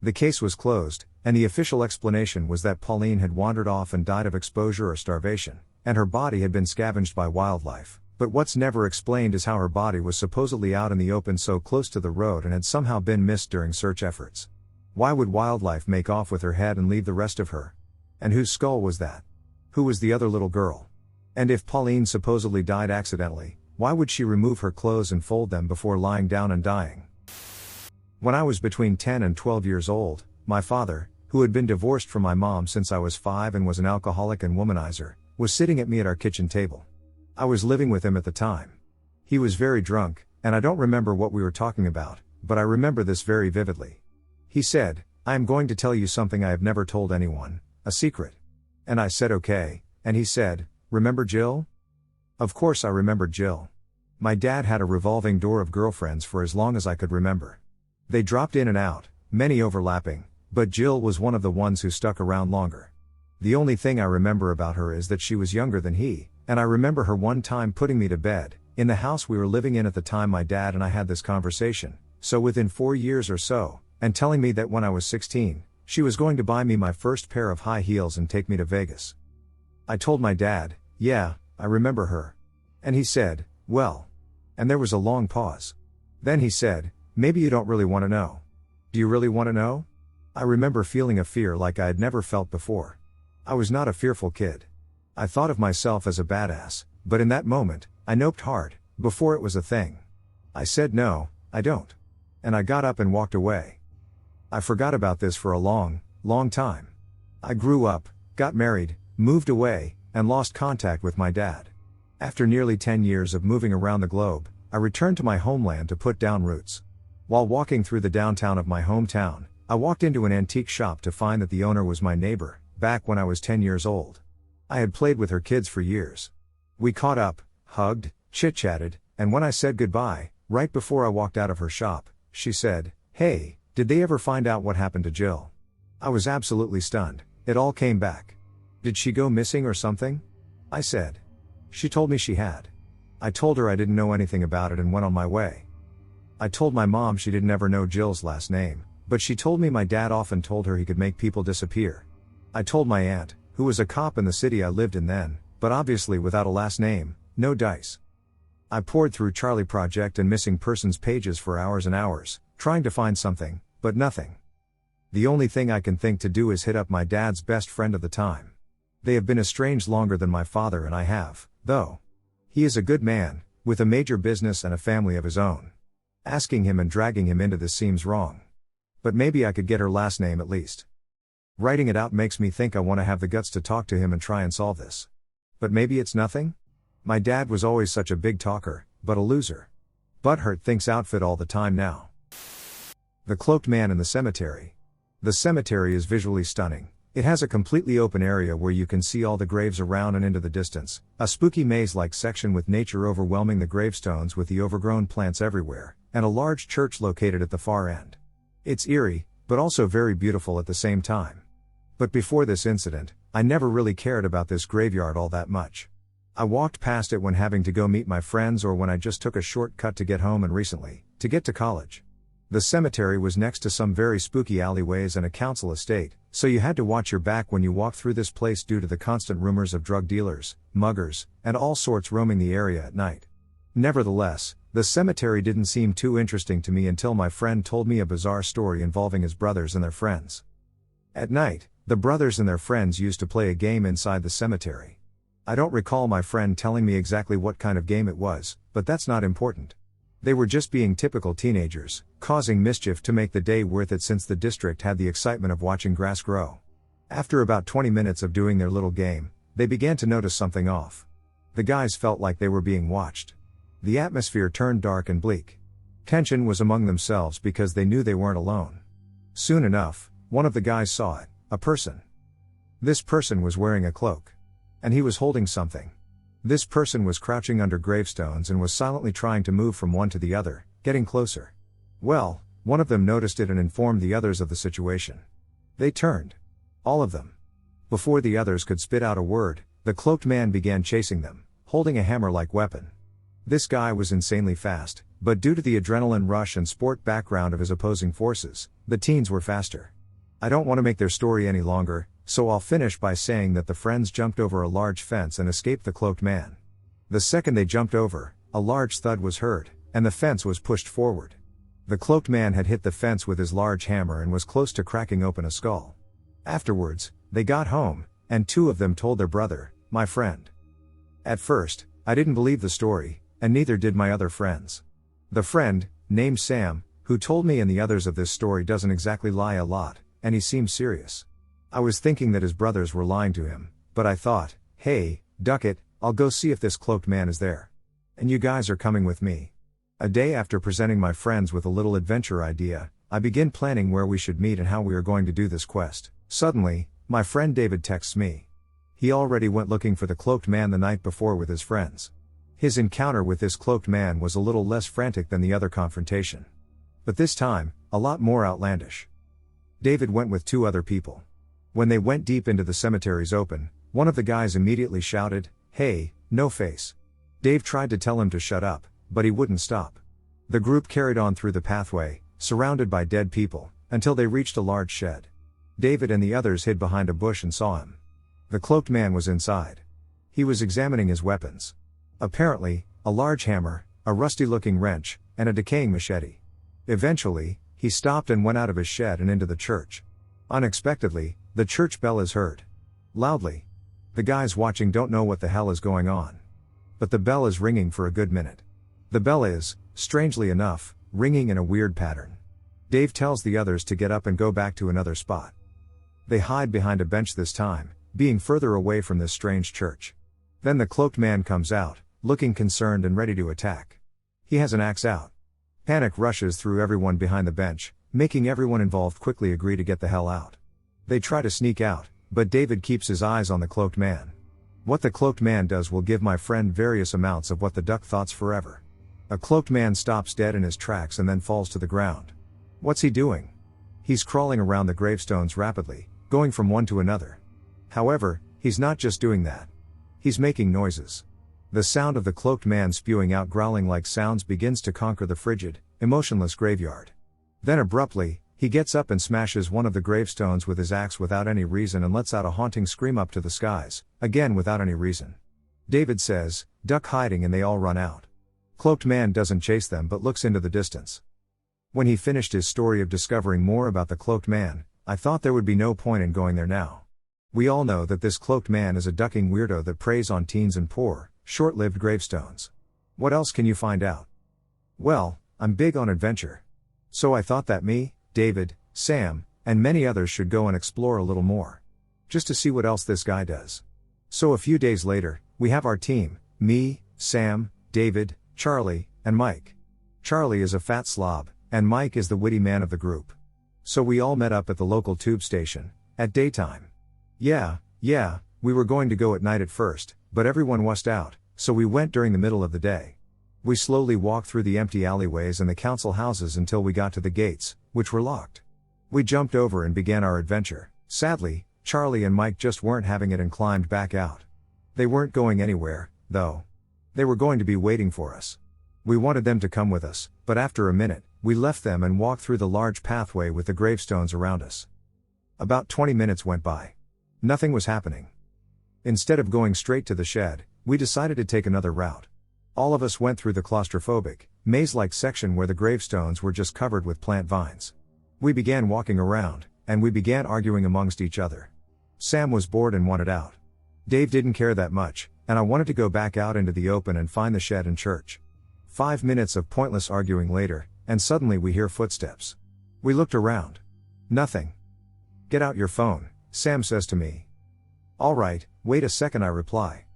The case was closed, and the official explanation was that Pauline had wandered off and died of exposure or starvation, and her body had been scavenged by wildlife. But what's never explained is how her body was supposedly out in the open so close to the road and had somehow been missed during search efforts. Why would wildlife make off with her head and leave the rest of her? And whose skull was that? Who was the other little girl? And if Pauline supposedly died accidentally, why would she remove her clothes and fold them before lying down and dying? When I was between 10 and 12 years old, my father, who had been divorced from my mom since I was 5 and was an alcoholic and womanizer, was sitting at me at our kitchen table. I was living with him at the time. He was very drunk, and I don't remember what we were talking about, but I remember this very vividly. He said, "I am going to tell you something I have never told anyone, a secret." And I said okay, and he said, "Remember Jill?" Of course I remembered Jill. My dad had a revolving door of girlfriends for as long as I could remember. They dropped in and out, many overlapping, but Jill was one of the ones who stuck around longer. The only thing I remember about her is that she was younger than he, and I remember her one time putting me to bed, in the house we were living in at the time my dad and I had this conversation, so within 4 years or so, and telling me that when I was 16, she was going to buy me my first pair of high heels and take me to Vegas. I told my dad, "Yeah, I remember her." And he said, "Well." And there was a long pause. Then he said, "Maybe you don't really want to know." "Do you really want to know?" I remember feeling a fear like I had never felt before. I was not a fearful kid. I thought of myself as a badass, but in that moment, I noped hard, before it was a thing. I said no, I don't. And I got up and walked away. I forgot about this for a long, long time. I grew up, got married, moved away, and lost contact with my dad. After nearly 10 years of moving around the globe, I returned to my homeland to put down roots. While walking through the downtown of my hometown, I walked into an antique shop to find that the owner was my neighbor, back when I was 10 years old. I had played with her kids for years. We caught up, hugged, chit-chatted, and when I said goodbye, right before I walked out of her shop, she said, "Hey, did they ever find out what happened to Jill?" I was absolutely stunned. It all came back. "Did she go missing or something?" I said. She told me she had. I told her I didn't know anything about it and went on my way. I told my mom she didn't ever know Jill's last name, but she told me my dad often told her he could make people disappear. I told my aunt, who was a cop in the city I lived in then, but obviously without a last name, no dice. I poured through Charlie Project and missing persons pages for hours and hours, trying to find something, but nothing. The only thing I can think to do is hit up my dad's best friend at the time. They have been estranged longer than my father and I have, though. He is a good man, with a major business and a family of his own. Asking him and dragging him into this seems wrong. But maybe I could get her last name at least. Writing it out makes me think I want to have the guts to talk to him and try and solve this. But maybe it's nothing? My dad was always such a big talker, but a loser. Butthurt thinks outfit all the time now. The Cloaked Man in the Cemetery. The cemetery is visually stunning. It has a completely open area where you can see all the graves around and into the distance, a spooky maze-like section with nature overwhelming the gravestones with the overgrown plants everywhere, and a large church located at the far end. It's eerie, but also very beautiful at the same time. But before this incident, I never really cared about this graveyard all that much. I walked past it when having to go meet my friends or when I just took a shortcut to get home and recently, to get to college. The cemetery was next to some very spooky alleyways and a council estate, so you had to watch your back when you walked through this place due to the constant rumors of drug dealers, muggers, and all sorts roaming the area at night. Nevertheless, the cemetery didn't seem too interesting to me until my friend told me a bizarre story involving his brothers and their friends. At night, the brothers and their friends used to play a game inside the cemetery. I don't recall my friend telling me exactly what kind of game it was, but that's not important. They were just being typical teenagers, causing mischief to make the day worth it since the district had the excitement of watching grass grow. After about 20 minutes of doing their little game, they began to notice something off. The guys felt like they were being watched. The atmosphere turned dark and bleak. Tension was among themselves because they knew they weren't alone. Soon enough, one of the guys saw it, a person. This person was wearing a cloak. And he was holding something. This person was crouching under gravestones and was silently trying to move from one to the other, getting closer. Well, one of them noticed it and informed the others of the situation. They turned. All of them. Before the others could spit out a word, the cloaked man began chasing them, holding a hammer-like weapon. This guy was insanely fast, but due to the adrenaline rush and sport background of his opposing forces, the teens were faster. I don't want to make their story any longer, so I'll finish by saying that the friends jumped over a large fence and escaped the cloaked man. The second they jumped over, a large thud was heard, and the fence was pushed forward. The cloaked man had hit the fence with his large hammer and was close to cracking open a skull. Afterwards, they got home, and two of them told their brother, my friend. At first, I didn't believe the story, and neither did my other friends. The friend, named Sam, who told me and the others of this story doesn't exactly lie a lot, and he seemed serious. I was thinking that his brothers were lying to him, but I thought, hey, duck it, I'll go see if this cloaked man is there. And you guys are coming with me. A day after presenting my friends with a little adventure idea, I begin planning where we should meet and how we are going to do this quest. Suddenly, my friend David texts me. He already went looking for the cloaked man the night before with his friends. His encounter with this cloaked man was a little less frantic than the other confrontation. But this time, a lot more outlandish. David went with two other people. When they went deep into the cemetery's open, one of the guys immediately shouted, "Hey, no face." Dave tried to tell him to shut up, but he wouldn't stop. The group carried on through the pathway, surrounded by dead people, until they reached a large shed. David and the others hid behind a bush and saw him. The cloaked man was inside. He was examining his weapons. Apparently, a large hammer, a rusty-looking wrench, and a decaying machete. Eventually, he stopped and went out of his shed and into the church. Unexpectedly, the church bell is heard. Loudly. The guys watching don't know what the hell is going on. But the bell is ringing for a good minute. The bell is, strangely enough, ringing in a weird pattern. Dave tells the others to get up and go back to another spot. They hide behind a bench this time, being further away from this strange church. Then the cloaked man comes out, looking concerned and ready to attack. He has an axe out. Panic rushes through everyone behind the bench, making everyone involved quickly agree to get the hell out. They try to sneak out, but David keeps his eyes on the cloaked man. What the cloaked man does will give my friend various amounts of what the duck thoughts forever. A cloaked man stops dead in his tracks and then falls to the ground. What's he doing? He's crawling around the gravestones rapidly, going from one to another. However, he's not just doing that. He's making noises. The sound of the cloaked man spewing out growling-like sounds begins to conquer the frigid, emotionless graveyard. Then abruptly, he gets up and smashes one of the gravestones with his axe without any reason and lets out a haunting scream up to the skies, again without any reason. David says, "Duck hiding," and they all run out. Cloaked man doesn't chase them but looks into the distance. When he finished his story of discovering more about the cloaked man, I thought there would be no point in going there now. We all know that this cloaked man is a ducking weirdo that preys on teens and poor, short-lived gravestones. What else can you find out? Well, I'm big on adventure. So I thought that me, David, Sam, and many others should go and explore a little more. Just to see what else this guy does. So a few days later, we have our team, me, Sam, David, Charlie, and Mike. Charlie is a fat slob, and Mike is the witty man of the group. So we all met up at the local tube station, at daytime. Yeah, we were going to go at night at first, but everyone wussed out, so we went during the middle of the day. We slowly walked through the empty alleyways and the council houses until we got to the gates, which were locked. We jumped over and began our adventure. Sadly, Charlie and Mike just weren't having it and climbed back out. They weren't going anywhere, though. They were going to be waiting for us. We wanted them to come with us, but after a minute, we left them and walked through the large pathway with the gravestones around us. About 20 minutes went by. Nothing was happening. Instead of going straight to the shed, we decided to take another route. All of us went through the claustrophobic, maze-like section where the gravestones were just covered with plant vines. We began walking around, and we began arguing amongst each other. Sam was bored and wanted out. Dave didn't care that much, and I wanted to go back out into the open and find the shed and church. 5 minutes of pointless arguing later, and suddenly we hear footsteps. We looked around. Nothing. "Get out your phone," Sam says to me. "All right, wait a second," I reply.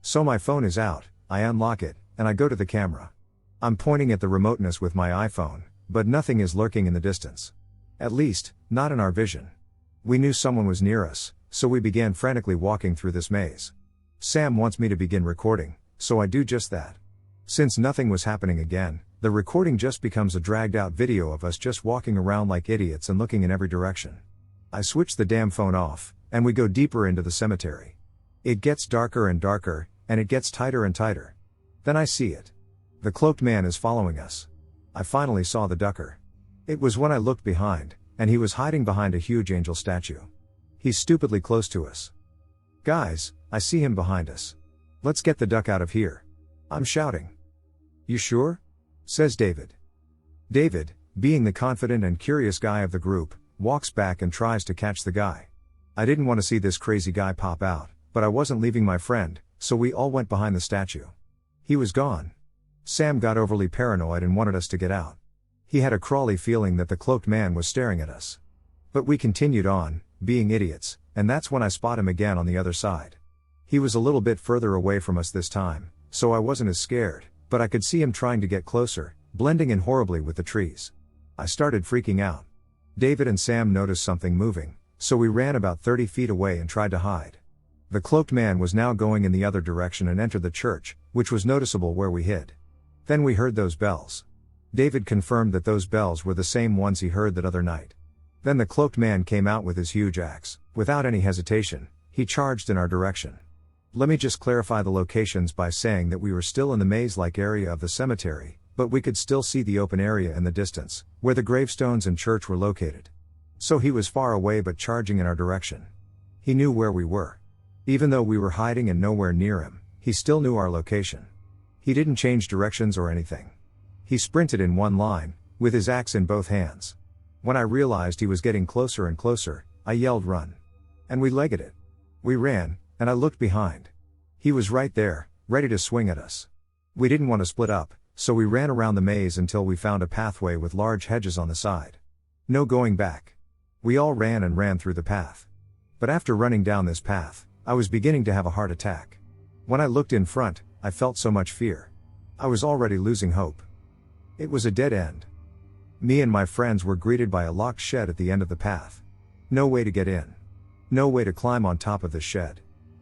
So my phone is out, I unlock it, and I go to the camera. I'm pointing at the remoteness with my iPhone, but nothing is lurking in the distance. At least, not in our vision. We knew someone was near us, so we began frantically walking through this maze. Sam wants me to begin recording, so I do just that. Since nothing was happening again, the recording just becomes a dragged out video of us just walking around like idiots and looking in every direction. I switch the damn phone off, and we go deeper into the cemetery. It gets darker and darker, and it gets tighter and tighter. Then I see it. The cloaked man is following us. I finally saw the ducker. It was when I looked behind, and he was hiding behind a huge angel statue. He's stupidly close to us. "Guys, I see him behind us. Let's get the duck out of here," I'm shouting. "You sure?" says David. David, being the confident and curious guy of the group, walks back and tries to catch the guy. I didn't want to see this crazy guy pop out, but I wasn't leaving my friend, so we all went behind the statue. He was gone. Sam got overly paranoid and wanted us to get out. He had a crawly feeling that the cloaked man was staring at us. But we continued on, being idiots, and that's when I spot him again on the other side. He was a little bit further away from us this time, so I wasn't as scared, but I could see him trying to get closer, blending in horribly with the trees. I started freaking out. David and Sam noticed something moving, so we ran about 30 feet away and tried to hide. The cloaked man was now going in the other direction and entered the church, which was noticeable where we hid. Then we heard those bells. David confirmed that those bells were the same ones he heard that other night. Then the cloaked man came out with his huge axe. Without any hesitation, he charged in our direction. Let me just clarify the locations by saying that we were still in the maze-like area of the cemetery, but we could still see the open area in the distance, where the gravestones and church were located. So he was far away but charging in our direction. He knew where we were. Even though we were hiding and nowhere near him, he still knew our location. He didn't change directions or anything. He sprinted in one line, with his axe in both hands. When I realized he was getting closer and closer, I yelled, "Run!" And we legged it. We ran, and I looked behind. He was right there, ready to swing at us. We didn't want to split up, so we ran around the maze until we found a pathway with large hedges on the side. No going back. We all ran and ran through the path. But after running down this path, I was beginning to have a heart attack. When I looked in front, I felt so much fear. I was already losing hope. It was a dead end. Me and my friends were greeted by a locked shed at the end of the path. No way to get in. No way to climb on top of the shed.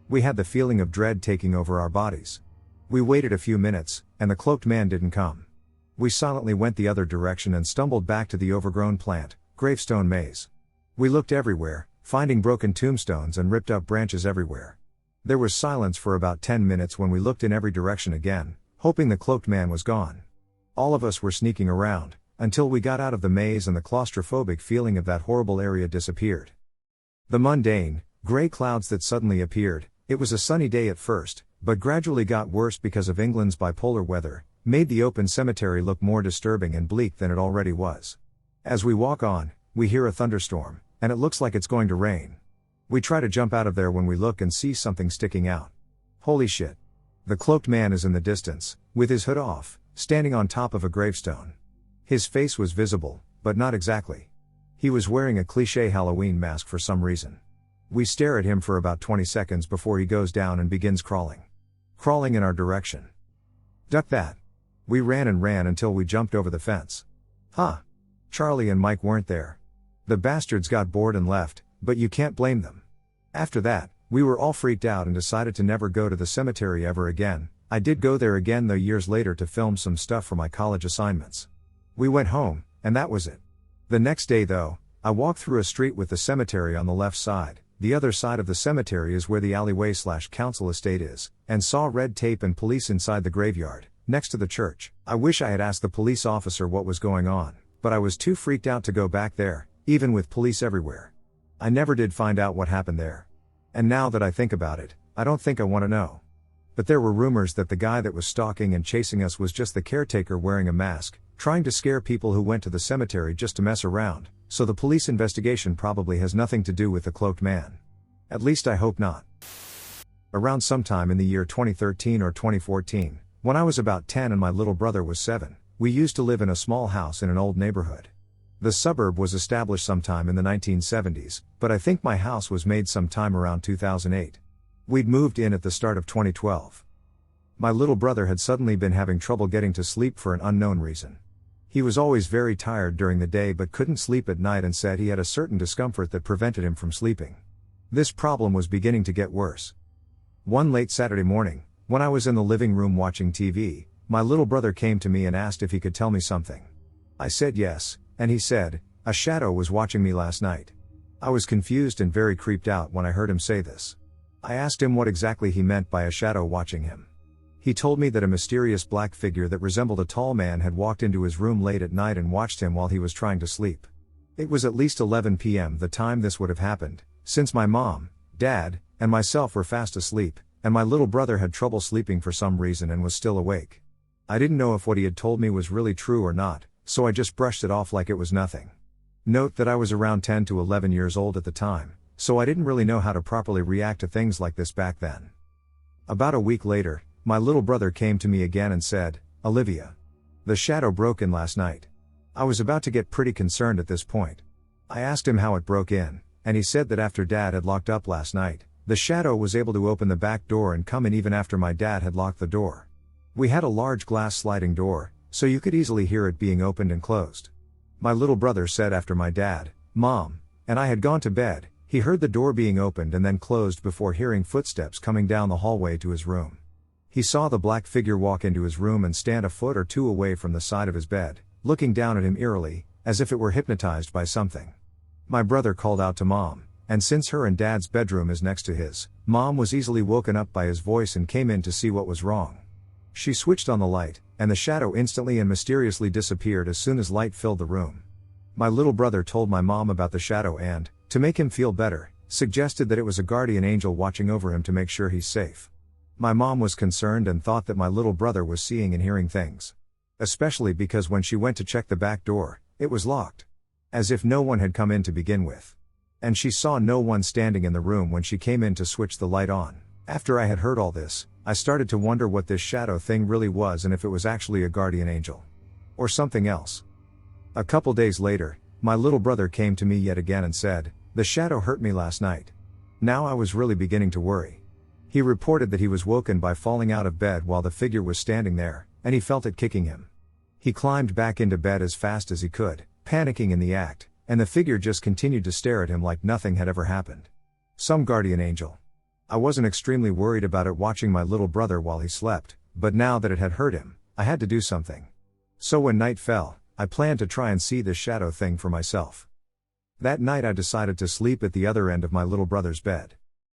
We had the feeling of dread taking over our bodies. We waited a few minutes, and the cloaked man didn't come. We silently went the other direction and stumbled back to the overgrown plant, gravestone maze. We looked everywhere, finding broken tombstones and ripped up branches everywhere. There was silence for about 10 minutes when we looked in every direction again, hoping the cloaked man was gone. All of us were sneaking around, until we got out of the maze and the claustrophobic feeling of that horrible area disappeared. The mundane, gray clouds that suddenly appeared, it was a sunny day at first, but gradually got worse because of England's bipolar weather, made the open cemetery look more disturbing and bleak than it already was. As we walk on, we hear a thunderstorm, and it looks like it's going to rain. We try to jump out of there when we look and see something sticking out. Holy shit. The cloaked man is in the distance, with his hood off, standing on top of a gravestone. His face was visible, but not exactly. He was wearing a cliché Halloween mask for some reason. We stare at him for about 20 seconds before he goes down and begins crawling. Crawling in our direction. Duck that. We ran and ran until we jumped over the fence. Huh. Charlie and Mike weren't there. The bastards got bored and left, but you can't blame them. After that, we were all freaked out and decided to never go to the cemetery ever again. I did go there again though years later to film some stuff for my college assignments. We went home, and that was it. The next day though, I walked through a street with the cemetery on the left side. The other side of the cemetery is where the alleyway/council estate is, and saw red tape and police inside the graveyard, next to the church. I wish I had asked the police officer what was going on, but I was too freaked out to go back there, even with police everywhere. I never did find out what happened there. And now that I think about it, I don't think I want to know. But there were rumors that the guy that was stalking and chasing us was just the caretaker wearing a mask, trying to scare people who went to the cemetery just to mess around, so the police investigation probably has nothing to do with the cloaked man. At least I hope not. Around sometime in the year 2013 or 2014, when I was about 10 and my little brother was 7, we used to live in a small house in an old neighborhood. The suburb was established sometime in the 1970s, but I think my house was made sometime around 2008. We'd moved in at the start of 2012. My little brother had suddenly been having trouble getting to sleep for an unknown reason. He was always very tired during the day but couldn't sleep at night and said he had a certain discomfort that prevented him from sleeping. This problem was beginning to get worse. One late Saturday morning, when I was in the living room watching TV, my little brother came to me and asked if he could tell me something. I said yes, and he said, "A shadow was watching me last night." I was confused and very creeped out when I heard him say this. I asked him what exactly he meant by a shadow watching him. He told me that a mysterious black figure that resembled a tall man had walked into his room late at night and watched him while he was trying to sleep. It was at least 11 p.m. the time this would have happened, since my mom, dad, and myself were fast asleep, and my little brother had trouble sleeping for some reason and was still awake. I didn't know if what he had told me was really true or not, so I just brushed it off like it was nothing. Note that I was around 10 to 11 years old at the time, so I didn't really know how to properly react to things like this back then. About a week later, my little brother came to me again and said, "Olivia, the shadow broke in last night." I was about to get pretty concerned at this point. I asked him how it broke in, and he said that after Dad had locked up last night, the shadow was able to open the back door and come in even after my dad had locked the door. We had a large glass sliding door, so you could easily hear it being opened and closed. My little brother said after my dad, Mom, and I had gone to bed, he heard the door being opened and then closed before hearing footsteps coming down the hallway to his room. He saw the black figure walk into his room and stand a foot or two away from the side of his bed, looking down at him eerily, as if it were hypnotized by something. My brother called out to Mom, and since her and Dad's bedroom is next to his, Mom was easily woken up by his voice and came in to see what was wrong. She switched on the light, and the shadow instantly and mysteriously disappeared as soon as light filled the room. My little brother told my mom about the shadow and, to make him feel better, suggested that it was a guardian angel watching over him to make sure he's safe. My mom was concerned and thought that my little brother was seeing and hearing things. Especially because when she went to check the back door, it was locked. As if no one had come in to begin with. And she saw no one standing in the room when she came in to switch the light on. After I had heard all this, I started to wonder what this shadow thing really was and if it was actually a guardian angel. Or something else. A couple days later, my little brother came to me yet again and said, "The shadow hurt me last night." Now I was really beginning to worry. He reported that he was woken by falling out of bed while the figure was standing there, and he felt it kicking him. He climbed back into bed as fast as he could, panicking in the act, and the figure just continued to stare at him like nothing had ever happened. Some guardian angel. I wasn't extremely worried about it watching my little brother while he slept, but now that it had hurt him, I had to do something. So when night fell, I planned to try and see this shadow thing for myself. That night I decided to sleep at the other end of my little brother's bed.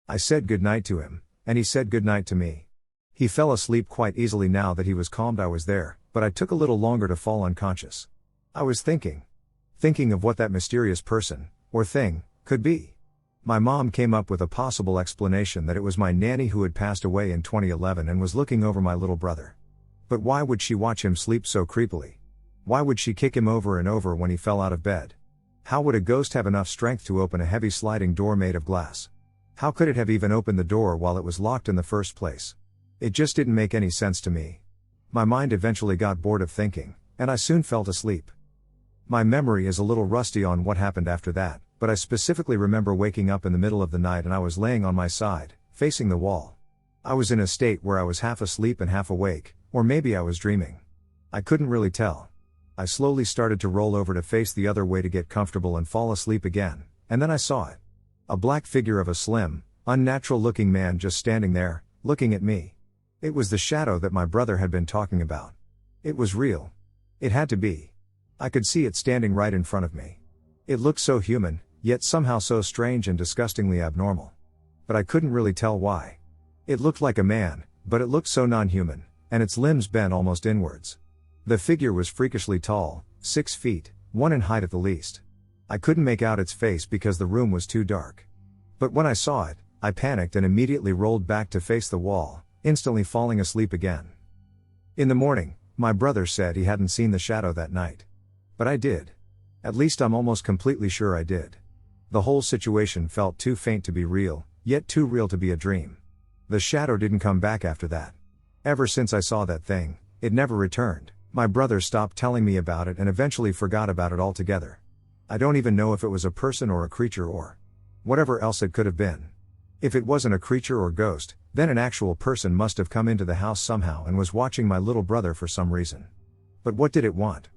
I said goodnight to him, and he said goodnight to me. He fell asleep quite easily now that he was calmed I was there, but I took a little longer to fall unconscious. I was thinking of what that mysterious person, or thing, could be. My mom came up with a possible explanation that it was my nanny who had passed away in 2011 and was looking over my little brother. But why would she watch him sleep so creepily? Why would she kick him over and over when he fell out of bed? How would a ghost have enough strength to open a heavy sliding door made of glass? How could it have even opened the door while it was locked in the first place? It just didn't make any sense to me. My mind eventually got bored of thinking, and I soon fell asleep. My memory is a little rusty on what happened after that, but I specifically remember waking up in the middle of the night and I was laying on my side, facing the wall. I was in a state where I was half asleep and half awake, or maybe I was dreaming. I couldn't really tell. I slowly started to roll over to face the other way to get comfortable and fall asleep again, and then I saw it. A black figure of a slim, unnatural-looking man just standing there, looking at me. It was the shadow that my brother had been talking about. It was real. It had to be. I could see it standing right in front of me. It looked so human, yet somehow so strange and disgustingly abnormal. But I couldn't really tell why. It looked like a man, but it looked so non-human, and its limbs bent almost inwards. The figure was freakishly tall, 6 feet, 1 in height at the least. I couldn't make out its face because the room was too dark. But when I saw it, I panicked and immediately rolled back to face the wall, instantly falling asleep again. In the morning, my brother said he hadn't seen the shadow that night. But I did. At least I'm almost completely sure I did. The whole situation felt too faint to be real, yet too real to be a dream. The shadow didn't come back after that. Ever since I saw that thing, it never returned. My brother stopped telling me about it and eventually forgot about it altogether. I don't even know if it was a person or a creature or whatever else it could have been. If it wasn't a creature or ghost, then an actual person must have come into the house somehow and was watching my little brother for some reason. But what did it want?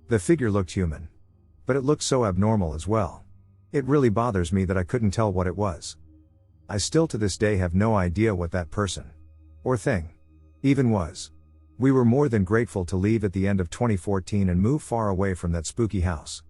The figure looked human. But it looked so abnormal as well. It really bothers me that I couldn't tell what it was. I still to this day have no idea what that person or thing even was. We were more than grateful to leave at the end of 2014 and move far away from that spooky house.